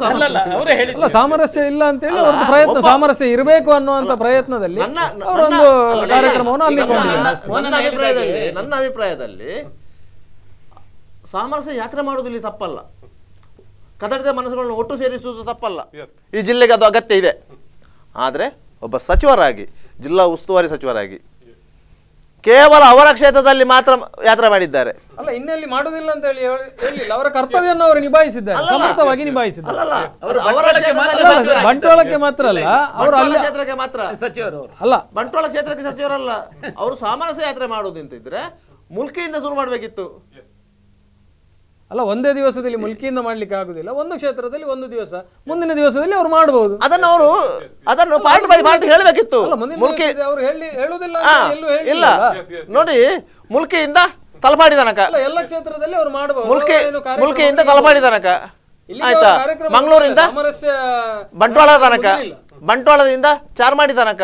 ಸಾಮರಸ್ಯ ಇಲ್ಲ ಅಂತ ಹೇಳಿ ಅವ್ರದ್ದು ಪ್ರಯತ್ನ, ಸಾಮರಸ್ಯ ಇರಬೇಕು ಅನ್ನುವಂತ ಪ್ರಯತ್ನದಲ್ಲಿ ಅವರೊಂದು ಕಾರ್ಯಕ್ರಮವನ್ನು ಹಮ್ಮಿಕೊಂಡಿದ್ದಾರೆ. ನನ್ನ ಅಭಿಪ್ರಾಯದಲ್ಲಿ ಸಾಮರಸ್ಯ ಯಾತ್ರೆ ಮಾಡುವುದಿಲ್ಲ ತಪ್ಪಲ್ಲ, ಕದಡಿದ ಮನಸ್ಸುಗಳನ್ನು ಒಟ್ಟು ಸೇರಿಸುವುದು ತಪ್ಪಲ್ಲ. ಈ ಜಿಲ್ಲೆಗೆ ಅದು ಅಗತ್ಯ ಇದೆ. ಆದರೆ ಒಬ್ಬ ಸಚಿವರಾಗಿ, ಜಿಲ್ಲಾ ಉಸ್ತುವಾರಿ ಸಚಿವರಾಗಿ ಕೇವಲ ಅವರ ಕ್ಷೇತ್ರದಲ್ಲಿ ಮಾತ್ರ ಯಾತ್ರೆ ಮಾಡಿದ್ದಾರೆ. ಅಲ್ಲ, ಇನ್ನೆಲ್ಲಿ ಮಾಡುವುದಿಲ್ಲ ಅಂತ ಹೇಳಿ ಹೇಳಿಲ್ಲ. ಅವರ ಕರ್ತವ್ಯವನ್ನು ಅವರು ನಿಭಾಯಿಸಿದ್ದಾರೆ, ಸಮರ್ಥವಾಗಿ ನಿಭಾಯಿಸಿದ್ದಾರೆ. ಬಂಟ್ವಾಳಕ್ಕೆ ಮಾತ್ರ ಅಲ್ಲ, ಅವರು ಅಲ್ಲಿ ಕ್ಷೇತ್ರಕ್ಕೆ ಮಾತ್ರ ಸಚಿವರು ಅಲ್ಲ, ಬಂಟ್ವಾಳ ಕ್ಷೇತ್ರಕ್ಕೆ ಸಚಿವರಲ್ಲ. ಅವರು ಸಾಮರಸ್ಯ ಯಾತ್ರೆ ಮಾಡುವುದಂತಿದ್ರೆ ಮುಲ್ಕಿಯಿಂದ ಶುರು ಮಾಡಬೇಕಿತ್ತು. ಅಲ್ಲ, ಒಂದೇ ದಿವಸದಲ್ಲಿ ಮುಲ್ಕಿಯಿಂದ ಮಾಡ್ಲಿಕ್ಕೆ ಆಗುದಿಲ್ಲ. ಒಂದು ಕ್ಷೇತ್ರದಲ್ಲಿ ಒಂದು ದಿವಸ, ಮುಂದಿನ ದಿವಸದಲ್ಲಿ ಅವರು ಮಾಡಬಹುದು. ಅದನ್ನು ಪಾರ್ಟ್ ಬೈ ಪಾರ್ಟ್ ಹೇಳಬೇಕಿತ್ತು. ಇಲ್ಲ ನೋಡಿ, ಮುಲ್ಕಿಯಿಂದ ತಲಪಾಡಿ ತನಕ ಎಲ್ಲ ಕ್ಷೇತ್ರದಲ್ಲಿ ಅವರು ಮಾಡಬಹುದು. ಮುಲ್ಕಿಯಿಂದ ತಲಪಾಡಿ ತನಕ ಆಯ್ತಾ, ಮಂಗಳೂರಿಂದ ಬಂಟ್ವಾಳ ತನಕ, ಬಂಟ್ವಾಳದಿಂದ ಚಾರ್ಮಾಡಿ ತನಕ,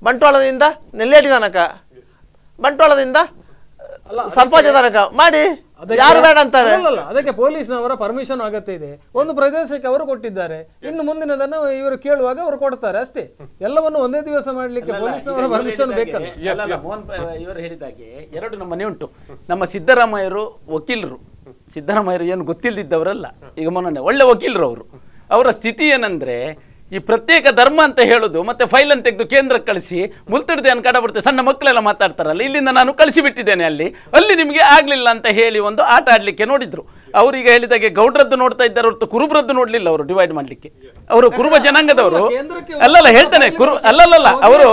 ಬಂಟ್ವಾಳದಿಂದ ನೆಲ್ಲೇಟಿ ತನಕ, ಬಂಟ್ವಾಳದಿಂದ ಸಂಪಾಜೆ ತನಕ ಮಾಡಿ. ಯಾರು ಬೇಡ ಅಂತಾರೆ? ಅದಕ್ಕೆ ಪೊಲೀಸ್ನವರ ಪರ್ಮಿಷನ್ ಅಗತ್ಯ ಇದೆ. ಒಂದು ಪ್ರದೇಶಕ್ಕೆ ಅವರು ಕೊಟ್ಟಿದ್ದಾರೆ, ಇನ್ನು ಮುಂದಿನದನ್ನು ಇವರು ಕೇಳುವಾಗ ಅವರು ಕೊಡ್ತಾರೆ ಅಷ್ಟೇ. ಎಲ್ಲವನ್ನು ಒಂದೇ ದಿವಸ ಮಾಡ್ಲಿಕ್ಕೆ ಪೊಲೀಸ್ನವರ ಪರ್ಮಿಷನ್ ಬೇಕಲ್ಲ. ಮೋಹನ್ ಇವರು ಹೇಳಿದಾಗೆ ಎರಡು ನಮ್ಮನೆ ಉಂಟು. ನಮ್ಮ ಸಿದ್ದರಾಮಯ್ಯರು ವಕೀಲರು, ಸಿದ್ದರಾಮಯ್ಯರು ಏನು ಗೊತ್ತಿಲ್ಲದಿದ್ದವರಲ್ಲ, ಈಗ ಮೊನ್ನೆ ಒಳ್ಳೆ ವಕೀಲರು ಅವರು. ಅವರ ಸ್ಥಿತಿ ಏನಂದ್ರೆ, ಈ ಪ್ರತ್ಯೇಕ ಧರ್ಮ ಅಂತ ಹೇಳೋದು ಮತ್ತೆ ಫೈಲ್ ಅಂತ ತೆಗೆದು ಕೇಂದ್ರಕ್ಕೆ ಕಳಿಸಿ ಮುಲ್ತಿಡ್ದೆ ಅನ್ನು ಕಡಬಿಡ್ತೆ. ಸಣ್ಣ ಮಕ್ಕಳೆಲ್ಲ ಮಾತಾಡ್ತಾರಲ್ಲ, ಇಲ್ಲಿಂದ ನಾನು ಕಳಿಸಿಬಿಟ್ಟಿದ್ದೇನೆ, ಅಲ್ಲಿ ನಿಮಗೆ ಆಗಲಿಲ್ಲ ಅಂತ ಹೇಳಿ ಒಂದು ಆಟ ಆಡಲಿಕ್ಕೆ ನೋಡಿದ್ರು. ಅವರೀಗ ಹೇಳಿದಾಗೆ ಗೌಡ್ರದ್ದು ನೋಡ್ತಾ ಇದ್ದಾರೆ ಹೊರತು ಕುರುಬ್ರದ್ದು ನೋಡಲಿಲ್ಲ ಅವರು ಡಿವೈಡ್ ಮಾಡಲಿಕ್ಕೆ. ಅವರು ಕುರುಬ ಜನಾಂಗದವರು ಕೇಂದ್ರಕ್ಕೆ ಅಲ್ಲಲ್ಲ ಹೇಳ್ತಾನೆ ಅಲ್ಲಲ್ಲ ಅವರು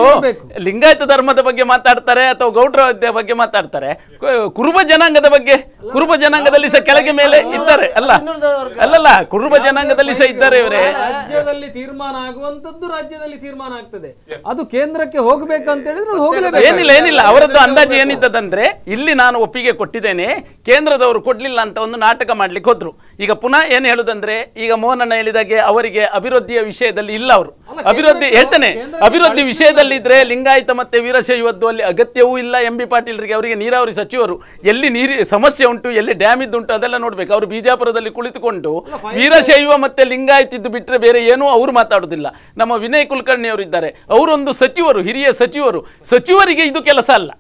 ಲಿಂಗಾಯತ ಧರ್ಮದ ಬಗ್ಗೆ ಮಾತಾಡ್ತಾರೆ ಅಥವಾ ಗೌಡ್ರ ಬಗ್ಗೆ ಮಾತಾಡ್ತಾರೆ. ಕುರುಬ ಜನಾಂಗದ ಬಗ್ಗೆ, ಕುರುಬ ಜನಾಂಗದಲ್ಲಿ ಸಹ ಕೆಳಗೆ ಮೇಲೆ ಇದ್ದಾರೆ ಅಲ್ಲಲ್ಲ ಕುರುಬ ಜನಾಂಗದಲ್ಲಿ ಸಹ ಇದ್ದಾರೆ ಇವರೇ. ರಾಜ್ಯದಲ್ಲಿ ತೀರ್ಮಾನ ಆಗುವಂತದ್ದು ರಾಜ್ಯದಲ್ಲಿ ತೀರ್ಮಾನ ಆಗ್ತದೆ, ಅದು ಕೇಂದ್ರಕ್ಕೆ ಹೋಗ್ಬೇಕಂತ ಹೇಳಿದ್ರೆ ಹೋಗಲೇಬೇಕು. ಏನಿಲ್ಲ ಅವರದ್ದು ಅಂದಾಜು ಏನಿದ್ದದಂದ್ರೆ ಇಲ್ಲಿ ನಾನು ಒಪ್ಪಿಗೆ ಕೊಟ್ಟಿದ್ದೇನೆ, ಕೇಂದ್ರದವರು ಕೊಡ್ಲಿಲ್ಲ ಅಂತ ಒಂದು ನಾಟಕ ಮಾಡ್ಲಿಕ್ಕೆ ಹೋದ್ರು. ಈಗ ಪುನಃ ಏನ್ ಹೇಳುದಂದ್ರೆ, ಈಗ ಮೋಹನಣ್ಣ ಹೇಳಿದಾಗೆ ಅವರಿಗೆ ಅಭಿವೃದ್ಧಿಯ ವಿಷಯದಲ್ಲಿ ಇಲ್ಲ, ಅವರು ಅಭಿವೃದ್ಧಿ ಹೇಳ್ತಾನೆ, ಅಭಿವೃದ್ಧಿ ವಿಷಯದಲ್ಲಿ ಇದ್ರೆ ಲಿಂಗಾಯತ ಮತ್ತೆ ವೀರಶೈವದ್ದು ಅಲ್ಲಿ ಅಗತ್ಯವೂ ಇಲ್ಲ. ಎಂ ಬಿ ಪಾಟೀಲ್ರಿಗೆ, ಅವರಿಗೆ ನೀರಾವರಿ ಸಚಿವರು, ಎಲ್ಲಿ ನೀರಿ ಸಮಸ್ಯೆ ಉಂಟು, ಎಲ್ಲಿ ಡ್ಯಾಮ್ ಇದ್ದುಂಟು ಅದೆಲ್ಲ ನೋಡ್ಬೇಕು. ಅವರು ಬಿಜಾಪುರದಲ್ಲಿ ಕುಳಿತುಕೊಂಡು ವೀರಶೈವ ಮತ್ತೆ ಲಿಂಗಾಯತ ಇದ್ದು ಬಿಟ್ರೆ ಬೇರೆ ಏನೂ ಅವರು ಮಾತಾಡುದಿಲ್ಲ. ನಮ್ಮ ವಿನಯ್ ಕುಲಕರ್ಣಿ ಅವರು ಇದ್ದಾರೆ, ಅವರೊಂದು ಸಚಿವರು, ಹಿರಿಯ ಸಚಿವರು, ಸಚಿವರಿಗೆ ಇದು ಕೆಲಸ ಅಲ್ಲ.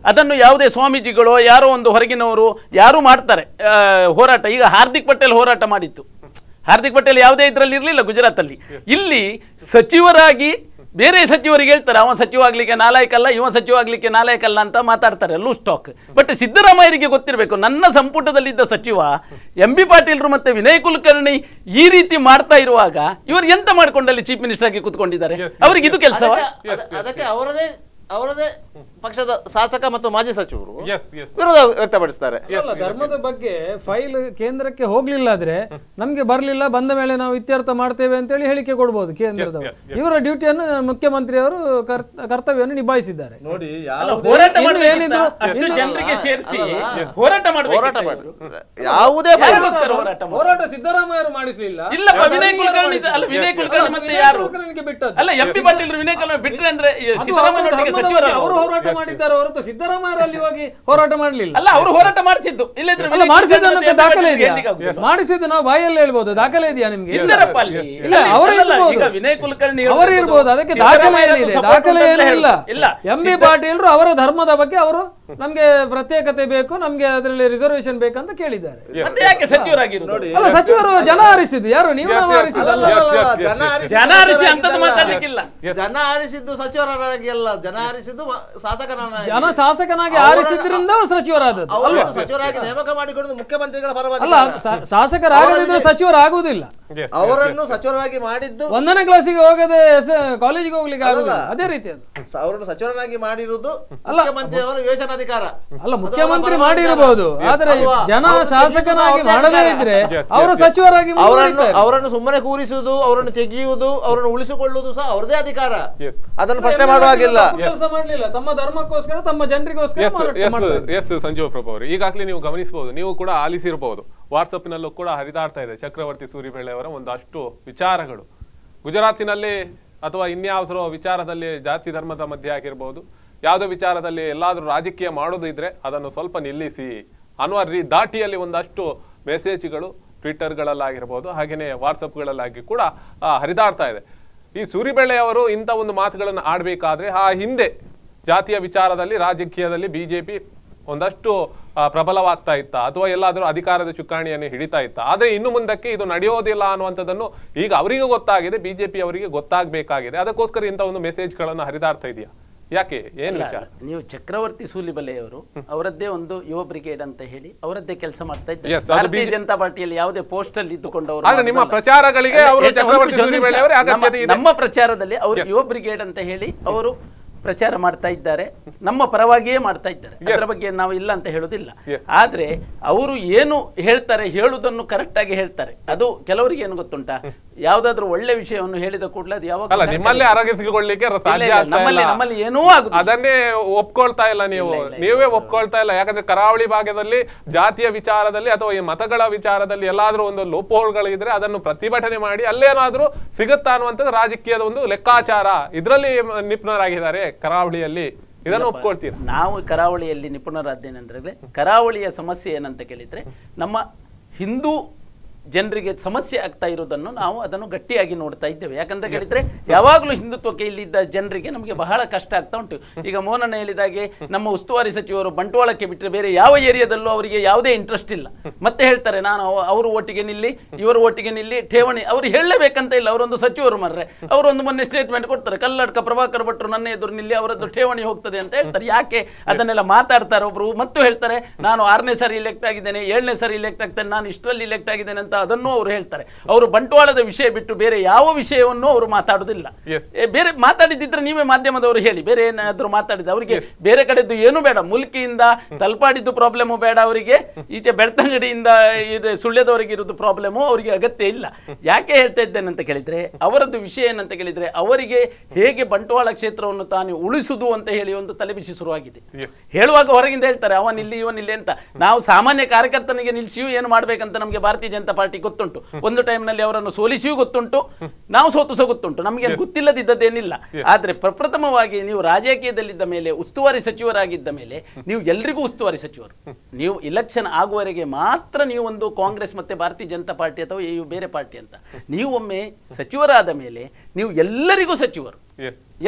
ಅದನ್ನು ಯಾವುದೇ ಸ್ವಾಮೀಜಿಗಳು ಯಾರೋ ಒಂದು ಹೊರಗಿನವರು ಯಾರು ಮಾಡ್ತಾರೆ ಹೋರಾಟ. ಈಗ ಹಾರ್ದಿಕ್ ಪಟೇಲ್ ಹೋರಾಟ ಮಾಡಿತ್ತು, ಹಾರ್ದಿಕ್ ಪಟೇಲ್ ಯಾವುದೇ ಇದರಲ್ಲಿ ಇರಲಿಲ್ಲ ಗುಜರಾತಲ್ಲಿ. ಇಲ್ಲಿ ಸಚಿವರಾಗಿ ಬೇರೆ ಸಚಿವರಿಗೆ ಹೇಳ್ತಾರೆ ಅವ ಸಚಿವ ಆಗ್ಲಿಕ್ಕೆ ನಾಲಾಯಕಲ್ಲ, ಇವ ಸಚಿವ ಆಗ್ಲಿಕ್ಕೆ ನಾಲಾಯಕಲ್ಲ ಅಂತ ಮಾತಾಡ್ತಾರೆ, ಲೂಸ್ ಟಾಕ್. ಬಟ್ ಸಿದ್ದರಾಮಯ್ಯರಿಗೆ ಗೊತ್ತಿರಬೇಕು, ನನ್ನ ಸಂಪುಟದಲ್ಲಿದ್ದ ಸಚಿವ ಎಂ ಬಿ ಪಾಟೀಲ್ರು ಮತ್ತೆ ವಿನಯ್ ಕುಲಕರ್ಣಿ ಈ ರೀತಿ ಮಾಡ್ತಾ ಇರುವಾಗ ಇವರು ಎಂತ ಮಾಡ್ಕೊಂಡಲ್ಲಿ ಚೀಫ್ ಮಿನಿಸ್ಟರ್ ಆಗಿ ಕೂತ್ಕೊಂಡಿದ್ದಾರೆ? ಅವರಿಗೆ ಇದು ಕೆಲಸ. ಅದಕ್ಕೆ ಅವರದೇ ಪಕ್ಷದ ಶಾಸಕ ಮತ್ತು ಮಾಜಿ ಸಚಿವರು ವಿರೋಧ ವ್ಯಕ್ತಪಡಿಸ್ತಾರೆ. ಧರ್ಮದ ಬಗ್ಗೆ ಫೈಲ್ ಕೇಂದ್ರಕ್ಕೆ ಹೋಗ್ಲಿಲ್ಲ ಆದ್ರೆ ನಮ್ಗೆ ಬರ್ಲಿಲ್ಲ, ಬಂದ ಮೇಲೆ ನಾವು ಇತ್ಯರ್ಥ ಮಾಡ್ತೇವೆ ಅಂತ ಹೇಳಿ ಹೇಳಿಕೆ ಕೊಡಬಹುದು ಕೇಂದ್ರದವರು. ಇವರ ಡ್ಯೂಟಿಯನ್ನು ಮುಖ್ಯಮಂತ್ರಿಯವರು ಕರ್ತವ್ಯವನ್ನು ನಿಭಾಯಿಸಿದ್ದಾರೆ. ನೋಡಿ, ಹೋರಾಟ ಮಾಡಬೇಕಿತ್ತು, ಅಷ್ಟು ಜನರಿಗೆ ಸೇರಿಸಿ ಹೋರಾಟ ಮಾಡಬೇಕಿತ್ತು. ಯಾವುದೇ ಹೋರಾಟ ಸಿದ್ದರಾಮಯ್ಯರು ಮಾಡಿಸಲಿಲ್ಲ. ಇಲ್ಲಪ್ಪ, ವಿನಯ್ ಕುಲಕರ್ಣಿ ಅಲ್ಲ, ವಿನಯ್ ಕುಲಕರ್ಣಿ ಮತ್ತೆ ಯಾರು ಅಲ್ಲ, ಎಂ ಪಿ ಪಾಟೀಲ್ ವಿನಯ್ ಕುಲಕರ್ಣಿ ಬಿಟ್ರೆ ಅಂದ್ರೆ ಸಿದ್ದರಾಮಯ್ಯ ಅವರು ಹೋರಾಟ ಮಾಡಿದ್ದಾರೆ ಹೊರತು ಸಿದ್ದರಾಮಯ್ಯ ಅಲ್ಲಿ ಹೋಗಿ ಹೋರಾಟ ಮಾಡಲಿಲ್ಲ. ಅಲ್ಲ, ಅವರು ಹೋರಾಟ ಮಾಡಿಸಿದ್ದು ಇಲ್ಲದ್ರೆ ಮಾಡಿಸಿದ್ದು ದಾಖಲೆ ಇದೆಯಾ? ಮಾಡಿಸಿದ್ದು ನಾವು ಬಾಯಲ್ಲಿ ಹೇಳ್ಬೋದು, ದಾಖಲೆ ಇದೆಯಾ ನಿಮ್ಗೆ? ಇಲ್ಲ, ಅವರೇ ಇರ್ಬೋದು, ವಿನಯ್ ಕುಲಕರ್ಣಿ ಅವರೇ ಇರ್ಬೋದು, ಅದಕ್ಕೆ ದಾಖಲೆ ಏನಿದೆ? ದಾಖಲೆ ಏನಿಲ್ಲ. ಎಂ ಬಿ ಪಾಟೀಲ್ರು ಅವರ ಧರ್ಮದ ಬಗ್ಗೆ ಅವರು ನಮ್ಗೆ ಪ್ರತ್ಯೇಕತೆ ಬೇಕು, ನಮ್ಗೆ ಅದರಲ್ಲಿ ರಿಸರ್ವೇಶನ್ ಬೇಕಂತ ಕೇಳಿದ್ದಾರೆ. ಮತ್ತೆ ಯಾಕೆ ಸಚಿವರಾಗಿರೋದು? ಅಲ್ಲ, ಸಚಿವರು ಜನ ಆರಿಸಿದ್ದು, ಯಾರು ನೀವು ಆರಿಸಿದ್ದಲ್ಲ. ಜನ ಆರಿಸಿ ಅಂತದ್ದು ಮಾತಾಡ್ಲಿಕ್ಕಿಲ್ಲ. ಜನ ಆರಿಸಿದ್ದು ಸಚಿವರಾಗಿ ಅಲ್ಲ, ಜನ ಆರಿಸಿದ್ದು ಶಾಸಕನಾಗಿ. ಜನ ಶಾಸಕನಾಗಿ ಆರಿಸಿದ್ರಿಂದ ಸಚಿವರಾದದ್ದು. ಸಚಿವರಾಗಿ ನೇಮಕ ಮಾಡಿಕೊಂಡು ಮುಖ್ಯಮಂತ್ರಿಗಳ ಪರವಾಗಿ ಅಲ್ಲ, ಶಾಸಕರಾಗದಿದ್ರೆ ಸಚಿವರಾಗುವುದಿಲ್ಲ. ಅವರನ್ನು ಸಚಿವರಾಗಿ ಮಾಡಿದ್ದು 1ನೇ ಕ್ಲಾಸಿಗೆ ಹೋಗದೆ ಕಾಲೇಜಿಗೆ ಹೋಗ್ಲಿಕ್ಕೆ ಆಗುದಿಲ್ಲ. ಅದೇ ರೀತಿ ಅವರನ್ನು ಸಚಿವರನ್ನಾಗಿ ಮಾಡಿರುವುದು ಮುಖ್ಯಮಂತ್ರಿ ಅವರ ಯೋಜನಾಧಿಕಾರ. ಅಲ್ಲ, ಮುಖ್ಯಮಂತ್ರಿ ಮಾಡಿರಬಹುದು, ಆದ್ರೆ ಜನ ಶಾಸಕನಾಗಿ ಮಾಡದೇ ಇದ್ರೆ ಅವರು ಸಚಿವರಾಗಿ ಅವರನ್ನು ಸುಮ್ಮನೆ ಕೂರಿಸುವುದು, ಅವರನ್ನು ತೆಗೆಯುವುದು, ಅವರನ್ನು ಉಳಿಸಿಕೊಳ್ಳುವುದು ಸಹ ಅವರದೇ ಅಧಿಕಾರ. ಅದನ್ನು ಪ್ರಶ್ನೆ ಮಾಡುವಾಗಿಲ್ಲ. ಕೆಲಸ ಮಾಡಲಿಲ್ಲ, ತಮ್ಮ ಧರ್ಮಕ್ಕೋಸ್ಕರ, ತಮ್ಮ ಜನರಿಗೋಸ್ಕರ. ಎಸ್ ಸಂಜೀವ ಪ್ರಭು ಅವರು, ಈಗಾಗಲೇ ನೀವು ಗಮನಿಸಬಹುದು, ನೀವು ಕೂಡ ಆಲಿಸಿರಬಹುದು, ವಾಟ್ಸಪ್ನಲ್ಲೂ ಕೂಡ ಹರಿದಾಡ್ತಾ ಇದೆ ಚಕ್ರವರ್ತಿ ಸೂರಿಬೆಳೆ ಅವರ ಒಂದಷ್ಟು ವಿಚಾರಗಳು. ಗುಜರಾತಿನಲ್ಲಿ ಅಥವಾ ಇನ್ಯಾವುದೋ ವಿಚಾರದಲ್ಲಿ ಜಾತಿ ಧರ್ಮದ ಮಧ್ಯೆ ಆಗಿರ್ಬೋದು, ಯಾವುದೋ ವಿಚಾರದಲ್ಲಿ ಎಲ್ಲಾದರೂ ರಾಜಕೀಯ ಮಾಡೋದಿದ್ರೆ ಅದನ್ನು ಸ್ವಲ್ಪ ನಿಲ್ಲಿಸಿ ಅನ್ನುವ ದಾಟಿಯಲ್ಲಿ ಒಂದಷ್ಟು ಮೆಸೇಜ್ಗಳು ಟ್ವಿಟ್ಟರ್ಗಳಲ್ಲಾಗಿರ್ಬೋದು, ಹಾಗೆಯೇ ವಾಟ್ಸಪ್ಗಳಲ್ಲಾಗಿ ಕೂಡ ಹರಿದಾಡ್ತಾ ಇದೆ. ಈ ಸೂರಿಬೆಳೆ ಅವರು ಇಂಥ ಒಂದು ಮಾತುಗಳನ್ನು ಆಡಬೇಕಾದ್ರೆ ಆ ಹಿಂದೆ ಜಾತಿಯ ವಿಚಾರದಲ್ಲಿ ರಾಜಕೀಯದಲ್ಲಿ ಬಿಜೆಪಿ ಒಂದಷ್ಟು ಪ್ರಬಲವಾಗ್ತಾ ಇತ್ತ ಅಥವಾ ಎಲ್ಲಾದರೂ ಅಧಿಕಾರದ ಚುಕ್ಕಾಣಿಯನ್ನು ಹಿಡಿತಾ ಇತ್ತ. ಆದ್ರೆ ಇನ್ನು ಮುಂದಕ್ಕೆ ಇದು ನಡೆಯೋದಿಲ್ಲ ಅನ್ನುವಂಥದ್ದನ್ನು ಈಗ ಅವರಿಗೆ ಗೊತ್ತಾಗಿದೆ, ಬಿಜೆಪಿ ಅವರಿಗೆ ಗೊತ್ತಾಗಬೇಕಾಗಿದೆ. ಅದಕ್ಕೋಸ್ಕರ ಇಂಥ ಒಂದು ಮೆಸೇಜ್ಗಳನ್ನು ಹರಿದಾಡ್ತಾ ಇದೆಯಾ? ಯಾಕೆ, ಏನು ವಿಚಾರ? ನೀವು ಚಕ್ರವರ್ತಿ ಸೂಲಿಬೆಲೆಯವರು ಅವರದ್ದೇ ಒಂದು ಯುವ ಬ್ರಿಗೇಡ್ ಅಂತ ಹೇಳಿ ಅವರದ್ದೇ ಕೆಲಸ ಮಾಡ್ತಾ ಇದ್ದಾರೆ. ಭಾರತೀಯ ಜನತಾ ಪಾರ್ಟಿಯಲ್ಲಿ ಯಾವುದೇ ಪೋಸ್ಟ್ ಅಲ್ಲಿ ಇದ್ದುಕೊಂಡವರು ನಿಮ್ಮ ಪ್ರಚಾರಗಳಿಗೆ ನಮ್ಮ ಪ್ರಚಾರದಲ್ಲಿ ಅವರು ಯುವ ಬ್ರಿಗೇಡ್ ಅಂತ ಹೇಳಿ ಅವರು ಪ್ರಚಾರ ಮಾಡ್ತಾ ಇದ್ದಾರೆ, ನಮ್ಮ ಪರವಾಗಿಯೇ ಮಾಡ್ತಾ ಇದ್ದಾರೆ. ಅದರ ಬಗ್ಗೆ ನಾವು ಇಲ್ಲ ಅಂತ ಹೇಳುದಿಲ್ಲ. ಆದ್ರೆ ಅವರು ಏನು ಹೇಳ್ತಾರೆ, ಹೇಳುವುದನ್ನು ಕರೆಕ್ಟ್ ಆಗಿ ಹೇಳ್ತಾರೆ. ಅದು ಕೆಲವರಿಗೆ ಏನು ಗೊತ್ತುಂಟಾ, ಯಾವ್ದಾದ್ರು ಒಳ್ಳೆ ವಿಷಯವನ್ನು ಹೇಳಿದ ಕೂಡಲೇ ಅದು ಯಾವಾಗ ನಿಮ್ಮಲ್ಲಿ ಆರೋಗ್ಯಗೊಳ್ಳಿಕ್ಕೆ ನಮ್ಮಲ್ಲಿ ಏನೂ ಆಗುದು, ಅದನ್ನೇ ಒಪ್ಕೊಳ್ತಾ ಇಲ್ಲ, ನೀವೇ ಒಪ್ಕೊಳ್ತಾ ಇಲ್ಲ. ಯಾಕಂದ್ರೆ ಕರಾವಳಿ ಭಾಗದಲ್ಲಿ ಜಾತಿಯ ವಿಚಾರದಲ್ಲಿ ಅಥವಾ ಈ ಮತಗಳ ವಿಚಾರದಲ್ಲಿ ಎಲ್ಲಾದ್ರೂ ಒಂದು ಲೋಪಗಳಿದ್ರೆ ಅದನ್ನು ಪ್ರತಿಭಟನೆ ಮಾಡಿ ಅಲ್ಲೇನಾದ್ರೂ ಸಿಗುತ್ತಾ ಅನ್ನುವಂಥದ್ದು ರಾಜಕೀಯದ ಒಂದು ಲೆಕ್ಕಾಚಾರ. ಇದರಲ್ಲಿ ನಿಪುಣರಾಗಿದ್ದಾರೆ ಕರಾವಳಿಯಲ್ಲಿ, ಇದನ್ನು ಒಪ್ಕೊಳ್ತೀರಾ? ನಾವು ಕರಾವಳಿಯಲ್ಲಿ ನಿಪುಣರಾದ್ದೇನೆಂದ್ರೆ, ಕರಾವಳಿಯ ಸಮಸ್ಯೆ ಏನಂತ ಕೇಳಿದ್ರೆ, ನಮ್ಮ ಹಿಂದೂ ಜನರಿಗೆ ಸಮಸ್ಯೆ ಆಗ್ತಾ ಇರೋದನ್ನು ನಾವು ಅದನ್ನು ಗಟ್ಟಿಯಾಗಿ ನೋಡ್ತಾ ಇದ್ದೇವೆ. ಯಾಕಂತ ಕೇಳಿದ್ರೆ ಯಾವಾಗಲೂ ಹಿಂದುತ್ವಕ್ಕೆ ಇಲ್ಲಿದ್ದ ಜನರಿಗೆ ನಮಗೆ ಬಹಳ ಕಷ್ಟ ಆಗ್ತಾ ಉಂಟು. ಈಗ ಮೋಹನಣ್ಣ ಹೇಳಿದಾಗೆ ನಮ್ಮ ಉಸ್ತುವಾರಿ ಸಚಿವರು ಬಂಟ್ವಾಳಕ್ಕೆ ಬಿಟ್ಟರೆ ಬೇರೆ ಯಾವ ಏರಿಯಾದಲ್ಲೂ ಅವರಿಗೆ ಯಾವುದೇ ಇಂಟ್ರೆಸ್ಟ್ ಇಲ್ಲ. ಮತ್ತೆ ಹೇಳ್ತಾರೆ ನಾನು ಅವರು ಒಟ್ಟಿಗೆ ನಿಲ್ಲಿ, ಇವರು ಒಟ್ಟಿಗೆ ನಿಲ್ಲಿ, ಠೇವಣಿ ಅವರು ಹೇಳಲೇಬೇಕಂತ ಇಲ್ಲ. ಅವರೊಂದು ಸಚಿವರು ಮರ್ರೆ, ಅವರೊಂದು ಮೊನ್ನೆ ಸ್ಟೇಟ್ಮೆಂಟ್ ಕೊಡ್ತಾರೆ, ಕಲ್ಲಡ್ಕ ಪ್ರಭಾಕರ್ ಭಟ್ರು ನನ್ನ ಎದುರು ನಿಲ್ಲಿ, ಅವರದ್ದು ಠೇವಣಿ ಹೋಗ್ತದೆ ಅಂತ ಹೇಳ್ತಾರೆ. ಯಾಕೆ ಅದನ್ನೆಲ್ಲ ಮಾತಾಡ್ತಾರೆ ಒಬ್ರು, ಮತ್ತು ಹೇಳ್ತಾರೆ ನಾನು 6ನೇ ಸಾರಿ ಇಲೆಕ್ಟ್ ಆಗಿದ್ದೇನೆ, 7ನೇ ಸಾರಿ ಇಲೆಕ್ಟ್ ಆಗ್ತೇನೆ, ನಾನು ಇಷ್ಟರಲ್ಲಿ ಇಲೆಕ್ಟ್ ಆಗಿದ್ದೇನೆ ಅಂತ ಅದನ್ನು ಅವರು ಹೇಳ್ತಾರೆ. ಅವರು ಬಂಟ್ವಾಳದ ವಿಷಯ ಬಿಟ್ಟು ಬೇರೆ ಯಾವ ವಿಷಯವನ್ನು ಅವರು ಮಾತಾಡುವುದಿಲ್ಲ. ಬೇರೆ ಮಾತಾಡಿದ್ರೆ ನೀವೇ ಮಾಧ್ಯಮದವರು ಹೇಳಿ, ಬೇರೆ ಏನಾದ್ರು ಮಾತಾಡಿದ ಅವರಿಗೆ ಬೇರೆ ಕಡೆದ್ದು ಏನು ಬೇಡ. ಮುಲ್ಕಿಯಿಂದ ತಲಪಾಡಿದ್ದು ಪ್ರಾಬ್ಲಮ್ ಬೇಡ ಅವರಿಗೆ, ಈಚೆ ಬೆಳ್ತಂಗಡಿಯಿಂದ ಇದು ಸುಳ್ಯದವರೆಗೆ ಇರೋದು ಪ್ರಾಬ್ಲಮು ಅವರಿಗೆ ಅಗತ್ಯ ಇಲ್ಲ. ಯಾಕೆ ಹೇಳ್ತಾ ಇದ್ದೇನೆ ಅಂತ ಕೇಳಿದ್ರೆ, ಅವರದ್ದು ವಿಷಯ ಏನಂತ ಕೇಳಿದ್ರೆ, ಅವರಿಗೆ ಹೇಗೆ ಬಂಟ್ವಾಳ ಕ್ಷೇತ್ರವನ್ನು ತಾನು ಉಳಿಸುವುದು ಅಂತ ಹೇಳಿ ಒಂದು ತಲೆಬಿಸಿ ಶುರುವಾಗಿದೆ. ಹೇಳುವಾಗ ಹೊರಗಿಂದ ಹೇಳ್ತಾರೆ ಅವನಿಲ್ಲಿ ಇವನಿಲ್ಲಿ ಅಂತ. ನಾವು ಸಾಮಾನ್ಯ ಕಾರ್ಯಕರ್ತನಿಗೆ ನಿಲ್ಲಿಸಿಯೂ ಏನು ಮಾಡ್ಬೇಕಂತ ನಮಗೆ ಭಾರತೀಯ ಜನತಾ ಪಾರ್ಟಿ ಗೊತ್ತುಂಟು. ಒಂದು ಟೈಮ್ನಲ್ಲಿ ಅವರನ್ನು ಸೋಲಿಸಿಯೂ ಗೊತ್ತುಂಟು, ನಾವು ಸೋತು ಸಹ ಗೊತ್ತುಂಟು, ನಮಗೆ ಗೊತ್ತಿಲ್ಲದಿದ್ದದ್ದೇನಿಲ್ಲ. ಆದ್ರೆ ಪ್ರಪ್ರಥಮವಾಗಿ ನೀವು ರಾಜಕೀಯದಲ್ಲಿದ್ದ ಮೇಲೆ, ಉಸ್ತುವಾರಿ ಸಚಿವರಾಗಿದ್ದ ಮೇಲೆ, ನೀವು ಎಲ್ರಿಗೂ ಉಸ್ತುವಾರಿ ಸಚಿವರು. ನೀವು ಇಲೆಕ್ಷನ್ ಆಗುವವರೆಗೆ ಮಾತ್ರ ನೀವು ಒಂದು ಕಾಂಗ್ರೆಸ್ ಮತ್ತೆ ಭಾರತೀಯ ಜನತಾ ಪಾರ್ಟಿ ಅಥವಾ ಬೇರೆ ಪಾರ್ಟಿ ಅಂತ. ನೀವು ಒಮ್ಮೆ ಸಚಿವರಾದ ಮೇಲೆ ನೀವು ಎಲ್ಲರಿಗೂ ಸಚಿವರು,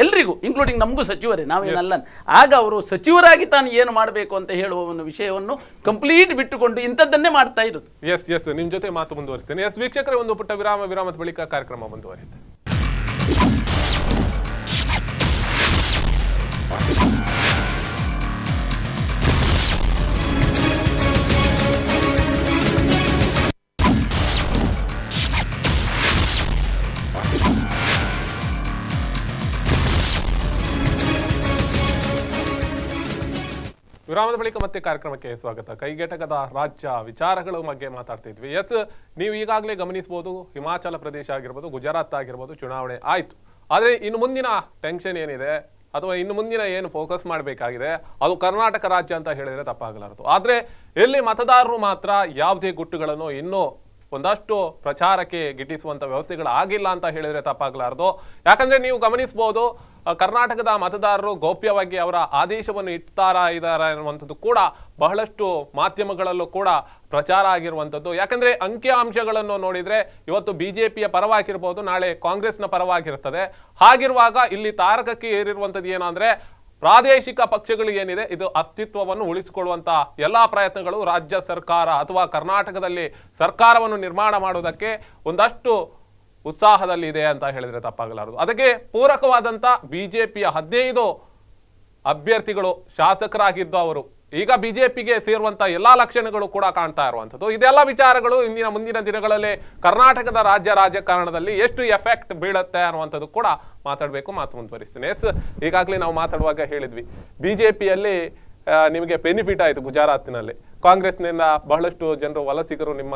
ಎಲ್ರಿಗೂ ಇನ್ಕ್ಲೂಡಿಂಗ್ ನಮಗೂ ಸಚಿವರೇ, ನಾವೇನಲ್ಲ. ಆಗ ಅವರು ಸಚಿವರಾಗಿ ತಾನು ಏನು ಮಾಡಬೇಕು ಅಂತ ಹೇಳುವ ಒಂದು ವಿಷಯವನ್ನು ಕಂಪ್ಲೀಟ್ ಬಿಟ್ಟುಕೊಂಡು ಇಂಥದ್ದನ್ನೇ ಮಾಡ್ತಾ ಇರೋದು. ಎಸ್ ನಿಮ್ ಜೊತೆ ಮಾತು ಮುಂದುವರಿಸ್ತೇನೆ. ಎಸ್ ವೀಕ್ಷಕರೇ, ಒಂದು ಪುಟ್ಟ ವಿರಾಮದ ಬಳಿಕ ಕಾರ್ಯಕ್ರಮ ಮುಂದುವರಿಯುತ್ತೆ. ವಿರಾಮದ ಬಳಿಕ ಮತ್ತೆ ಕಾರ್ಯಕ್ರಮಕ್ಕೆ ಸ್ವಾಗತ. ಕೈಗೆಟಕದ ರಾಜ್ಯ ವಿಚಾರಗಳ ಬಗ್ಗೆ ಮಾತಾಡ್ತಿದ್ವಿ. ಎಸ್, ನೀವು ಈಗಾಗಲೇ ಗಮನಿಸಬಹುದು, ಹಿಮಾಚಲ ಪ್ರದೇಶ ಆಗಿರ್ಬೋದು, ಗುಜರಾತ್ ಆಗಿರ್ಬೋದು, ಚುನಾವಣೆ ಆಯ್ತು. ಆದ್ರೆ ಇನ್ನು ಮುಂದಿನ ಟೆನ್ಷನ್ ಏನಿದೆ ಅಥವಾ ಇನ್ನು ಮುಂದಿನ ಏನು ಫೋಕಸ್ ಮಾಡಬೇಕಾಗಿದೆ ಅದು ಕರ್ನಾಟಕ ರಾಜ್ಯ ಅಂತ ಹೇಳಿದ್ರೆ ತಪ್ಪಾಗಲಾರದು. ಆದ್ರೆ ಎಲ್ಲಿ ಮತದಾರರು ಮಾತ್ರ ಯಾವುದೇ ಗುಟ್ಟುಗಳನ್ನು ಇನ್ನೂ ಒಂದಷ್ಟು ಪ್ರಚಾರಕ್ಕೆ ಗಿಟ್ಟಿಸುವಂತ ವ್ಯವಸ್ಥೆಗಳಾಗಿಲ್ಲ ಅಂತ ಹೇಳಿದ್ರೆ ತಪ್ಪಾಗಲಾರದು. ಯಾಕಂದ್ರೆ ನೀವು ಗಮನಿಸಬಹುದು, ಕರ್ನಾಟಕದ ಮತದಾರರು ಗೌಪ್ಯವಾಗಿ ಅವರ ಆದೇಶವನ್ನು ಇದ್ದಾರೆ ಅನ್ನುವಂಥದ್ದು ಕೂಡ ಬಹಳಷ್ಟು ಮಾಧ್ಯಮಗಳಲ್ಲೂ ಕೂಡ ಪ್ರಚಾರ ಆಗಿರುವಂಥದ್ದು. ಯಾಕಂದ್ರೆ ಅಂಕಿಅಂಶಗಳನ್ನು ನೋಡಿದ್ರೆ ಇವತ್ತು ಬಿಜೆಪಿಯ ಪರವಾಗಿರ್ಬೋದು, ನಾಳೆ ಕಾಂಗ್ರೆಸ್ನ ಪರವಾಗಿರ್ತದೆ. ಹಾಗಿರುವಾಗ ಇಲ್ಲಿ ತಾರಕಕ್ಕೆ ಏರಿರುವಂಥದ್ದು ಏನಂದ್ರೆ, ಪ್ರಾದೇಶಿಕ ಪಕ್ಷಗಳು ಏನಿದೆ ಇದು ಅಸ್ತಿತ್ವವನ್ನು ಉಳಿಸಿಕೊಳ್ಳುವಂತ ಎಲ್ಲಾ ಪ್ರಯತ್ನಗಳು ರಾಜ್ಯ ಸರ್ಕಾರ ಅಥವಾ ಕರ್ನಾಟಕದಲ್ಲಿ ಸರ್ಕಾರವನ್ನು ನಿರ್ಮಾಣ ಮಾಡುವುದಕ್ಕೆ ಒಂದಷ್ಟು ಉತ್ಸಾಹದಲ್ಲಿ ಇದೆ ಅಂತ ಹೇಳಿದ್ರೆ ತಪ್ಪಾಗಲಾರದು. ಅದಕ್ಕೆ ಪೂರಕವಾದಂತ ಬಿಜೆಪಿಯ 15 ಅಭ್ಯರ್ಥಿಗಳು ಶಾಸಕರಾಗಿದ್ದು ಅವರು ಈಗ ಬಿಜೆಪಿಗೆ ಸೇರುವಂತ ಎಲ್ಲಾ ಲಕ್ಷಣಗಳು ಕೂಡ ಕಾಣ್ತಾ ಇರುವಂಥದ್ದು. ಇದೆಲ್ಲ ವಿಚಾರಗಳು ಮುಂದಿನ ದಿನಗಳಲ್ಲಿ ಕರ್ನಾಟಕದ ರಾಜಕಾರಣದಲ್ಲಿ ಎಷ್ಟು ಎಫೆಕ್ಟ್ ಬೀಳುತ್ತೆ ಅನ್ನುವಂಥದ್ದು ಕೂಡ ಮಾತಾಡಬೇಕು. ಮಾತು ಮುಂದುವರಿಸ್ತೇನೆ. ಎಸ್, ಈಗಾಗಲೇ ನಾವು ಮಾತಾಡುವಾಗ ಹೇಳಿದ್ವಿ, ಬಿಜೆಪಿಯಲ್ಲಿ ನಿಮಗೆ ಬೆನಿಫಿಟ್ ಆಯಿತು. ಗುಜರಾತ್ನಲ್ಲಿ ಕಾಂಗ್ರೆಸ್ನಿಂದ ಬಹಳಷ್ಟು ಜನರು ವಲಸಿಗರು ನಿಮ್ಮ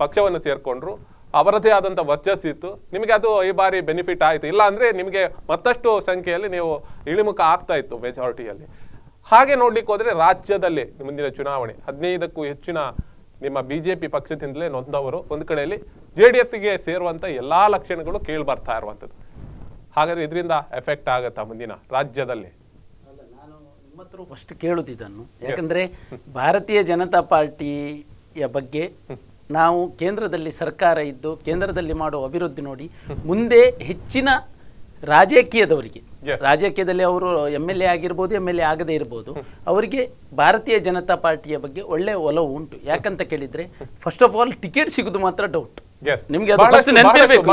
ಪಕ್ಷವನ್ನು ಸೇರ್ಕೊಂಡ್ರು, ಅವರದೇ ಆದಂಥ ವರ್ಚಸ್ಸಿತ್ತು, ನಿಮಗೆ ಅದು ಈ ಬಾರಿ ಬೆನಿಫಿಟ್ ಆಯಿತು. ಇಲ್ಲ ಅಂದ್ರೆ ನಿಮಗೆ ಮತ್ತಷ್ಟು ಸಂಖ್ಯೆಯಲ್ಲಿ ನೀವು ಇಳಿಮುಖ ಆಗ್ತಾ ಇತ್ತು ಮೆಜಾರಿಟಿಯಲ್ಲಿ. ಹಾಗೆ ನೋಡ್ಲಿಕ್ಕೆ ಹೋದ್ರೆ ರಾಜ್ಯದಲ್ಲಿ ಮುಂದಿನ ಚುನಾವಣೆ 15ಕ್ಕೂ ಹೆಚ್ಚಿನ ನಿಮ್ಮ ಬಿಜೆಪಿ ಪಕ್ಷದಿಂದಲೇ ನೊಂದವರು ಒಂದು ಕಡೆಯಲ್ಲಿ JDSಗೆ ಸೇರುವಂತ ಎಲ್ಲಾ ಲಕ್ಷಣಗಳು ಕೇಳಿ ಬರ್ತಾ ಇರುವಂತದ್ದು. ಹಾಗಾದ್ರೆ ಇದರಿಂದ ಎಫೆಕ್ಟ್ ಆಗತ್ತಾ ಮುಂದಿನ ರಾಜ್ಯದಲ್ಲಿ? ನಾನು ನಿಮ್ಮ ಹತ್ರ ಫಸ್ಟ್ ಕೇಳುತ್ತಿದ್ದನ್ನು, ಯಾಕಂದ್ರೆ ಭಾರತೀಯ ಜನತಾ ಪಾರ್ಟಿಯ ಬಗ್ಗೆ ನಾವು ಕೇಂದ್ರದಲ್ಲಿ ಸರ್ಕಾರ ಇದ್ದು ಕೇಂದ್ರದಲ್ಲಿ ಮಾಡುವ ಅಭಿವೃದ್ಧಿ ನೋಡಿ ಮುಂದೆ ಹೆಚ್ಚಿನ ರಾಜಕೀಯದಲ್ಲಿ ಅವರು MLA ಆಗಿರ್ಬೋದು, MLA ಆಗದೇ ಇರ್ಬೋದು, ಅವರಿಗೆ ಭಾರತೀಯ ಜನತಾ ಪಾರ್ಟಿಯ ಬಗ್ಗೆ ಒಳ್ಳೆ ಒಲವು ಉಂಟು. ಯಾಕಂತ ಕೇಳಿದ್ರೆ ಫಸ್ಟ್ ಆಫ್ ಆಲ್ ಟಿಕೆಟ್ ಸಿಗುದು ಮಾತ್ರ ಡೌಟ್. ನಿಮ್ಗೆ ನೆನಪಿರಬೇಕು,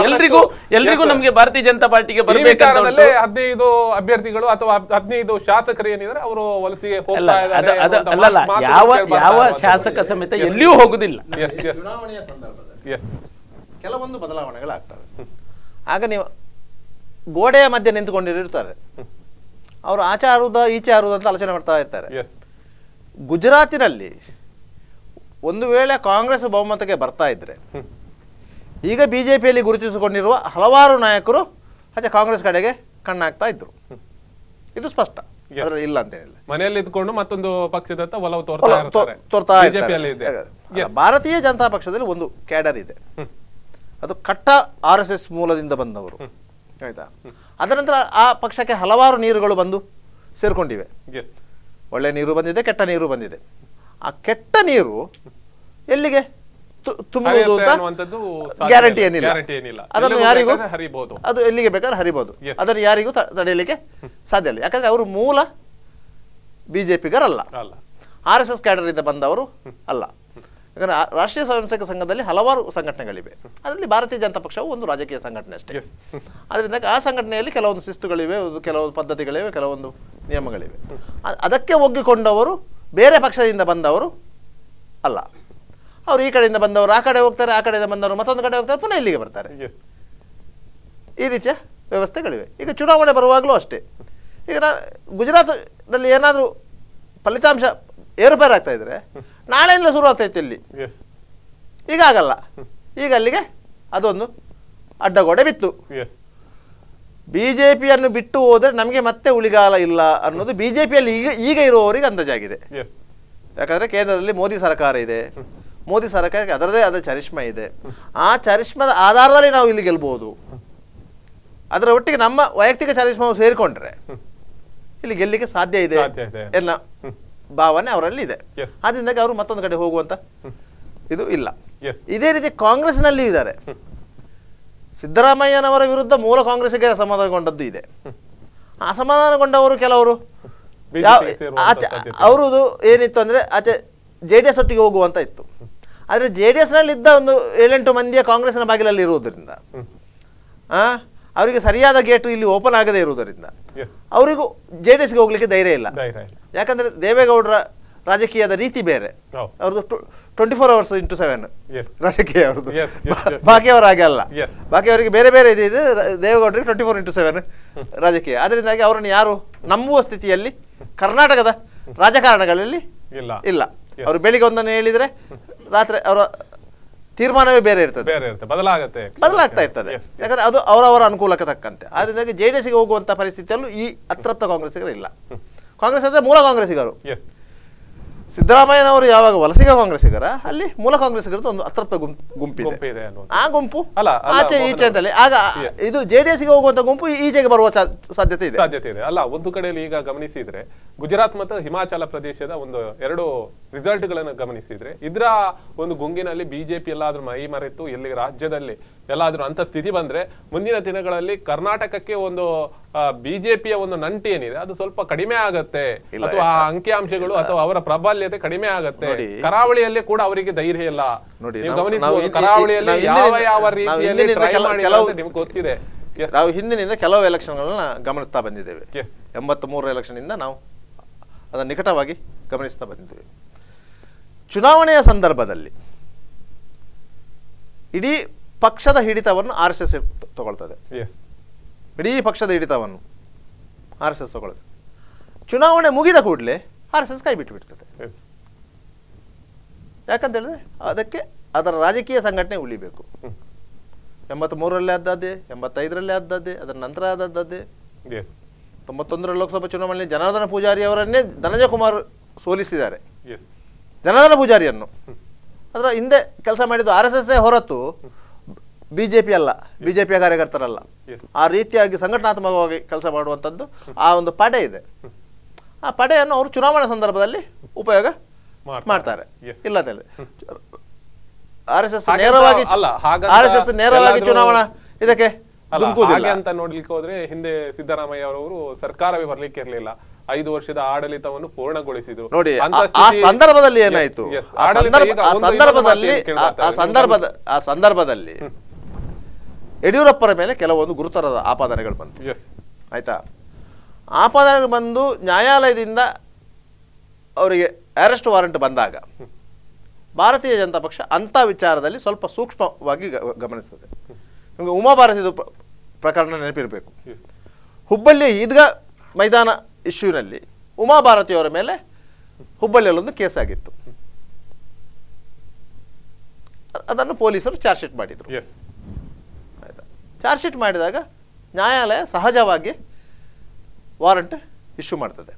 ಎಲ್ರಿಗೂ ನಮ್ಗೆ ಭಾರತೀಯ ಜನತಾ ಪಾರ್ಟಿಗೆ ಬರಬೇಕಂತ 15 ಅಭ್ಯರ್ಥಿಗಳು ಅಥವಾ 15 ಶಾಸಕರು ಏನಿದ್ರೆ ಅವರು ವಲಸಿಗೆ ಹೋಗ್ತಾ ಇದ್ದಾರೆ. ಅಲ್ಲಲ್ಲ, ಯಾವ ಶಾಸಕ ಸಮೇತ ಎಲ್ಲಿಯೂ ಹೋಗುದಿಲ್ಲ. ಚುನಾವಣೆಯ ಸಂದರ್ಭದಲ್ಲಿ ಕೆಲವೊಂದು ಬದಲಾವಣೆಗಳಾಗ್ತವೆ. ಆಗ ನೀವು ಗೋಡೆಯ ಮಧ್ಯೆ ನಿಂತುಕೊಂಡಿರ್ತಾರೆ, ಅವರು ಆಚೆ ಈಚೆ ಅಂತ ಆಲೋಚನೆ ಮಾಡ್ತಾ ಇರ್ತಾರೆ. ಗುಜರಾತಿನಲ್ಲಿ ಒಂದು ವೇಳೆ ಕಾಂಗ್ರೆಸ್ ಬಹುಮತಕ್ಕೆ ಬರ್ತಾ ಇದ್ರೆ ಈಗ ಬಿಜೆಪಿಯಲ್ಲಿ ಗುರುತಿಸಿಕೊಂಡಿರುವ ಹಲವಾರು ನಾಯಕರು ಆಚೆ ಕಾಂಗ್ರೆಸ್ ಕಡೆಗೆ ಕಣ್ಣಾಗ್ತಾ ಇದ್ರು. ಇದು ಸ್ಪಷ್ಟ, ಅದರಲ್ಲಿ ಇಲ್ಲ ಅಂತೇನಿಲ್ಲ. ಮನೆಯಲ್ಲಿ ಇದ್ಕೊಂಡು ಮತ್ತೊಂದು ಪಕ್ಷದತ್ತ ಒಲವು ತೋರ್ತಾ ಇದ್ದಾರೆ. ಭಾರತೀಯ ಜನತಾ ಪಕ್ಷದಲ್ಲಿ ಒಂದು ಕ್ಯಾಡರ್ ಇದೆ, ಅದು ಕಟ್ಟ RSS ಮೂಲದಿಂದ ಬಂದವರು, ಆಯ್ತಾ. ಅದರ ನಂತರ ಆ ಪಕ್ಷಕ್ಕೆ ಹಲವಾರು ನೀರುಗಳು ಬಂದು ಸೇರ್ಕೊಂಡಿವೆ. ಒಳ್ಳೆ ನೀರು ಬಂದಿದೆ, ಕೆಟ್ಟ ನೀರು ಬಂದಿದೆ. ಆ ಕೆಟ್ಟ ನೀರು ಎಲ್ಲಿಗೆ ತುಂಬುವುದು ಅಂತ ಗ್ಯಾರಂಟಿ ಏನಿಲ್ಲ. ಅದನ್ನು ಯಾರಿಗೂ ಅದು ಎಲ್ಲಿಗೆ ಬೇಕಾದ್ರೆ ಹರಿಬಹುದು, ಅದನ್ನು ಯಾರಿಗೂ ತಡೆಯಲಿಕ್ಕೆ ಸಾಧ್ಯ ಇಲ್ಲ. ಯಾಕಂದ್ರೆ ಅವರು ಮೂಲ ಬಿಜೆಪಿಗರಲ್ಲ, RSS ಕ್ಯಾಡರ್ ಇಂದ ಬಂದವರು ಅಲ್ಲ. ಯಾಕಂದ್ರೆ ರಾಷ್ಟ್ರೀಯ ಸ್ವಯಂ ಸೇವಕ ಸಂಘದಲ್ಲಿ ಹಲವಾರು ಸಂಘಟನೆಗಳಿವೆ, ಅದರಲ್ಲಿ ಭಾರತೀಯ ಜನತಾ ಪಕ್ಷವು ಒಂದು ರಾಜಕೀಯ ಸಂಘಟನೆ ಅಷ್ಟೇ. ಅದರಿಂದ ಆ ಸಂಘಟನೆಯಲ್ಲಿ ಕೆಲವೊಂದು ಶಿಸ್ತುಗಳಿವೆ, ಕೆಲವೊಂದು ಪದ್ಧತಿಗಳಿವೆ, ಕೆಲವೊಂದು ನಿಯಮಗಳಿವೆ. ಅದಕ್ಕೆ ಒಗ್ಗಿಕೊಂಡವರು ಬೇರೆ ಪಕ್ಷದಿಂದ ಬಂದವರು ಅಲ್ಲ. ಅವರು ಈ ಕಡೆಯಿಂದ ಬಂದವರು ಆ ಕಡೆ ಹೋಗ್ತಾರೆ, ಆ ಕಡೆಯಿಂದ ಬಂದವರು ಮತ್ತೊಂದು ಕಡೆ ಹೋಗ್ತಾರೆ, ಪುನಃ ಇಲ್ಲಿಗೆ ಬರ್ತಾರೆ. ಈ ರೀತಿಯ ವ್ಯವಸ್ಥೆಗಳಿವೆ. ಈಗ ಚುನಾವಣೆ ಬರುವಾಗಲೂ ಅಷ್ಟೇ. ಈಗ ಗುಜರಾತ್ನಲ್ಲಿ ಏನಾದರೂ ಫಲಿತಾಂಶ ಏರುಪೇರು ಆಗ್ತಾ ಇದ್ರೆ ನಾಳೆಯಿಂದ ಶುರು ಆಗ್ತಾ ಇತ್ತು ಇಲ್ಲಿ. ಈಗ ಆಗಲ್ಲ. ಈಗ ಅಲ್ಲಿಗೆ ಅದೊಂದು ಅಡ್ಡಗೋಡೆ ಬಿತ್ತು. BJPಯನ್ನು ಬಿಟ್ಟು ಹೋದರೆ ನಮಗೆ ಮತ್ತೆ ಉಳಿಗಾಲ ಇಲ್ಲ ಅನ್ನೋದು BJPಯಲ್ಲಿ ಈಗ ಇರುವವರಿಗೆ ಅಂದಾಜಾಗಿದೆ. ಯಾಕಂದರೆ ಕೇಂದ್ರದಲ್ಲಿ ಮೋದಿ ಸರ್ಕಾರ ಇದೆ, ಮೋದಿ ಸರ್ಕಾರಕ್ಕೆ ಅದರದೇ ಆದ ಚರಿಷ್ಮಾ ಇದೆ. ಆ ಚರಿಷ್ಮಾದ ಆಧಾರದಲ್ಲಿ ನಾವು ಇಲ್ಲಿ ಗೆಲ್ಬೋದು. ಅದರ ಒಟ್ಟಿಗೆ ನಮ್ಮ ವೈಯಕ್ತಿಕ ಚರಿಷ್ಮಾವು ಸೇರಿಕೊಂಡ್ರೆ ಇಲ್ಲಿ ಗೆಲ್ಲಿಕ್ಕೆ ಸಾಧ್ಯ ಇದೆ ಎನ್ನ ಭಾವನೆ ಅವರಲ್ಲಿ ಇದೆ. ಆದ್ದರಿಂದಾಗಿ ಅವರು ಮತ್ತೊಂದು ಕಡೆ ಹೋಗುವಂತ ಇದು ಇಲ್ಲ. ಇದೇ ರೀತಿ ಕಾಂಗ್ರೆಸ್ನಲ್ಲಿ ಇದ್ದಾರೆ. ಸಿದ್ದರಾಮಯ್ಯನವರ ವಿರುದ್ಧ ಮೂಲ ಕಾಂಗ್ರೆಸ್ಗೆ ಅಸಮಾಧಾನಗೊಂಡದ್ದು ಇದೆ. ಅಸಮಾಧಾನಗೊಂಡವರು ಕೆಲವರು ಅವರದು ಏನಿತ್ತು ಅಂದರೆ ಆಚೆ JDS ಒಟ್ಟಿಗೆ ಹೋಗುವಂತ ಇತ್ತು. ಆದರೆ JDSನಲ್ಲಿ ಇದ್ದ ಒಂದು 7-8 ಮಂದಿಯ ಕಾಂಗ್ರೆಸ್ನ ಬಾಗಿಲಲ್ಲಿ ಇರುವುದರಿಂದ ಅವರಿಗೆ ಸರಿಯಾದ ಗೇಟು ಇಲ್ಲಿ ಓಪನ್ ಆಗದೇ ಇರುವುದರಿಂದ ಅವರಿಗೂ JDSಗೆ ಹೋಗ್ಲಿಕ್ಕೆ ಧೈರ್ಯ ಇಲ್ಲ. ಯಾಕಂದರೆ ದೇವೇಗೌಡರ ರಾಜಕೀಯದ ರೀತಿ ಬೇರೆ, ಅವ್ರದ್ದು 24 hours into 7 ರಾಜಕೀಯ ಅವ್ರದ್ದು. ಬಾಕಿಯವರ ಹಾಗೆ ಅಲ್ಲ. ಬಾಕಿಯವರಿಗೆ ಬೇರೆ ಬೇರೆ ಇದೆ. ದೇವೇಗೌಡರಿಗೆ 24 into 7 ರಾಜಕೀಯ. ಅದರಿಂದಾಗಿ ಅವರನ್ನು ಯಾರು ನಂಬುವ ಸ್ಥಿತಿಯಲ್ಲಿ ಕರ್ನಾಟಕದ ರಾಜಕಾರಣಗಳಲ್ಲಿ ಇಲ್ಲ. ಅವರು ಬೆಳಿಗ್ಗೆ ಒಂದನ್ನು ಹೇಳಿದರೆ ರಾತ್ರಿ ಅವರ ತೀರ್ಮಾನವೇ ಬೇರೆ ಇರ್ತದೆ, ಬದಲಾಗ್ತಾ ಇರ್ತದೆ. ಯಾಕಂದ್ರೆ ಅದು ಅವರವರ ಅನುಕೂಲಕ್ಕೆ ತಕ್ಕಂತೆ. ಅದರಿಂದಾಗಿ JDSಗೆ ಹೋಗುವಂಥ ಪರಿಸ್ಥಿತಿಯಲ್ಲೂ ಈ ಅತೃಪ್ತ ಕಾಂಗ್ರೆಸ್ಸಿಗರು ಇಲ್ಲ. ಕಾಂಗ್ರೆಸ್ ಅಂದರೆ ಮೂಲ ಕಾಂಗ್ರೆಸ್ಸಿಗರು. ಸಿದ್ದರಾಮಯ್ಯನವರು ಯಾವಾಗ ವಲಸಿಗ ಕಾಂಗ್ರೆಸ್ಸಿಗರ ಅಲ್ಲಿ ಮೂಲ ಕಾಂಗ್ರೆಸ್ಸಿಗರದ್ದು ಒಂದು ಅತೃಪ್ತ ಗುಂಪಿದೆ. ಆ ಗುಂಪು ಆಚೆ ಈಚೆ ಅಂತಲ್ಲಿ ಆಗ ಇದು JDSಗೆ ಹೋಗುವಂತ ಗುಂಪು ಈಚೆಗೆ ಬರುವ ಸಾಧ್ಯತೆ ಇದೆ. ಅಲ್ಲ, ಒಂದು ಕಡೆಯಲ್ಲಿ ಈಗ ಗಮನಿಸಿದ್ರೆ ಗುಜರಾತ್ ಮತ್ತು ಹಿಮಾಚಲ ಪ್ರದೇಶದ ಒಂದು 2 ರಿಸಲ್ಟ್ಗಳನ್ನು ಗಮನಿಸಿದ್ರೆ ಇದರ ಒಂದು ಗುಂಗಿನಲ್ಲಿ BJP ಎಲ್ಲಾದ್ರೂ ಮೈ ಮರೆತು ಎಲ್ಲಿ ರಾಜ್ಯದಲ್ಲಿ ಎಲ್ಲಾದ್ರೂ ಅಂತ ಸ್ಥಿತಿ ಬಂದ್ರೆ ಮುಂದಿನ ದಿನಗಳಲ್ಲಿ ಕರ್ನಾಟಕಕ್ಕೆ ಒಂದು BJPಯ ಒಂದು ನಂಟಿ ಏನಿದೆ ಅದು ಸ್ವಲ್ಪ ಕಡಿಮೆ ಆಗತ್ತೆ, ಅಥವಾ ಆ ಅಂಕಿಅಂಶಗಳು ಅಥವಾ ಅವರ ಪ್ರಾಬಲ್ಯತೆ ಕಡಿಮೆ ಆಗತ್ತೆ. ಕರಾವಳಿಯಲ್ಲಿ ಕೂಡ ಅವರಿಗೆ ಧೈರ್ಯ ಇಲ್ಲ. ಗಮನಿಸಬಹುದು, ಕರಾವಳಿಯಲ್ಲಿ ಯಾವ ರೀತಿಯಲ್ಲಿ ಟ್ರೈ ಮಾಡಿದ್ರೆ ನಿಮ್ಗೆ ಗೊತ್ತಿದೆ. ನಾವು ಹಿಂದಿನಿಂದ ಕೆಲವು ಎಲೆಕ್ಷನ್ಗಳನ್ನ ಗಮನಿಸ್ತಾ ಬಂದಿದ್ದೇವೆ. 83 ಎಲೆಕ್ಷನ್ ಇಂದ ನಾವು ಅದನ್ನು ನಿಕಟವಾಗಿ ಗಮನಿಸ್ತಾ ಬಂದಿದ್ದೇವೆ. ಚುನಾವಣೆಯ ಸಂದರ್ಭದಲ್ಲಿ ಇಡೀ ಪಕ್ಷದ ಹಿಡಿತವನ್ನು RSS ತಗೊಳ್ತದೆ. ಇಡೀ ಪಕ್ಷದ ಹಿಡಿತವನ್ನು RSS ತಗೊಳ್ತದೆ. ಚುನಾವಣೆ ಮುಗಿದ ಕೂಡಲೇ RSS ಕೈ ಬಿಟ್ಟು ಬಿಡ್ತದೆ. ಯಾಕಂತ ಹೇಳಿದ್ರೆ ಅದಕ್ಕೆ ಅದರ ರಾಜಕೀಯ ಸಂಘಟನೆ ಉಳಿಬೇಕು. 83ರಲ್ಲಿ ಆದದ್ದೇ, 85ರಲ್ಲಿ ಆದದ್ದೇ, ಅದರ ನಂತರ ಆದದ್ದೇ. 91ರ ಲೋಕಸಭಾ ಚುನಾವಣೆಯಲ್ಲಿ ಜನಾರ್ದನ ಪೂಜಾರಿ ಅವರನ್ನೇ ಧನಂಜಯ ಕುಮಾರ್ ಸೋಲಿಸಿದ್ದಾರೆ. ಜನಾರ್ದನ ಪೂಜಾರಿಯನ್ನು ಅದರ ಹಿಂದೆ ಕೆಲಸ ಮಾಡಿದ್ದು RSS ಹೊರತು BJP ಅಲ್ಲ, BJPಯ ಕಾರ್ಯಕರ್ತರಲ್ಲ. ಆ ರೀತಿಯಾಗಿ ಸಂಘಟನಾತ್ಮಕವಾಗಿ ಕೆಲಸ ಮಾಡುವಂಥದ್ದು ಆ ಒಂದು ಪಡೆ ಇದೆ. ಆ ಪಡೆಯನ್ನು ಅವರು ಚುನಾವಣಾ ಸಂದರ್ಭದಲ್ಲಿ ಉಪಯೋಗ ಮಾಡ್ತಾರೆ. ಇಲ್ಲದಲ್ಲ RSS ನೇರವಾಗಿ ಚುನಾವಣಾ ಇದಕ್ಕೆ ಅಂತ ನೋಡ್ಲಿಕ್ಕೆ ಹೋದ್ರೆ ಹಿಂದೆ ಸಿದ್ದರಾಮಯ್ಯ ಅವರವರು ಸರ್ಕಾರವೇ ಬರ್ಲಿಕ್ಕೆ ಇರಲಿಲ್ಲ. 5 ವರ್ಷದ ಆಡಳಿತವನ್ನು ಪೂರ್ಣಗೊಳಿಸಿದ್ರು. ನೋಡಿ ಆ ಸಂದರ್ಭದಲ್ಲಿ ಏನಾಯ್ತು, ಆ ಸಂದರ್ಭದಲ್ಲಿ ಯಡಿಯೂರಪ್ಪರ ಮೇಲೆ ಕೆಲವೊಂದು ಗುರುತರದ ಆಪಾದನೆಗಳು ಬಂತು. ಆಯ್ತಾ, ಆಪಾದನೆಗಳು ಬಂದು ನ್ಯಾಯಾಲಯದಿಂದ ಅವರಿಗೆ ಅರೆಸ್ಟ್ ವಾರೆಂಟ್ ಬಂದಾಗ ಭಾರತೀಯ ಜನತಾ ಪಕ್ಷ ಅಂಥ ವಿಚಾರದಲ್ಲಿ ಸ್ವಲ್ಪ ಸೂಕ್ಷ್ಮವಾಗಿ ಗಮನಿಸ್ತದೆ. ನಿಮಗೆ ಉಮಾಭಾರತಿದು ಪ್ರಕರಣ ನೆನಪಿರಬೇಕು. ಹುಬ್ಬಳ್ಳಿ ಈದ್ಗಾ ಮೈದಾನ ಇಶ್ಯೂನಲ್ಲಿ ಉಮಾಭಾರತಿಯವರ ಮೇಲೆ ಹುಬ್ಬಳ್ಳಿಯಲ್ಲೊಂದು ಕೇಸ್ ಆಗಿತ್ತು. ಅದನ್ನು ಪೊಲೀಸರು ಚಾರ್ಜ್ ಶೀಟ್ ಮಾಡಿದರು. ಆಯಿತಾ, ಚಾರ್ಜ್ ಶೀಟ್ ಮಾಡಿದಾಗ ನ್ಯಾಯಾಲಯ ಸಹಜವಾಗಿ ವಾರಂಟ್ ಇಶ್ಯೂ ಮಾಡ್ತದೆ.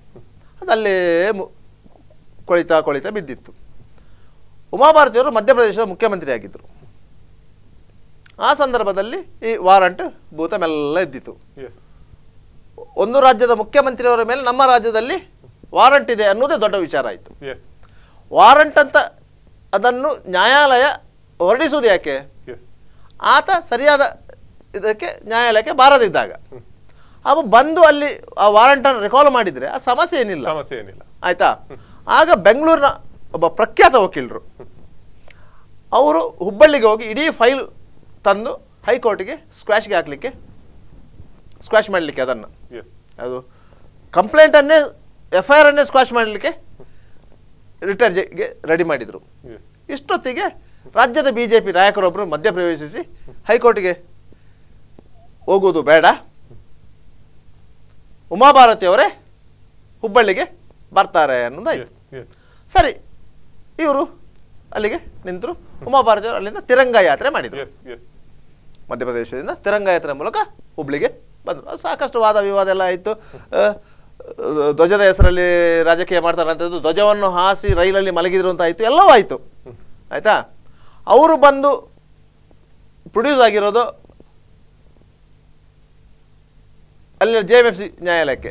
ಅದಲ್ಲೇ ಕೊಳಿತಾ ಬಿದ್ದಿತ್ತು. ಉಮಾಭಾರತಿಯವರು ಮಧ್ಯಪ್ರದೇಶದ ಮುಖ್ಯಮಂತ್ರಿ ಆಗಿದ್ದರು. ಆ ಸಂದರ್ಭದಲ್ಲಿ ಈ ವಾರಂಟ್ ಭೂತ ಮೆಲ್ಲ ಇದ್ದಿತ್ತು. ಒಂದು ರಾಜ್ಯದ ಮುಖ್ಯಮಂತ್ರಿಯವರ ಮೇಲೆ ನಮ್ಮ ರಾಜ್ಯದಲ್ಲಿ ವಾರಂಟ್ ಇದೆ ಅನ್ನೋದೇ ದೊಡ್ಡ ವಿಚಾರ ಆಯಿತು. ವಾರಂಟ್ ಅಂತ ಅದನ್ನು ನ್ಯಾಯಾಲಯ ಹೊರಡಿಸುವುದು ಯಾಕೆ? ಆತ ಸರಿಯಾದ ಇದಕ್ಕೆ ನ್ಯಾಯಾಲಯಕ್ಕೆ ಬಾರದಿದ್ದಾಗ ಅವು ಬಂದು ಅಲ್ಲಿ ಆ ವಾರಂಟನ್ನು ರಿಕಾಲ್ ಮಾಡಿದರೆ ಆ ಸಮಸ್ಯೆ ಏನಿಲ್ಲ. ಆಯ್ತಾ, ಆಗ ಬೆಂಗಳೂರಿನ ಒಬ್ಬ ಪ್ರಖ್ಯಾತ ವಕೀಲರು ಅವರು ಹುಬ್ಬಳ್ಳಿಗೆ ಹೋಗಿ ಇಡೀ ಫೈಲ್ ತಂದು ಹೈಕೋರ್ಟಿಗೆ ಸ್ಕ್ವಾಶ್ ಮಾಡಲಿಕ್ಕೆ ಅದನ್ನು ಅದು ಕಂಪ್ಲೇಂಟನ್ನೇ FIR ಅನ್ನೇ ಸ್ಕ್ವಾಶ್ ಮಾಡಲಿಕ್ಕೆ ರಿಟರ್ನ್ಗೆ ರೆಡಿ ಮಾಡಿದರು. ಇಷ್ಟೊತ್ತಿಗೆ ರಾಜ್ಯದ BJP ನಾಯಕರೊಬ್ಬರು ಮಧ್ಯಪ್ರವೇಶಿಸಿ ಹೈಕೋರ್ಟ್ಗೆ ಹೋಗುವುದು ಬೇಡ, ಉಮಾಭಾರತಿಯವರೇ ಹುಬ್ಬಳ್ಳಿಗೆ ಬರ್ತಾರೆ ಅನ್ನೋದಾಯ್ತು. ಸರಿ, ಇವರು ಅಲ್ಲಿಗೆ ನಿಂತರು. ಉಮಾಭಾರತಿಯವರು ಅಲ್ಲಿಂದ ತಿರಂಗ ಯಾತ್ರೆ ಮಾಡಿದರು. ಮಧ್ಯಪ್ರದೇಶದಿಂದ ತಿರಂಗ ಯಾತ್ರೆ ಮೂಲಕ ಹುಬ್ಳಿಗೆ ಬಂದರು. ಅದು ಸಾಕಷ್ಟು ವಾದ ವಿವಾದ ಎಲ್ಲ ಆಯಿತು. ಧ್ವಜದ ಹೆಸರಲ್ಲಿ ರಾಜಕೀಯ ಮಾಡ್ತಾರೆ ಅಂತದ್ದು, ಧ್ವಜವನ್ನು ಹಾಸಿ ರೈಲಲ್ಲಿ ಮಲಗಿದ್ರು ಅಂತ ಆಯಿತು, ಎಲ್ಲವೂ ಆಯಿತು. ಆಯಿತಾ, ಅವರು ಬಂದು ಪ್ರೊಡ್ಯೂಸ್ ಆಗಿರೋದು ಅಲ್ಲಿ JMFC ನ್ಯಾಯಾಲಯಕ್ಕೆ.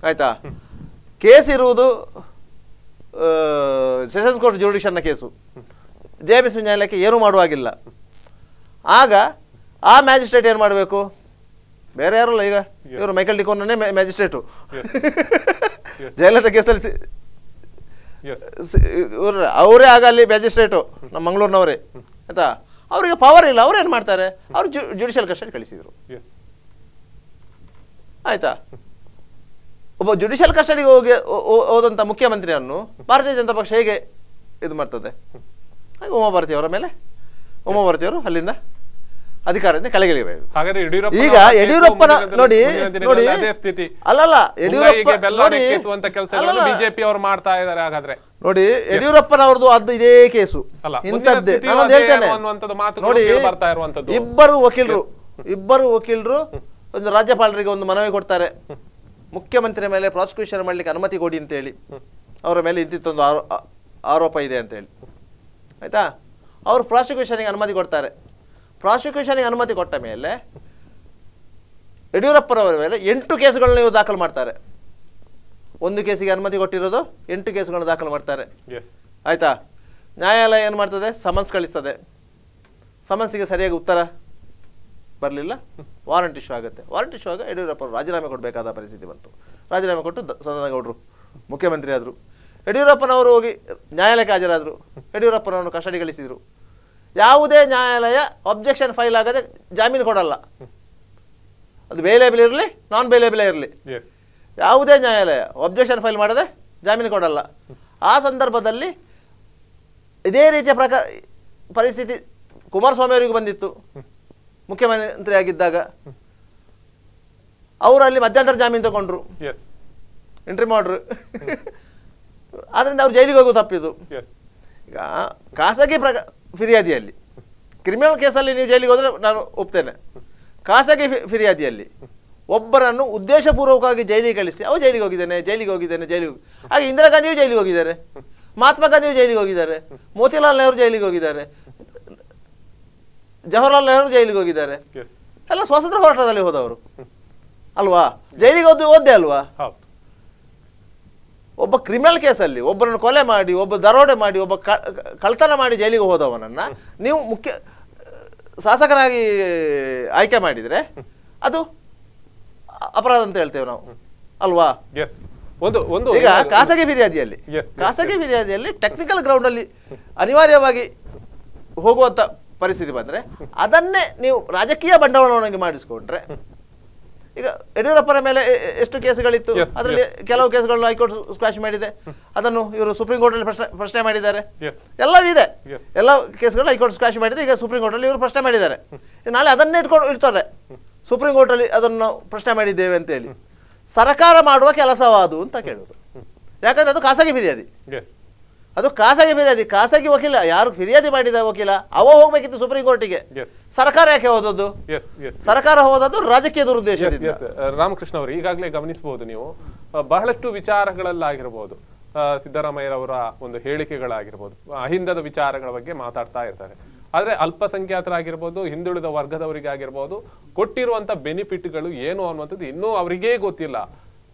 ಆಯಿತಾ, ಕೇಸ್ ಇರುವುದು ಸೆಷನ್ಸ್ ಕೋರ್ಟ್ ಜ್ಯುಡಿಷನ್ನ ಕೇಸು. JMFC ನ್ಯಾಯಾಲಯಕ್ಕೆ ಏನೂ ಮಾಡುವಾಗಿಲ್ಲ. ಆಗ ಆ ಮ್ಯಾಜಿಸ್ಟ್ರೇಟ್ ಏನು ಮಾಡಬೇಕು? ಬೇರೆ ಯಾರಲ್ಲ, ಈಗ ಇವರು ಮೈಕಲ್ ಡಿಕೋನ್ನೇ ಮ್ಯಾಜಿಸ್ಟ್ರೇಟು. ಜಯಲಲಿತಾ ಕೇಸಲ್ಲಿ ಅವರೇ ಆಗ ಅಲ್ಲಿ ಮ್ಯಾಜಿಸ್ಟ್ರೇಟು, ನಮ್ಮ ಮಂಗಳೂರಿನವರೇ. ಆಯ್ತಾ, ಅವರಿಗೆ ಪವರ್ ಇಲ್ಲ. ಅವ್ರು ಏನು ಮಾಡ್ತಾರೆ? ಅವರು ಜುಡಿಷಿಯಲ್ ಕಸ್ಟಡಿ ಕಳಿಸಿದರು. ಆಯ್ತಾ, ಒಬ್ಬ ಜುಡಿಷಿಯಲ್ ಕಸ್ಟಡಿಗೆ ಹೋದಂಥ ಮುಖ್ಯಮಂತ್ರಿಯನ್ನು ಭಾರತೀಯ ಜನತಾ ಪಕ್ಷ ಹೇಗೆ ಇದು ಮಾಡ್ತದೆ? ಹಾಗೆ ಉಮಾಭಾರತಿಯವರ ಮೇಲೆ ಉಮಾಭಾರತಿಯವರು ಅಲ್ಲಿಂದ ಅಧಿಕಾರದಿಂದ ಕೆಳಗಿಳಿಯಬೇಕು. ಈಗ ಯಡಿಯೂರಪ್ಪನ ನೋಡಿ ನೋಡಿ ಅಲ್ಲಲ್ಲ ಯಡಿಯೂರಪ್ಪ ನೋಡಿ ನೋಡಿ ಯಡಿಯೂರಪ್ಪನವ್ರದ್ದು ಅದು ಇದೇ ಕೇಸು ಇಂಥದ್ದೇ. ನಾನು ಹೇಳ್ತೇನೆ ನೋಡಿ, ಇಬ್ಬರು ವಕೀಲರು ಒಂದು ರಾಜ್ಯಪಾಲರಿಗೆ ಒಂದು ಮನವಿ ಕೊಡ್ತಾರೆ, ಮುಖ್ಯಮಂತ್ರಿ ಮೇಲೆ ಪ್ರಾಸಿಕ್ಯೂಷನ್ ಮಾಡ್ಲಿಕ್ಕೆ ಅನುಮತಿ ಕೊಡಿ ಅಂತೇಳಿ. ಅವರ ಮೇಲೆ ಇಂತಿತ್ತೊಂದು ಆರೋಪ ಇದೆ ಅಂತೇಳಿ. ಆಯ್ತಾ, ಅವರು ಪ್ರಾಸಿಕ್ಯೂಷನ್ಗೆ ಅನುಮತಿ ಕೊಡ್ತಾರೆ. ಪ್ರಾಸಿಕ್ಯೂಷನ್ಗೆ ಅನುಮತಿ ಕೊಟ್ಟ ಮೇಲೆ ಯಡಿಯೂರಪ್ಪನವರ ಮೇಲೆ 8 ಕೇಸುಗಳನ್ನ ಇವರು ದಾಖಲು ಮಾಡ್ತಾರೆ. ಒಂದು ಕೇಸಿಗೆ ಅನುಮತಿ ಕೊಟ್ಟಿರೋದು 8 ಕೇಸುಗಳನ್ನ ದಾಖಲು ಮಾಡ್ತಾರೆ. ಆಯ್ತಾ, ನ್ಯಾಯಾಲಯ ಏನು ಮಾಡ್ತದೆ? ಸಮನ್ಸ್ ಕಳಿಸ್ತದೆ. ಸಮನ್ಸಿಗೆ ಸರಿಯಾಗಿ ಉತ್ತರ ಬರಲಿಲ್ಲ, ವಾರಂಟ್ ಇಶ್ಯೂ ಆಗುತ್ತೆ. ವಾರಂಟ್ ಇಶ್ಯೂ ಆಗ ಯಡಿಯೂರಪ್ಪ ರಾಜೀನಾಮೆ ಕೊಡಬೇಕಾದ ಪರಿಸ್ಥಿತಿ ಬಂತು. ರಾಜೀನಾಮೆ ಕೊಟ್ಟು ಸದಾನಗೌಡರು ಮುಖ್ಯಮಂತ್ರಿ ಆದರು. ಯಡಿಯೂರಪ್ಪನವರು ಹೋಗಿ ನ್ಯಾಯಾಲಯಕ್ಕೆ ಹಾಜರಾದರು. ಯಡಿಯೂರಪ್ಪನವರನ್ನು ಕಸ್ಟಡಿಗಳಿಸಿದರು. ಯಾವುದೇ ನ್ಯಾಯಾಲಯ ಅಬ್ಜೆಕ್ಷನ್ ಫೈಲ್ ಆಗದೆ ಜಾಮೀನು ಕೊಡಲ್ಲ. ಅದು ಬೇಲೇಬಲ್ ಇರಲಿ, ನಾನ್ ಬೇಲೇಬಲ್ ಇರಲಿ, ಯಾವುದೇ ನ್ಯಾಯಾಲಯ ಅಬ್ಜೆಕ್ಷನ್ ಫೈಲ್ ಮಾಡದೆ ಜಾಮೀನು ಕೊಡಲ್ಲ. ಆ ಸಂದರ್ಭದಲ್ಲಿ ಇದೇ ರೀತಿಯ ಪರಿಸ್ಥಿತಿ ಕುಮಾರಸ್ವಾಮಿ ಅವರಿಗೂ ಬಂದಿತ್ತು. ಮುಖ್ಯಮಂತ್ರಿ ಆಗಿದ್ದಾಗ ಅವರು ಅಲ್ಲಿ ಮಧ್ಯಂತರ ಜಾಮೀನು ತಗೊಂಡ್ರು, ಇಂಟ್ರಿಮ್ ಆರ್ಡರ್. ಆದ್ದರಿಂದ ಅವ್ರು ಜೈಲಿಗೆ ಹೋಗೋದು ತಪ್ಪಿದ್ದು. ಈಗ ಖಾಸಗಿ ಫಿರ್ಯಾದಿಯಲ್ಲಿ, ಕ್ರಿಮಿನಲ್ ಕೇಸಲ್ಲಿ ನೀವು ಜೈಲಿಗೆ ಹೋದರೆ ನಾನು ಒಪ್ತೇನೆ. ಖಾಸಗಿ ಫಿರ್ಯಾದಿಯಲ್ಲಿ ಒಬ್ಬರನ್ನು ಉದ್ದೇಶಪೂರ್ವಕವಾಗಿ ಜೈಲಿಗೆ ಕಳಿಸಿ ಅವ್ರು ಜೈಲಿಗೆ ಹೋಗಿದ್ದೇನೆ. ಹಾಗೆ ಇಂದಿರಾ ಗಾಂಧಿಯು ಜೈಲಿಗೆ ಹೋಗಿದ್ದಾರೆ, ಮಹಾತ್ಮ ಗಾಂಧಿಯು ಜೈಲಿಗೆ ಹೋಗಿದ್ದಾರೆ, ಮೋತಿಲಾಲ್ ನೆಹರು ಜೈಲಿಗೆ ಹೋಗಿದ್ದಾರೆ, ಜವಾಹರ್ಲಾಲ್ ನೆಹರು ಜೈಲಿಗೆ ಹೋಗಿದ್ದಾರೆ. ಎಲ್ಲ ಸ್ವಾತಂತ್ರ್ಯ ಹೋರಾಟದಲ್ಲಿ ಹೋದವರು ಅಲ್ವಾ? ಜೈಲಿಗೆ ಓದ್ದೆ ಅಲ್ವಾ? ಒಬ್ಬ ಕ್ರಿಮಿನಲ್ ಕೇಸಲ್ಲಿ ಒಬ್ಬರನ್ನು ಕೊಲೆ ಮಾಡಿ, ಒಬ್ಬ ದರೋಡೆ ಮಾಡಿ, ಒಬ್ಬ ಕಳ್ತನ ಮಾಡಿ ಜೈಲಿಗೆ ಹೋದವನನ್ನು ನೀವು ಶಾಸಕರಾಗಿ ಆಯ್ಕೆ ಮಾಡಿದರೆ ಅದು ಅಪರಾಧ ಅಂತ ಹೇಳ್ತೇವೆ ನಾವು ಅಲ್ವಾ? ಈಗ ಖಾಸಗಿ ಫಿರ್ಯಾದಿಯಲ್ಲಿ ಟೆಕ್ನಿಕಲ್ ಗ್ರೌಂಡ್ ಅಲ್ಲಿ ಅನಿವಾರ್ಯವಾಗಿ ಹೋಗುವಂತ ಪರಿಸ್ಥಿತಿ ಬಂದ್ರೆ ಅದನ್ನೇ ನೀವು ರಾಜಕೀಯ ಬಂಡವಾಳವನ್ನಾಗಿ ಮಾಡಿಸ್ಕೊಂಡ್ರೆ, ಈಗ ಯಡಿಯೂರಪ್ಪನ ಮೇಲೆ ಎಷ್ಟು ಕೇಸುಗಳಿತ್ತು, ಅದರಲ್ಲಿ ಕೆಲವು ಕೇಸುಗಳನ್ನು ಹೈಕೋರ್ಟ್ ಸ್ಕ್ವಾಶ್ ಮಾಡಿದೆ, ಅದನ್ನು ಇವರು ಸುಪ್ರೀಂ ಕೋರ್ಟ್ ಅಲ್ಲಿ ಪ್ರಶ್ನೆ ಮಾಡಿದ್ದಾರೆ. ಎಲ್ಲವಿದೆ, ಎಲ್ಲ ಕೇಸುಗಳು ಹೈಕೋರ್ಟ್ ಸ್ಕ್ವಾಶ್ ಮಾಡಿದೆ. ಈಗ ಸುಪ್ರೀಂ ಕೋರ್ಟ್ ಅಲ್ಲಿ ಇವರು ಪ್ರಶ್ನೆ ಮಾಡಿದ್ದಾರೆ. ನಾಳೆ ಅದನ್ನೇ ಇರ್ತಾರೆ, ಸುಪ್ರೀಂ ಕೋರ್ಟ್ ಅಲ್ಲಿ ಅದನ್ನು ಪ್ರಶ್ನೆ ಮಾಡಿದ್ದೇವೆ ಅಂತ ಹೇಳಿ. ಸರ್ಕಾರ ಮಾಡುವ ಕೆಲಸವಾದು ಅಂತ ಕೇಳೋದು. ಯಾಕಂದ್ರೆ ಅದು ಖಾಸಗಿ ಫಿರ್ಯಾದಿ, ಖಾಸಗಿ ವಕೀಲ, ಯಾರು ಫಿರ್ಯಾದಿ ಮಾಡಿದ ವಕೀಲ ಅವ ಹೋಗ್ಬೇಕಿತ್ತು ಸುಪ್ರೀಂ ಕೋರ್ಟಿಗೆ. ಸರ್ಕಾರ ಯಾಕೆ ಹೋದದ್ದು? ಸರ್ಕಾರ ಹೋದದ್ದು ರಾಜಕೀಯ ದುರುದ್ದೇಶದಿಂದ. ರಾಮಕೃಷ್ಣ ಅವರು ಈಗಾಗಲೇ ಗಮನಿಸಬಹುದು, ನೀವು ಬಹಳಷ್ಟು ವಿಚಾರಗಳಲ್ಲಾಗಿರ್ಬೋದು, ಸಿದ್ದರಾಮಯ್ಯರವರ ಒಂದು ಹೇಳಿಕೆಗಳಾಗಿರ್ಬೋದು, ಅಹಿಂದದ ವಿಚಾರಗಳ ಬಗ್ಗೆ ಮಾತಾಡ್ತಾ ಇರ್ತಾರೆ. ಆದ್ರೆ ಅಲ್ಪಸಂಖ್ಯಾತರಾಗಿರ್ಬೋದು, ಹಿಂದುಳಿದ ವರ್ಗದವರಿಗಾಗಿರ್ಬೋದು ಕೊಟ್ಟಿರುವಂತ ಬೆನಿಫಿಟ್ಗಳು ಏನು ಅನ್ನುವಂಥದ್ದು ಇನ್ನೂ ಅವರಿಗೇ ಗೊತ್ತಿಲ್ಲ.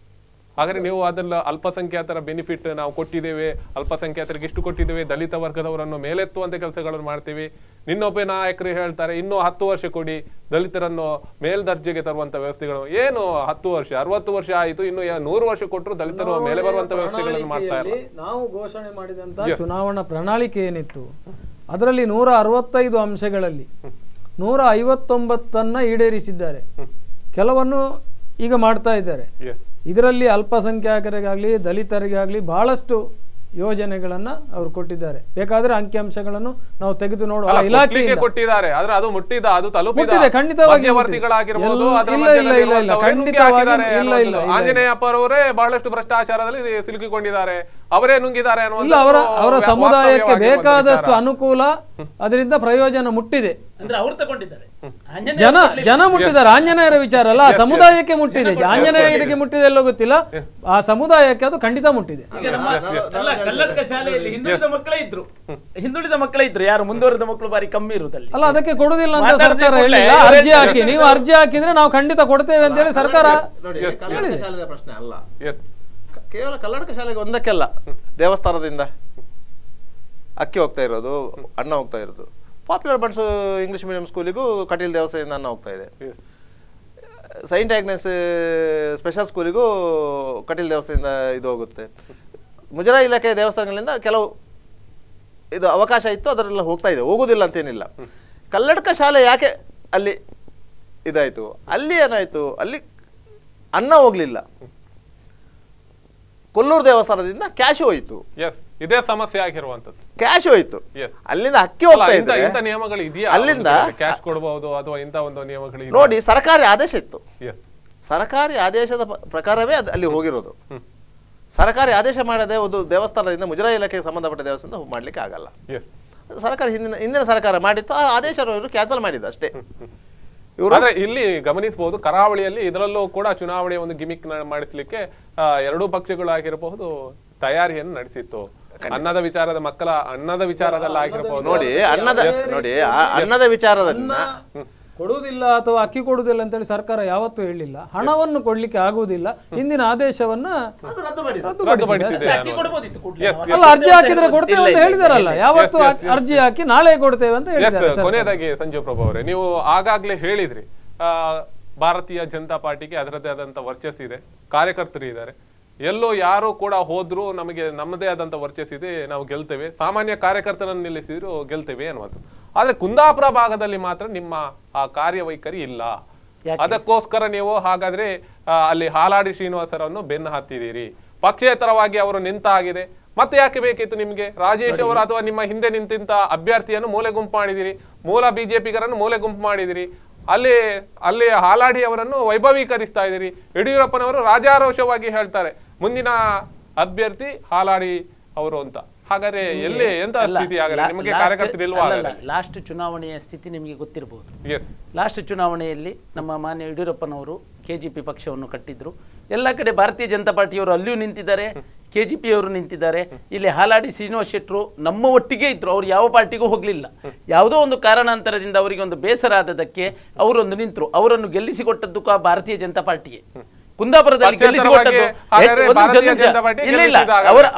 ಹಾಗಾದ್ರೆ ನೀವು ಅದನ್ನ ಅಲ್ಪಸಂಖ್ಯಾತರ ಬೆನಿಫಿಟ್ ನಾವು ಕೊಟ್ಟಿದ್ದೇವೆ, ಅಲ್ಪಸಂಖ್ಯಾತರಿಗೆ ಇಷ್ಟು ಕೊಟ್ಟಿದ್ದೇವೆ, ದಲಿತ ವರ್ಗದವರನ್ನು ಮೇಲೆತ್ತುವಂತ ಕೆಲಸಗಳನ್ನು ಮಾಡ್ತೀವಿ. ನಿನ್ನೊಬ್ಬ ನಾಯಕರು ಹೇಳ್ತಾರೆ ಇನ್ನು 10 ವರ್ಷ ಕೊಡಿ, ದಲಿತರನ್ನು ಮೇಲ್ದರ್ಜೆಗೆ ತರುವಂತ ವ್ಯವಸ್ಥೆಗಳು. ಏನು 10 ವರ್ಷ, 60 ವರ್ಷ ಆಯಿತು, ಇನ್ನು 100 ವರ್ಷ ಕೊಟ್ಟರು ದಲಿತರು ಮೇಲೆ ಬರುವಂತ ವ್ಯವಸ್ಥೆಗಳನ್ನು ಮಾಡ್ತಾ ಇಲ್ಲ. ನಾವು ಘೋಷಣೆ ಮಾಡಿದಂತ ಚುನಾವಣಾ ಪ್ರಣಾಳಿಕೆ ಏನಿತ್ತು ಅದರಲ್ಲಿ 165 ಅಂಶಗಳಲ್ಲಿ 159 ಈಡೇರಿಸಿದ್ದಾರೆ, ಕೆಲವನ್ನು ಈಗ ಮಾಡ್ತಾ ಇದ್ದಾರೆ. ಇದರಲ್ಲಿ ಅಲ್ಪಸಂಖ್ಯಾತರಿಗಾಗ್ಲಿ ದಲಿತರಿಗಾಗ್ಲಿ ಬಹಳಷ್ಟು ಯೋಜನೆಗಳನ್ನ ಅವರು ಕೊಟ್ಟಿದ್ದಾರೆ. ಬೇಕಾದ್ರೆ ಅಂಕಿಅಂಶಗಳನ್ನು ನಾವು ತೆಗೆದು ನೋಡುವ. ಇಲಾಖೆಗೆ ಕೊಟ್ಟಿದ್ದಾರೆ, ಆದ್ರೆ ಅದು ಮುಟ್ಟಿದ, ಅದು ಮುಟ್ಟಿದೆ, ಖಂಡಿತವಾಗಿ ಮಧ್ಯವರ್ತಿಗಳಾಗಿರಬಹುದು. ಆಂಜನೇಯಪ್ಪ ಅವರೇ ಬಹಳಷ್ಟು ಭ್ರಷ್ಟಾಚಾರದಲ್ಲಿ ಸಿಲುಕಿಕೊಂಡಿದ್ದಾರೆ, ಅವರೇ ನುಂಗಿದ್ದಾರೆ ಇಲ್ಲ, ಅವರ ಸಮುದಾಯಕ್ಕೆ ಬೇಕಾದಷ್ಟು ಅನುಕೂಲ, ಅದರಿಂದ ಪ್ರಯೋಜನ ಮುಟ್ಟಿದೆ. ಜನ ಮುಟ್ಟಿದ್ದಾರೆ. ಆಂಜನೇಯರ ವಿಚಾರ ಅಲ್ಲ, ಸಮುದಾಯಕ್ಕೆ ಮುಟ್ಟಿದೆ. ಆಂಜನೇಯರಿಗೆ ಮುಟ್ಟಿದೆ ಎಲ್ಲೋ ಗೊತ್ತಿಲ್ಲ, ಆ ಸಮುದಾಯಕ್ಕೆ ಅದು ಖಂಡಿತ ಮುಟ್ಟಿದೆ. ಕರ್ನಾಟಕ ಶಾಲೆಯಲ್ಲಿ ಹಿಂದುಳಿದ ಮಕ್ಕಳೇ ಇದ್ರು, ಯಾರು ಮುಂದುವರೆದ ಮಕ್ಕಳು ಬಾರಿ ಕಮ್ಮಿ ಇರುತ್ತಲ್ಲ. ಅಲ್ಲ, ಅದಕ್ಕೆ ಕೊಡುದಿಲ್ಲ ಅಂತ ಸರ್ಕಾರ ಹೇಳಿಲ್ಲ. ಅರ್ಜಿ ಹಾಕಿ, ನೀವು ಅರ್ಜಿ ಹಾಕಿದ್ರೆ ನಾವು ಖಂಡಿತ ಕೊಡ್ತೇವೆ ಅಂತ ಹೇಳಿ ಸರ್ಕಾರ ಶಾಲೆಯ ಪ್ರಶ್ನೆ ಅಲ್ಲ, ಕೇವಲ ಕರ್ನಾಟಕ ಶಾಲೆಗೆ ಒಂದಕ್ಕೆಲ್ಲ. ದೇವಸ್ಥಾನದಿಂದ ಅಕ್ಕಿ ಹೋಗ್ತಾ ಇರೋದು, ಅನ್ನ ಹೋಗ್ತಾ ಇರೋದು. ಪಾಪ್ಯುಲರ್ ಬನ್ಸ್ ಇಂಗ್ಲಿಷ್ ಮೀಡಿಯಂ ಸ್ಕೂಲಿಗೂ ಕಟೀಲ್ ದೇವಸ್ಥಾನದಿಂದ ಅನ್ನ ಹೋಗ್ತಾ ಇದೆ. ಸೈಂಟ್ ಆಗ್ನೆಸ್ ಸ್ಪೆಷಲ್ ಸ್ಕೂಲಿಗೂ ಕಟೀಲ್ ದೇವಸ್ಥಾನದಿಂದ ಇದು ಹೋಗುತ್ತೆ. ಮುಜರಾಯಿ ಇಲಾಖೆ ದೇವಸ್ಥಾನಗಳಿಂದ ಕೆಲವು ಇದು ಅವಕಾಶ ಇತ್ತು, ಅದರೆಲ್ಲ ಹೋಗ್ತಾ ಇದೆ, ಹೋಗುದಿಲ್ಲ ಅಂತೇನಿಲ್ಲ. ಕನ್ನಡಕ ಶಾಲೆ ಯಾಕೆ ಅಲ್ಲಿ ಇದಾಯಿತು, ಅಲ್ಲಿ ಏನಾಯಿತು, ಅಲ್ಲಿ ಅನ್ನ ಹೋಗ್ಲಿಲ್ಲ. ಕೊಲ್ಲೂರು ದೇವಸ್ಥಾನದಿಂದ ಕ್ಯಾಶ್ ಹೋಯಿತು. ಇದೇ ಸಮಸ್ಯೆ ಆಗಿರುವಂತದ್ದು. ಕ್ಯಾಶ್ ಹೋಯಿತು, ಅಲ್ಲಿಂದ ಅಕ್ಕಿ ಹೋಗ್ತಾ ಇತ್ತು. ನಿಯಮಗಳು ಇದೆಯಾ, ಅಲ್ಲಿಂದ ಕ್ಯಾಶ್ ಕೊಡಬಹುದು ಅಥವಾ ಇಂತ ಒಂದು ನಿಯಮಗಳು ನೋಡಿ. ಸರ್ಕಾರಿ ಆದೇಶ ಇತ್ತು, ಸರ್ಕಾರಿ ಆದೇಶದ ಪ್ರಕಾರವೇ ಅಲ್ಲಿ ಹೋಗಿರೋದು. ಸರ್ಕಾರಿ ಆದೇಶ ಮಾಡದೆ ಒಂದು ದೇವಸ್ಥಾನದಿಂದ ಮುಜರಾಯಿ ಇಲಾಖೆಗೆ ಸಂಬಂಧಪಟ್ಟ ದೇವಸ್ಥಾನ ಮಾಡ್ಲಿಕ್ಕೆ ಆಗಲ್ಲ. ಸರ್ಕಾರ ಹಿಂದಿನ ಸರ್ಕಾರ ಮಾಡಿತ್ತು, ಆ ಆದೇಶ ಕ್ಯಾನ್ಸಲ್ ಮಾಡಿದ್ದು ಅಷ್ಟೇ. ಆದ್ರೆ ಇಲ್ಲಿ ಗಮನಿಸಬಹುದು, ಕರಾವಳಿಯಲ್ಲಿ ಇದರಲ್ಲೂ ಕೂಡ ಚುನಾವಣೆ ಒಂದು ಗಿಮಿಕ್ ಮಾಡಿಸ್ಲಿಕ್ಕೆ ಎರಡೂ ಪಕ್ಷಗಳಾಗಿರಬಹುದು ತಯಾರಿಯನ್ನು ನಡೆಸಿತ್ತು. ಅನ್ನದ ವಿಚಾರದ ಮಕ್ಕಳ ಅನ್ನದ ವಿಚಾರದಲ್ಲಾಗಿರಬಹುದು. ನೋಡಿ, ಅನ್ನದ ವಿಚಾರದನ್ನ ಕೊಡುವುದಿಲ್ಲ ಅಥವಾ ಅಕ್ಕಿ ಕೊಡುವುದಿಲ್ಲ ಅಂತೇಳಿ ಸರ್ಕಾರ ಯಾವತ್ತೂ ಹೇಳಿಲ್ಲ. ಹಣವನ್ನು ಕೊಡ್ಲಿಕ್ಕೆ ಆಗುವುದಿಲ್ಲ, ಹಿಂದಿನ ಆದೇಶವನ್ನ ರದ್ದುಪಡಿಸಿದೆ. ಅಲ್ಲ, ಅರ್ಜಿ ಹಾಕಿದ್ರೆ ಕೊಡ್ತೇವೆ ಅಂತ ಹೇಳಿದಾರಲ್ಲ, ಯಾವತ್ತು ಅರ್ಜಿ ಹಾಕಿ ನಾಳೆ ಕೊಡ್ತೇವೆ ಅಂತ ಹೇಳಿದ್ದಾರೆ. ಕೊನೆಯದಾಗಿ ಸಂಜೀವ್ ಪ್ರಭು ಅವರೇ, ನೀವು ಆಗಾಗ್ಲೇ ಹೇಳಿದ್ರಿ ಭಾರತೀಯ ಜನತಾ ಪಾರ್ಟಿಗೆ ಅದರದ್ದೇ ಆದಂತ ವರ್ಚಸ್ ಇದೆ, ಕಾರ್ಯಕರ್ತರು ಇದ್ದಾರೆ, ಎಲ್ಲೋ ಯಾರು ಕೂಡ ಹೋದ್ರು ನಮಗೆ ನಮ್ಮದೇ ಆದಂತ ವರ್ಚಸ್ ಇದೆ, ನಾವು ಗೆಲ್ತೇವೆ, ಸಾಮಾನ್ಯ ಕಾರ್ಯಕರ್ತರನ್ನು ನಿಲ್ಲಿಸಿದ್ರು ಗೆಲ್ತೇವೆ ಅನ್ನುವಂಥ. ಆದ್ರೆ ಕುಂದಾಪುರ ಭಾಗದಲ್ಲಿ ಮಾತ್ರ ನಿಮ್ಮ ಆ ಕಾರ್ಯವೈಖರಿ ಇಲ್ಲ. ಅದಕ್ಕೋಸ್ಕರ ನೀವು ಹಾಗಾದ್ರೆ ಅಲ್ಲಿ ಹಾಲಾಡಿ ಶ್ರೀನಿವಾಸರನ್ನು ಬೆನ್ನು ಹತ್ತಿದ್ದೀರಿ, ಪಕ್ಷೇತರವಾಗಿ ಅವರು ನಿಂತಾಗಿದೆ. ಮತ್ತೆ ಯಾಕೆ ಬೇಕಿತ್ತು ನಿಮ್ಗೆ ರಾಜೇಶ್ ಅವರು ಅಥವಾ ನಿಮ್ಮ ಹಿಂದೆ ನಿಂತಿಂತ ಅಭ್ಯರ್ಥಿಯನ್ನು ಮೂಲೆ ಗುಂಪು ಮಾಡಿದಿರಿ, ಮೂಲ ಬಿಜೆಪಿಗರನ್ನು ಮೂಲೆ ಗುಂಪು ಮಾಡಿದಿರಿ, ಅಲ್ಲಿ ಹಾಲಾಡಿ ಅವರನ್ನು ವೈಭವೀಕರಿಸ್ತಾ ಇದ್ದೀರಿ. ಯಡಿಯೂರಪ್ಪನವರು ರಾಜಾರೋಷವಾಗಿ ಹೇಳ್ತಾರೆ ಮುಂದಿನ ಅಭ್ಯರ್ಥಿ ಹಾಲಾಡಿ ಅವರು ಅಂತ. ಹಾಗಾದ್ರೆ ಎಲ್ಲಿ ಎಂತ ಸ್ಥಿತಿ ಆಗಲ್ಲ, ನಿಮಗೆ ಕಾರ್ಯಕರ್ತರು ಇಲ್ವಾ? ಲಾಸ್ಟ್ ಚುನಾವಣೆಯ ಸ್ಥಿತಿ ನಿಮಗೆ ಗೊತ್ತಿರಬಹುದು. ಲಾಸ್ಟ್ ಚುನಾವಣೆಯಲ್ಲಿ ನಮ್ಮ ಮಾನ್ಯ ಯಡಿಯೂರಪ್ಪನವರು ಕೆಜಿಪಿ ಪಕ್ಷವನ್ನು ಕಟ್ಟಿದ್ರು. ಎಲ್ಲ ಕಡೆ ಭಾರತೀಯ ಜನತಾ ಪಾರ್ಟಿಯವರು ಅಲ್ಲಿಯೂ ನಿಂತಿದ್ದಾರೆ, ಕೆಜಿಪಿ ಅವರು ನಿಂತಿದ್ದಾರೆ. ಇಲ್ಲಿ ಹಾಲಾಡಿ ಶ್ರೀನಿವಾಸ ಶೆಟ್ಟರು ನಮ್ಮ ಒಟ್ಟಿಗೆ ಇದ್ರು, ಅವ್ರು ಯಾವ ಪಾರ್ಟಿಗೂ ಹೋಗ್ಲಿಲ್ಲ. ಯಾವುದೋ ಒಂದು ಕಾರಣಾಂತರದಿಂದ ಅವರಿಗೆ ಒಂದು ಬೇಸರ ಆದದಕ್ಕೆ ಅವರೊಂದು ನಿಂತರು. ಅವರನ್ನು ಗೆಲ್ಲಿಸಿಕೊಟ್ಟದ್ದು ಭಾರತೀಯ ಜನತಾ ಪಾರ್ಟಿಯೇ. ಕುಂದಾಪುರದಲ್ಲಿ ಗೆಲ್ಲಿಸಿಕೊಟ್ಟದ್ದು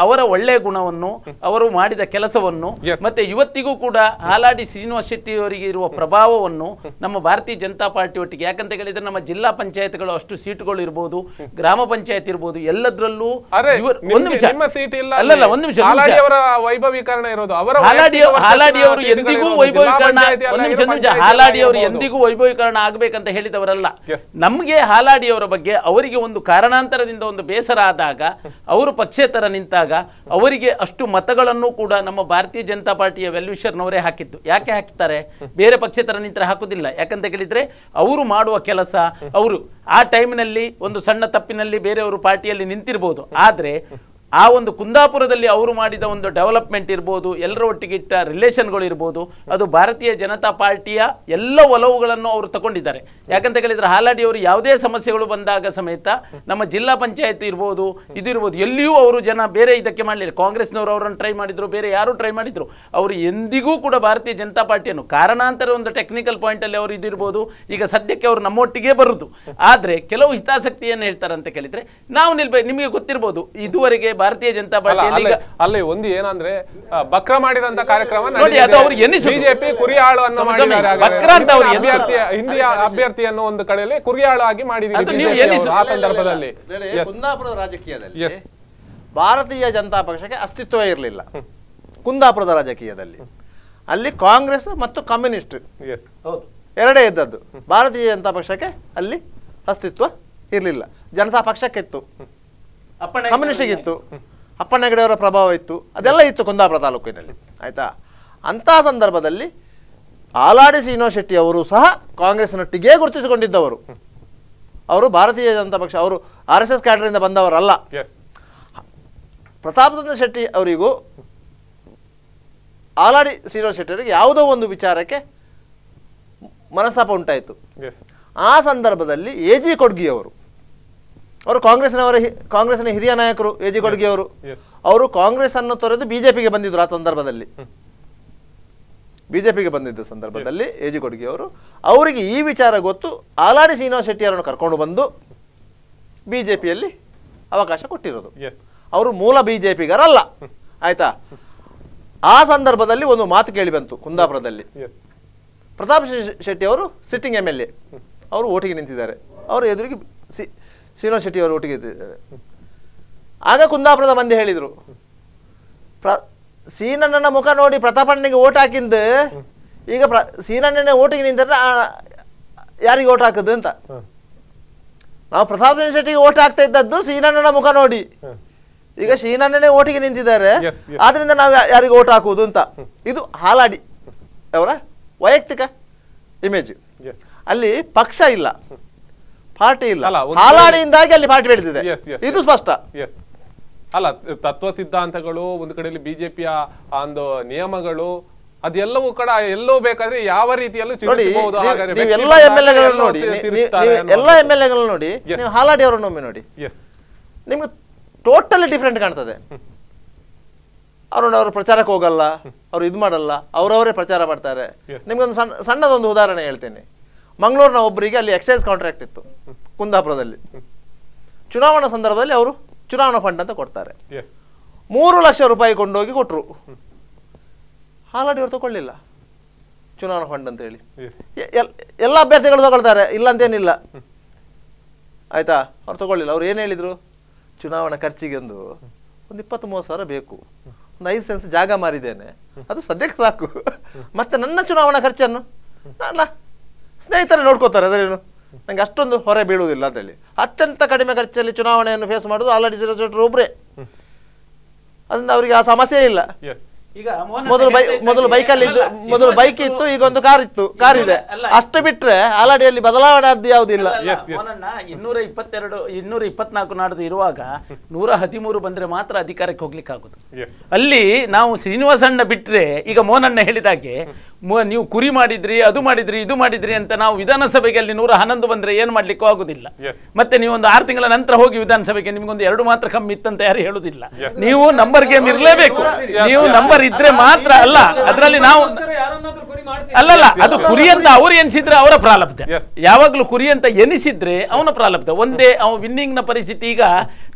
ಅವರ ಒಳ್ಳೆಯ ಗುಣವನ್ನು, ಅವರು ಮಾಡಿದ ಕೆಲಸವನ್ನು, ಮತ್ತೆ ಇವತ್ತಿಗೂ ಕೂಡ ಹಾಲಾಡಿ ಶ್ರೀನಿವಾಸ ಶೆಟ್ಟಿ ಅವರಿಗೆ ಇರುವ ಪ್ರಭಾವವನ್ನು ನಮ್ಮ ಭಾರತೀಯ ಜನತಾ ಪಾರ್ಟಿ ಒಟ್ಟಿಗೆ, ಯಾಕಂತ ಹೇಳಿದ್ರೆ ನಮ್ಮ ಜಿಲ್ಲಾ ಪಂಚಾಯತ್ಗಳು ಅಷ್ಟು ಸೀಟುಗಳು ಇರ್ಬೋದು, ಗ್ರಾಮ ಪಂಚಾಯತ್ ಇರ್ಬೋದು, ಎಲ್ಲದರಲ್ಲೂ ಒಂದು ನಿಮಿಷ ಅಲ್ಲಲ್ಲ ಒಂದು ನಿಮಿಷ ವೈಭವೀಕರಣ ಇರೋದು. ಹಾಲಾಡಿ ಅವರು ಎಂದಿಗೂ ವೈಭವೀಕರಣ, ಒಂದು ನಿಮಿಷ, ಹಾಲಾಡಿ ಅವರು ಎಂದಿಗೂ ವೈಭವೀಕರಣ ಆಗ್ಬೇಕಂತ ಹೇಳಿದವರಲ್ಲ. ನಮ್ಗೆ ಹಾಲಾಡಿ ಅವರ ಬಗ್ಗೆ ಅವರಿಗೆ ಒಂದು ಕಾರಣಾಂತರದಿಂದ ಒಂದು ಬೇಸರ ಆದಾಗ, ಅವರು ಪಕ್ಷೇತರ ನಿಂತಾಗ ಅವರಿಗೆ ಅಷ್ಟು ಮತಗಳನ್ನು ಕೂಡ ನಮ್ಮ ಭಾರತೀಯ ಜನತಾ ಪಾರ್ಟಿಯ ವೆಲ್ವಿಷರ್ನವರೇ ಹಾಕಿದ್ದು. ಯಾಕೆ ಹಾಕ್ತಾರೆ? ಬೇರೆ ಪಕ್ಷೇತರ ನಿಂತರೆ ಹಾಕುದಿಲ್ಲ. ಯಾಕಂತ ಹೇಳಿದ್ರೆ ಅವರು ಮಾಡುವ ಕೆಲಸ, ಅವರು ಆ ಟೈಮ್ನಲ್ಲಿ ಒಂದು ಸಣ್ಣ ತಪ್ಪಿನಲ್ಲಿ ಬೇರೆಯವರು ಪಾರ್ಟಿಯಲ್ಲಿ ನಿಂತಿರ್ಬೋದು, ಆದ್ರೆ ಆ ಒಂದು ಕುಂದಾಪುರದಲ್ಲಿ ಅವರು ಮಾಡಿದ ಒಂದು ಡೆವಲಪ್ಮೆಂಟ್ ಇರ್ಬೋದು, ಎಲ್ಲರ ಒಟ್ಟಿಗೆ ಇಟ್ಟ ರಿಲೇಷನ್ಗಳು ಇರ್ಬೋದು, ಅದು ಭಾರತೀಯ ಜನತಾ ಪಾರ್ಟಿಯ ಎಲ್ಲ ಒಲವುಗಳನ್ನು ಅವರು ತಗೊಂಡಿದ್ದಾರೆ. ಯಾಕಂತ ಹೇಳಿದ್ರೆ ಹಾಲಾಡಿ ಅವರು ಯಾವುದೇ ಸಮಸ್ಯೆಗಳು ಬಂದಾಗ ಸಮೇತ ನಮ್ಮ ಜಿಲ್ಲಾ ಪಂಚಾಯತ್ ಇರ್ಬೋದು, ಇದಿರ್ಬೋದು, ಎಲ್ಲಿಯೂ ಅವರು ಜನ ಬೇರೆ ಇದಕ್ಕೆ ಮಾಡಲಿಲ್ಲ. ಕಾಂಗ್ರೆಸ್ನವರು ಅವರನ್ನು ಟ್ರೈ ಮಾಡಿದ್ರು, ಬೇರೆ ಯಾರು ಟ್ರೈ ಮಾಡಿದ್ರು, ಅವರು ಎಂದಿಗೂ ಕೂಡ ಭಾರತೀಯ ಜನತಾ ಪಾರ್ಟಿಯನ್ನು ಕಾರಣಾಂತರ ಒಂದು ಟೆಕ್ನಿಕಲ್ ಪಾಯಿಂಟ್ ಅಲ್ಲಿ ಅವರು ಇದಿರ್ಬೋದು. ಈಗ ಸದ್ಯಕ್ಕೆ ಅವರು ನಮ್ಮೊಟ್ಟಿಗೆ ಬರುದು, ಆದ್ರೆ ಕೆಲವು ಹಿತಾಸಕ್ತಿಯನ್ನು ಹೇಳ್ತಾರೆ ಅಂತ ಕೇಳಿದ್ರೆ ನಾವು ನಿಲ್ಬೇಕು. ನಿಮಗೆ ಗೊತ್ತಿರ್ಬೋದು, ಇದುವರೆಗೆ ಭಾರತೀಯ ಜನತಾ ಪಾರ್ಟಿ ಅಲ್ಲಿ ಒಂದು ಏನಂದ್ರೆ ಬಕ್ರ ಮಾಡಿದಂತ ಕಾರ್ಯಕ್ರಮ ನೋಡಿ, ಅದು ಅವ್ರಿಗೆ ಬಿಜೆಪಿ ಕುರಿಯಾಳು ಅನ್ನೋ ಹಿಂದಿಯ ಅಭ್ಯರ್ಥಿಯನ್ನು ಒಂದು ಕಡೆಯಲ್ಲಿ ಕುರಿಯಾಳು ಆಗಿ ಮಾಡಿದ್ದೀರಿ. ಆ ಸಂದರ್ಭದಲ್ಲಿ ಕುಂದಾಪುರದ ರಾಜಕೀಯದಲ್ಲಿ ಭಾರತೀಯ ಜನತಾ ಪಕ್ಷಕ್ಕೆ ಅಸ್ತಿತ್ವ ಇರಲಿಲ್ಲ. ಕುಂದಾಪುರದ ರಾಜಕೀಯದಲ್ಲಿ ಅಲ್ಲಿ ಕಾಂಗ್ರೆಸ್ ಮತ್ತು ಕಮ್ಯುನಿಸ್ಟ್ ಎರಡೇ ಇದ್ದದ್ದು. ಭಾರತೀಯ ಜನತಾ ಪಕ್ಷಕ್ಕೆ ಅಲ್ಲಿ ಅಸ್ತಿತ್ವ ಇರಲಿಲ್ಲ. ಜನತಾ ಪಕ್ಷಕ್ಕಿತ್ತು, ಕಮ್ಯುನಿಸ್ಟಿಗಿತ್ತು. ಅಪ್ಪಣ್ಣ ಹೆಗಡೆಯವರ ಪ್ರಭಾವ ಇತ್ತು, ಅದೆಲ್ಲ ಇತ್ತು ಕುಂದಾಪುರ ತಾಲೂಕಿನಲ್ಲಿ. ಆಯಿತಾ, ಅಂಥ ಸಂದರ್ಭದಲ್ಲಿ ಆಲಾಡಿ ಶ್ರೀನಿವಾಸ ಶೆಟ್ಟಿ ಅವರು ಸಹ ಕಾಂಗ್ರೆಸ್ನೊಟ್ಟಿಗೆ ಗುರುತಿಸಿಕೊಂಡಿದ್ದವರು. ಅವರು ಭಾರತೀಯ ಜನತಾ ಪಕ್ಷ, ಅವರು RSS ಕ್ಯಾಡರಿಂದ ಬಂದವರಲ್ಲ. ಪ್ರತಾಪಚಂದ್ರ ಶೆಟ್ಟಿ ಅವರಿಗೂ ಆಲಾಡಿ ಶ್ರೀನಿವಾಸ ಶೆಟ್ಟಿ ಅವರಿಗೆ ಯಾವುದೋ ಒಂದು ವಿಚಾರಕ್ಕೆ ಮನಸ್ತಾಪ ಉಂಟಾಯಿತು. ಆ ಸಂದರ್ಭದಲ್ಲಿ AG ಕೊಡ್ಗಿಯವರು, ಅವರು ಕಾಂಗ್ರೆಸ್ನ ಹಿರಿಯ ನಾಯಕರು AG ಕೊಡ್ಗಿಯವರು, ಅವರು ಕಾಂಗ್ರೆಸ್ ಅನ್ನು ತೊರೆದು BJPಗೆ ಬಂದಿದ್ರು. ಆ ಸಂದರ್ಭದಲ್ಲಿ BJPಗೆ ಬಂದಿದ್ದ ಸಂದರ್ಭದಲ್ಲಿ AG ಕೊಡ್ಗಿಯವರು ಅವರಿಗೆ ಈ ವಿಚಾರ ಗೊತ್ತು, ಆಲಾಡಿ ಶ್ರೀನಿವಾಸ ಶೆಟ್ಟಿ ಅವರನ್ನು ಕರ್ಕೊಂಡು ಬಂದು BJPಯಲ್ಲಿ ಅವಕಾಶ ಕೊಟ್ಟಿರೋದು. ಅವರು ಮೂಲ BJPಗರಲ್ಲ. ಆಯ್ತಾ, ಆ ಸಂದರ್ಭದಲ್ಲಿ ಒಂದು ಮಾತು ಕೇಳಿ ಬಂತು ಕುಂದಾಪುರದಲ್ಲಿ. ಪ್ರತಾಪ್ ಶೆಟ್ಟಿ ಅವರು ಸಿಟ್ಟಿಂಗ್ MLA, ಅವರು ಓಟಿಗೆ ನಿಂತಿದ್ದಾರೆ, ಅವರು ಎದುರಿಗೆ ಶ್ರೀನಿವಾಸ ಶೆಟ್ಟಿ ಅವರು ಓಟಿಗೆ ನಿಂತಿದ್ದಾರೆ. ಆಗ ಕುಂದಾಪುರದ ಮಂದಿ ಹೇಳಿದರು, ಸೀನಣ್ಣನ ಮುಖ ನೋಡಿ ಪ್ರತಾಪಣ್ಣನಿಗೆ ಓಟ್ ಹಾಕಿಂದ, ಈಗ ಸೀನಣ್ಣನೇ ಓಟಿಗೆ ನಿಂತಾರೆ ಯಾರಿಗೆ ಓಟ್ ಹಾಕದು ಅಂತ. ನಾವು ಪ್ರತಾಪ್ ಶೆಟ್ಟಿಗೆ ಓಟ್ ಹಾಕ್ತಾ ಇದ್ದದ್ದು ಸೀನಣ್ಣನ ಮುಖ ನೋಡಿ, ಈಗ ಸೀನಣ್ಣನೇ ಓಟಿಗೆ ನಿಂತಿದ್ದಾರೆ, ಆದ್ರಿಂದ ನಾವು ಯಾರಿಗೆ ಓಟ್ ಹಾಕುವುದು ಅಂತ. ಇದು ಹಾಲಾಡಿ ಅವರ ವೈಯಕ್ತಿಕ ಇಮೇಜ್. ಅಲ್ಲಿ ಪಕ್ಷ ಇಲ್ಲ, ಪಾರ್ಟಿ ಇಲ್ಲ, ಹಾಲಾಡಿಯಿಂದಾಗಿ ಅಲ್ಲಿ ಪಾರ್ಟಿ ಬೆಳೆದಿದೆ, ಇದು ಸ್ಪಷ್ಟ. ಅಲ್ಲ, ತತ್ವ ಸಿದ್ಧಾಂತಗಳು ಒಂದು ಕಡೆಯಲ್ಲಿ ಬಿಜೆಪಿಯ ಒಂದು ನಿಯಮಗಳು ಅದೆಲ್ಲವೂ ಕೂಡ ಎಲ್ಲೋ ಬೇಕಾದ್ರೆ ಯಾವ ರೀತಿಯಲ್ಲೂ ಎಲ್ಲ MLAಗಳನ್ನು ನೋಡಿ, ಎಲ್ಲ MLAಗಳನ್ನು ನೋಡಿ, ನೀವು ಹಾಲಾಡಿ ಅವರನ್ನು ಒಮ್ಮೆ ನೋಡಿ, ನಿಮ್ಗೆ ಟೋಟಲಿ ಡಿಫ್ರೆಂಟ್ ಕಾಣ್ತದೆ. ಅವರು ಪ್ರಚಾರಕ್ಕೆ ಹೋಗಲ್ಲ, ಅವರು ಇದು ಮಾಡಲ್ಲ, ಅವರವರೇ ಪ್ರಚಾರ ಮಾಡ್ತಾರೆ. ನಿಮ್ಗೊಂದು ಸಣ್ಣದೊಂದು ಉದಾಹರಣೆ ಹೇಳ್ತೇನೆ. ಮಂಗಳೂರಿನ ಒಬ್ಬರಿಗೆ ಅಲ್ಲಿ ಎಕ್ಸೈಸ್ ಕಾಂಟ್ರಾಕ್ಟ್ ಇತ್ತು ಕುಂದಾಪುರದಲ್ಲಿ. ಚುನಾವಣಾ ಸಂದರ್ಭದಲ್ಲಿ ಅವರು ಚುನಾವಣಾ ಫಂಡ್ ಅಂತ ಕೊಡ್ತಾರೆ, 3 ಲಕ್ಷ ರೂಪಾಯಿ ಕೊಂಡೋಗಿ ಕೊಟ್ಟರು. ಹಾಲಾಡಿ ಅವರು ತಗೊಳ್ಳಿಲ್ಲ ಚುನಾವಣಾ ಫಂಡ್ ಅಂತ ಹೇಳಿ. ಎಲ್ಲ ಅಭ್ಯರ್ಥಿಗಳು ತಗೊಳ್ತಾರೆ, ಇಲ್ಲ ಅಂತೇನಿಲ್ಲ. ಆಯ್ತಾ, ಅವ್ರು ತಗೊಳ್ಳಿಲ್ಲ. ಅವ್ರು ಏನು ಹೇಳಿದ್ರು, ಚುನಾವಣಾ ಖರ್ಚಿಗೆ ಒಂದು 20-30 ಸಾವಿರ ಬೇಕು, ಒಂದು 5 ಸೆನ್ಸ್ ಜಾಗ ಮಾರಿದ್ದೇನೆ, ಅದು ಸದ್ಯಕ್ಕೆ ಸಾಕು, ಮತ್ತೆ ನನ್ನ ಚುನಾವಣಾ ಖರ್ಚನ್ನು ನನ್ನ ಸ್ನೇಹಿತರೆ ನೋಡ್ಕೋತಾರೆ, ಅದೇನು ನಂಗೆ ಅಷ್ಟೊಂದು ಹೊರೆ ಬೀಳುವುದಿಲ್ಲ ಅಂತೇಳಿ ಅತ್ಯಂತ ಕಡಿಮೆ ಖರ್ಚಲ್ಲಿ ಚುನಾವಣೆಯನ್ನು ಫೇಸ್ ಮಾಡೋದು ಆಲಾಡಿ ಶ್ರೀನಿವಾಸ ಒಬ್ಬರೇ. ಅದರಿಂದ ಅವರಿಗೆ ಆ ಸಮಸ್ಯೆ ಇಲ್ಲ. ಈಗ ಮೊದಲು ಬೈಕ್ ಇತ್ತು, ಈಗ ಒಂದು ಕಾರ್ ಇದೆ, ಅಷ್ಟು ಬಿಟ್ರೆ ಆಲಾಡಿಯಲ್ಲಿ ಬದಲಾವಣೆ ಅದು ಯಾವುದಿಲ್ಲ. 224 ನಾಡ್ದು ಇರುವಾಗ 113 ಬಂದ್ರೆ ಮಾತ್ರ ಅಧಿಕಾರಕ್ಕೆ ಹೋಗ್ಲಿಕ್ಕೆ ಆಗುದು. ಅಲ್ಲಿ ನಾವು ಶ್ರೀನಿವಾಸಣ್ಣ ಬಿಟ್ರೆ, ಈಗ ಮೋನಣ್ಣ ಹೇಳಿದಾಗೆ ನೀವು ಕುರಿ ಮಾಡಿದ್ರಿ, ಅದು ಮಾಡಿದ್ರಿ, ಇದು ಮಾಡಿದ್ರಿ ಅಂತ ನಾವು ವಿಧಾನಸಭೆಗೆ ಅಲ್ಲಿ 111 ಬಂದ್ರೆ ಏನ್ ಮಾಡ್ಲಿಕ್ಕೂ ಆಗುದಿಲ್ಲ. ಮತ್ತೆ ನೀವು ಒಂದು 6 ತಿಂಗಳ ನಂತರ ಹೋಗಿ ವಿಧಾನಸಭೆಗೆ ನಿಮ್ಗೊಂದು 2 ಮಾತ್ರ ಕಮ್ಮಿ ಇತ್ತಂತ ಯಾರು ಹೇಳುದಿಲ್ಲ. ನೀವು ನಂಬರ್ ಗೇಮ್ ಇರ್ಲೇಬೇಕು. ನೀವು ನಂಬರ್ ಇದ್ರೆ ಮಾತ್ರ ಅಲ್ಲ, ಅದರಲ್ಲಿ ನಾವು ಅಲ್ಲಲ್ಲ, ಅದು ಕುರಿ ಅಂತ ಅವ್ರು ಎನಿಸಿದ್ರೆ ಅವರ ಪ್ರಾರಬ್ಧ. ಯಾವಾಗ್ಲೂ ಕುರಿ ಅಂತ ಎನಿಸಿದ್ರೆ ಅವನ ಪ್ರಾರಬ್ಧ. ಒಂದೇ ಅವ ವಿನ್ನಿಂಗ್ ನ ಪರಿಸ್ಥಿತಿ. ಈಗ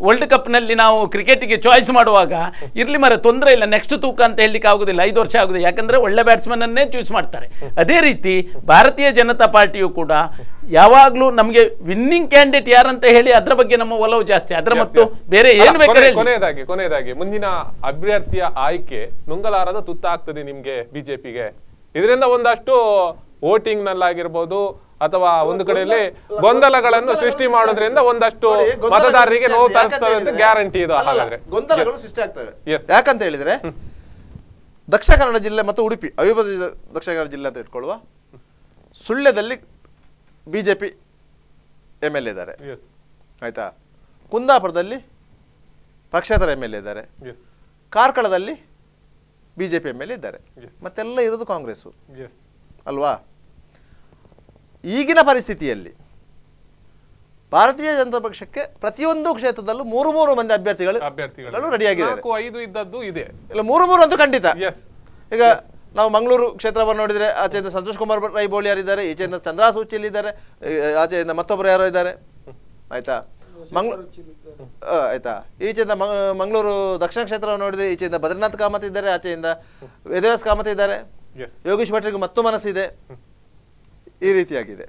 ವರ್ಲ್ಡ್ ಕಪ್ ನಲ್ಲಿ ನಾವು ಕ್ರಿಕೆಟ್ಗೆ ಚಾಯ್ಸ್ ಮಾಡುವಾಗ ಇರ್ಲಿ ಮರ ತೊಂದರೆ ಇಲ್ಲ, ನೆಕ್ಸ್ಟ್ ತೂಕ ಅಂತ ಹೇಳಲಿಕ್ಕೆ ಆಗುದಿಲ್ಲ, 5 ವರ್ಷ ಆಗುದಿಲ್ಲ, ಯಾಕಂದ್ರೆ ಒಳ್ಳೆ ಬ್ಯಾಟ್ಸ್ಮನ್ ಅನ್ನೇ ಚೂಸ್ ಮಾಡ್ತಾರೆ. ಅದೇ ರೀತಿ ಭಾರತೀಯ ಜನತಾ ಪಾರ್ಟಿಯು ಕೂಡ ಯಾವಾಗ್ಲೂ ನಮಗೆ ವಿನ್ನಿಂಗ್ ಕ್ಯಾಂಡಿಡೇಟ್ ಯಾರಂತ ಹೇಳಿ ಅದರ ಬಗ್ಗೆ ನಮ್ಮ ಒಲವು ಜಾಸ್ತಿ. ಅದರ ಮತ್ತು ಬೇರೆ ಏನು ಬೇಕಾದ್ರೆ ಕೊನೆಯದಾಗಿ ಮುಂದಿನ ಅಭ್ಯರ್ಥಿಯ ಆಯ್ಕೆ ನುಂಗಲಾರದ ತುತ್ತಾಗ್ತದೆ ನಿಮ್ಗೆ ಬಿಜೆಪಿಗೆ. ಇದರಿಂದ ಒಂದಷ್ಟು ವೋಟಿಂಗ್ ನಲ್ಲಾಗಿರ್ಬೋದು ಅಥವಾ ಒಂದು ಕಡೆಯಲ್ಲಿ ಗೊಂದಲಗಳನ್ನು ಸೃಷ್ಟಿ ಮಾಡೋದ್ರಿಂದ ಒಂದಷ್ಟು ಮತದಾರರಿಗೆ ನೋವು ತರ್ತದೆ ಅಂತ ಗ್ಯಾರಂಟಿ ಇದು. ಹಾಗಾದ್ರೆ ಗೊಂದಲಗಳು ಸೃಷ್ಟಿ ಆಗ್ತವೆ. ಯಾಕಂತ ಹೇಳಿದ್ರೆ ದಕ್ಷಿಣ ಕನ್ನಡ ಜಿಲ್ಲೆ ಮತ್ತು ಉಡುಪಿ ಅವಿಭಜಿತ ದಕ್ಷಿಣ ಕನ್ನಡ ಜಿಲ್ಲೆ ಅಂತ ಇಟ್ಕೊಳ್ಳುವ, ಸುಳ್ಯದಲ್ಲಿ ಬಿಜೆಪಿ MLA ಇದ್ದಾರೆ, ಆಯ್ತಾ. ಕುಂದಾಪುರದಲ್ಲಿ ಪಕ್ಷೇತರ MLA ಇದ್ದಾರೆ, ಕಾರ್ಕಳದಲ್ಲಿ ಬಿಜೆಪಿ MLA ಇದ್ದಾರೆ, ಮತ್ತೆಲ್ಲ ಇರೋದು ಕಾಂಗ್ರೆಸ್ಸು ಅಲ್ವಾ. ಈಗಿನ ಪರಿಸ್ಥಿತಿಯಲ್ಲಿ ಭಾರತೀಯ ಜನತಾ ಪಕ್ಷಕ್ಕೆ ಪ್ರತಿಯೊಂದು ಕ್ಷೇತ್ರದಲ್ಲೂ 3 ಮಂದಿ ಅಭ್ಯರ್ಥಿಗಳು ರೆಡಿಯಾಗಿದ್ದಾರೆ. 5 ಇದ್ದದ್ದು ಇದೆ, ಇಲ್ಲ 3 ಅಂತೂ ಖಂಡಿತ. ಈಗ ನಾವು ಮಂಗಳೂರು ಕ್ಷೇತ್ರವನ್ನು ನೋಡಿದ್ರೆ ಆಚೆಯಿಂದ ಸಂತೋಷ್ ಕುಮಾರ್ ರೈ ಬೋಳಿಯಾರಿದ್ದಾರೆ, ಈಚೆಯಿಂದ ಚಂದ್ರಾ ಸೂಚಿಯಲ್ಲಿ ಇದ್ದಾರೆ, ಆಚೆಯಿಂದ ಮತ್ತೊಬ್ಬರು ಯಾರೋ ಇದ್ದಾರೆ, ಆಯ್ತಾ. ಆಯ್ತಾ, ಈಚೆಯಿಂದ ಮಂಗಳೂರು ದಕ್ಷಿಣ ಕ್ಷೇತ್ರವನ್ನು ನೋಡಿದ್ರೆ ಈಚೆಯಿಂದ ಬದ್ರಿನಾಥ್ ಕಾಮತ್ ಇದ್ದಾರೆ, ಆಚೆಯಿಂದ ವೇದವ್ಯಾಸ್ ಕಾಮತ್ ಇದ್ದಾರೆ, ಯೋಗೀಶ್ ಭಟ್ರಿಗೆ ಮತ್ತೂ ಮನಸ್ಸಿದೆ. ಈ ರೀತಿಯಾಗಿದೆ.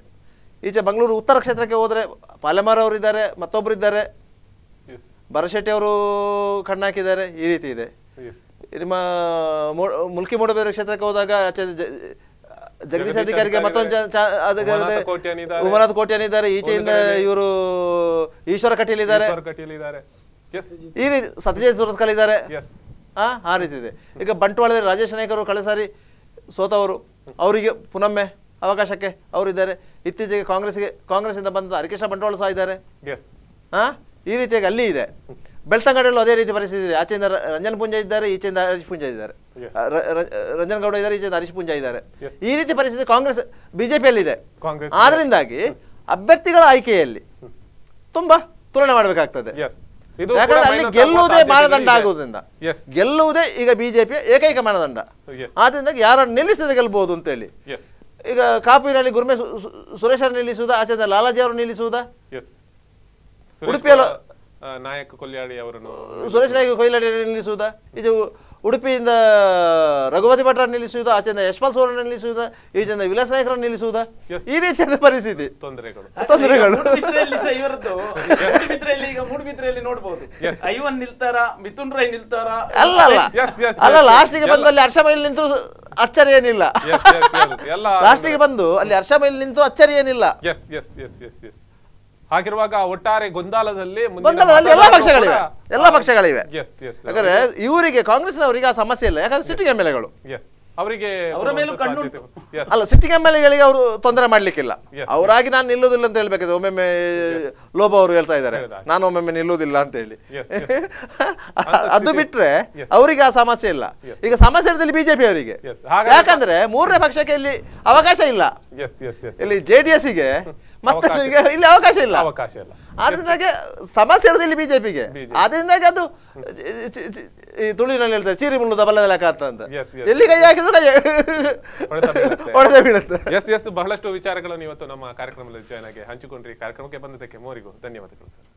ಈಚೆ ಮಂಗಳೂರು ಉತ್ತರ ಕ್ಷೇತ್ರಕ್ಕೆ ಹೋದ್ರೆ ಪಾಲೆಮಾರ್ ಅವರು ಇದ್ದಾರೆ, ಮತ್ತೊಬ್ರು ಇದ್ದಾರೆ, ಭರಶೆಟ್ಟಿ ಅವರು ಕಣ್ಣಾಕಿದ್ದಾರೆ. ಈ ರೀತಿ ಇದೆ. ನಿಮ್ಮ ಮುಲ್ಕಿ ಮೂಡಬೇರೆ ಕ್ಷೇತ್ರಕ್ಕೆ ಹೋದಾಗ ಜಗದೀಶ್ ಅಧಿಕಾರಿಗೆ ಮತ್ತೊಂದು ಉಮನಾಥ್ ಕೋಟ್ಯಾನ್ ಇದ್ದಾರೆ, ಈಚೆಯಿಂದ ಇವರು ಈಶ್ವರ ಕಟೀಲ್ ಇದ್ದಾರೆ. ಈ ರೀತಿ ಸತ್ಯಜಿತ್ ಸುರತ್ಕಲ್ ಇದ್ದಾರೆ, ಎಸ್ ಆ ರೀತಿ ಇದೆ. ಈಗ ಬಂಟ್ವಾಳದಲ್ಲಿ ರಾಜೇಶ್ ನಾಯ್ಕರು ಕಳೆದ ಸಾರಿ ಸೋತವರು, ಅವರಿಗೆ ಪುನೊಮ್ಮೆ ಅವಕಾಶಕ್ಕೆ ಅವರಿದ್ದಾರೆ. ಇತ್ತೀಚೆಗೆ ಕಾಂಗ್ರೆಸ್ಸಿಂದ ಬಂದ ಹರಿಕೃಷ್ಣ ಬಂಟ್ವಾಳ ಸಹ ಇದ್ದಾರೆ. ಎಸ್ ಈ ರೀತಿಯಾಗಿ ಅಲ್ಲಿ ಇದೆ. ಬೆಳ್ತಂಗಡಿಯಲ್ಲೂ ಅದೇ ರೀತಿ ಪರಿಸ್ಥಿತಿ ಇದೆ. ಆಚೆಯಿಂದ ರಂಜನ್ ಪುಂಜ ಇದ್ದಾರೆ, ಈಚೆಯಿಂದ ಹರೀಶ್ ಪುಂಜ ಇದ್ದಾರೆ. ರಂಜನ್ ಗೌಡ ಇದ್ದಾರೆ, ಈಚೆಯಿಂದ ಹರೀಶ್ ಪುಂಜ ಇದ್ದಾರೆ. ಈ ರೀತಿ ಪರಿಸ್ಥಿತಿ ಕಾಂಗ್ರೆಸ್ ಬಿಜೆಪಿಯಲ್ಲಿದೆ. ಆದ್ರಿಂದಾಗಿ ಅಭ್ಯರ್ಥಿಗಳ ಆಯ್ಕೆಯಲ್ಲಿ ತುಂಬಾ ತುಲನೆ ಮಾಡಬೇಕಾಗ್ತದೆ. ಯಾಕಂದ್ರೆ ಅಲ್ಲಿ ಗೆಲ್ಲುವುದೇ ಮಾನದಂಡ ಆಗುವುದರಿಂದ, ಗೆಲ್ಲುವುದೇ ಈಗ ಬಿಜೆಪಿಯ ಏಕೈಕ ಮಾನದಂಡ. ಆದ್ರಿಂದ ಯಾರನ್ನು ನಿಲ್ಲಿಸಿದ ಗೆಲ್ಬಹುದು ಅಂತೇಳಿ. ಈಗ ಕಾಪುವಿನಲ್ಲಿ ಗುರ್ಮೆ ಸುರೇಶ್ ನಿಲ್ಲಿಸುವುದಾ, ಆಚೆಯಿಂದ ಲಾಲಾಜಿ ಅವರು ನಿಲ್ಲಿಸುವುದಾ, ಉಡುಪಿಯಲ್ಲಿ ನಾಯಕ ಕೊಲ್ಯಾಡಿ ಅವರನ್ನು ಸುರೇಶ್ ನಾಯಕ ಕೊಯ್ಲಾಡಿ ನಿಲ್ಲಿಸುವುದಾ, ಇದು ಉಡುಪಿಯಿಂದ ರಘುಪತಿ ಭಟ್ರನ್ನು ನಿಲ್ಲಿಸುವುದಾ, ಆಚೆಯಿಂದ ಯಶ್ಪಾಲ್ ಸೋರನ್ನು ನಿಲ್ಲಿಸುವುದಾ, ಈಚೆಯಿಂದ ವಿಲಾಸ್ ನಾಯಕರನ್ನು ನಿಲ್ಲಿಸುವುದಾ, ಈ ರೀತಿಯಾದ ಪರಿಸ್ಥಿತಿ ತೊಂದರೆಗಳು. ಮೂಡುಬಿದ್ರೆಯಲ್ಲಿ ನೋಡಬಹುದು ಐವನ್ ನಿಲ್ತಾರ, ಮಿಥುನ್ ರೈ ನಿಲ್ತಾರ. ಅಲ್ಲ ಲಾಸ್ಟಿಗೆ ಬಂದು ಅಲ್ಲಿ ಹರ್ಷ ಮೈಲ್ ನಿಂತರೂ ಅಚ್ಚರಿ ಏನಿಲ್ಲ. ಲಾಸ್ಟಿಗೆ ಬಂದು ಅಲ್ಲಿ ಹರ್ಷ ಮೈಲ್ ನಿಂತರೂ ಅಚ್ಚರಿ ಏನಿಲ್ಲ. ಹಾಗಿರುವಾಗ ಒಟ್ಟಾರೆ ಗೊಂದಲದಲ್ಲಿ ಎಲ್ಲ ಪಕ್ಷಗಳಿವೆ. ಯಾಕಂದ್ರೆ ಇವರಿಗೆ ಕಾಂಗ್ರೆಸ್ನವರಿಗೆ ಆ ಸಮಸ್ಯೆ ಇಲ್ಲ. ಯಾಕಂದ್ರೆ ಸಿಟ್ಟಿಂಗ್ ಎಂ ಎಲ್ ಎಗಳು ಅವರಿಗೆ ಅಲ್ಲ, ಸಿಟ್ಟಿಂಗ್ ಎಂ ಎಲ್ ಎಗಳಿಗೆ ಅವರು ತೊಂದರೆ ಮಾಡ್ಲಿಕ್ಕಿಲ್ಲ. ಅವರಾಗಿ ನಾನು ನಿಲ್ಲುವುದಿಲ್ಲ ಅಂತ ಹೇಳ್ಬೇಕಿದೆ. ಒಮ್ಮೊಮ್ಮೆ ಲೋಬ ಅವರು ಹೇಳ್ತಾ ಇದ್ದಾರೆ ನಾನು ಒಮ್ಮೊಮ್ಮೆ ನಿಲ್ಲುವುದಿಲ್ಲ ಅಂತ ಹೇಳಿ. ಅದು ಬಿಟ್ರೆ ಅವರಿಗೆ ಆ ಸಮಸ್ಯೆ ಇಲ್ಲ. ಈಗ ಸಮಸ್ಯೆ ಇರೋದಿಲ್ಲ ಬಿಜೆಪಿ ಅವರಿಗೆ. ಯಾಕಂದ್ರೆ ಮೂರನೇ ಪಕ್ಷಕ್ಕೆ ಇಲ್ಲಿ ಅವಕಾಶ ಇಲ್ಲ. ಇಲ್ಲಿ JDS ಗೆ ಮತ್ತೆ ಇಲ್ಲಿ ಅವಕಾಶ ಇಲ್ಲ. ಆದ್ರಿಂದಾಗೆ ಸಮಸ್ಯೆ ಇರೋದು ಇಲ್ಲಿ ಬಿಜೆಪಿಗೆ. ಆದ್ರಿಂದಾಗಿ ಅದು ತುಳುವಿನಲ್ಲಿ ಹೇಳ್ತಾರೆ ಚೀರಿ ಮುಳ್ಳುದ ಬಲ್ಲದ ಲೆಕ್ಕ ಅಂತ. ಎಲ್ಲಿ ಕೈ ಹಾಕಿದ್ರು ಕೈ ಹೊಡೆದೇ ಬೀಳುತ್ತೆ. ಎಸ್ ಬಹಳಷ್ಟು ವಿಚಾರಗಳನ್ನು ಇವತ್ತು ನಮ್ಮ ಕಾರ್ಯಕ್ರಮದಲ್ಲಿ ಜಾಯ್ನ್ ಆಗಿ ಹಂಚಿಕೊಂಡ್ರಿ. ಕಾರ್ಯಕ್ರಮಕ್ಕೆ ಬಂದದಕ್ಕೆ ಮೋರಿಗೂ ಧನ್ಯವಾದಗಳು ಸರ್.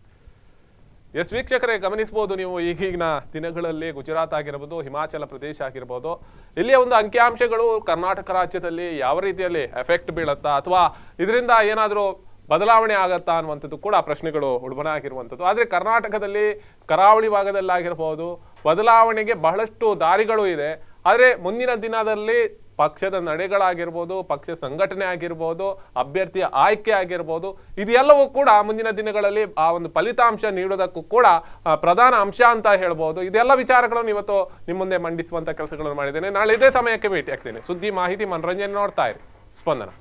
ಎಸ್ ವೀಕ್ಷಕರೇ, ಗಮನಿಸಬಹುದು ನೀವು ಈಗಿನ ದಿನಗಳಲ್ಲಿ ಗುಜರಾತ್ ಆಗಿರ್ಬೋದು, ಹಿಮಾಚಲ ಪ್ರದೇಶ ಆಗಿರ್ಬೋದು, ಇಲ್ಲಿಯ ಒಂದು ಅಂಕಿಅಂಶಗಳು ಕರ್ನಾಟಕ ರಾಜ್ಯದಲ್ಲಿ ಯಾವ ರೀತಿಯಲ್ಲಿ ಎಫೆಕ್ಟ್ ಬೀಳುತ್ತಾ ಅಥವಾ ಇದರಿಂದ ಏನಾದರೂ ಬದಲಾವಣೆ ಆಗತ್ತಾ ಅನ್ನುವಂಥದ್ದು ಕೂಡ ಪ್ರಶ್ನೆಗಳು ಉಲ್ಬಣ ಆಗಿರುವಂಥದ್ದು. ಆದರೆ ಕರ್ನಾಟಕದಲ್ಲಿ ಕರಾವಳಿ ಭಾಗದಲ್ಲಾಗಿರ್ಬೋದು ಬದಲಾವಣೆಗೆ ಬಹಳಷ್ಟು ದಾರಿಗಳು ಇದೆ. ಆದರೆ ಮುಂದಿನ ದಿನದಲ್ಲಿ ಪಕ್ಷದ ನಡೆಗಳಾಗಿರ್ಬೋದು, ಪಕ್ಷ ಸಂಘಟನೆ ಆಗಿರ್ಬೋದು, ಅಭ್ಯರ್ಥಿಯ ಆಯ್ಕೆ ಆಗಿರ್ಬೋದು, ಇದೆಲ್ಲವೂ ಕೂಡ ಮುಂದಿನ ದಿನಗಳಲ್ಲಿ ಆ ಒಂದು ಫಲಿತಾಂಶ ನೀಡೋದಕ್ಕೂ ಕೂಡ ಪ್ರಧಾನ ಅಂಶ ಅಂತ ಹೇಳ್ಬೋದು. ಇದೆಲ್ಲ ವಿಚಾರಗಳನ್ನು ಇವತ್ತು ನಿಮ್ಮ ಮುಂದೆ ಮಂಡಿಸುವಂತ ಕೆಲಸಗಳನ್ನು ಮಾಡಿದ್ದೇನೆ. ನಾಳೆ ಇದೇ ಸಮಯಕ್ಕೆ ಭೇಟಿ ಆಗ್ತೇನೆ. ಸುದ್ದಿ, ಮಾಹಿತಿ, ಮನರಂಜನೆ ನೋಡ್ತಾ ಇರಿ ಸ್ಪಂದನ.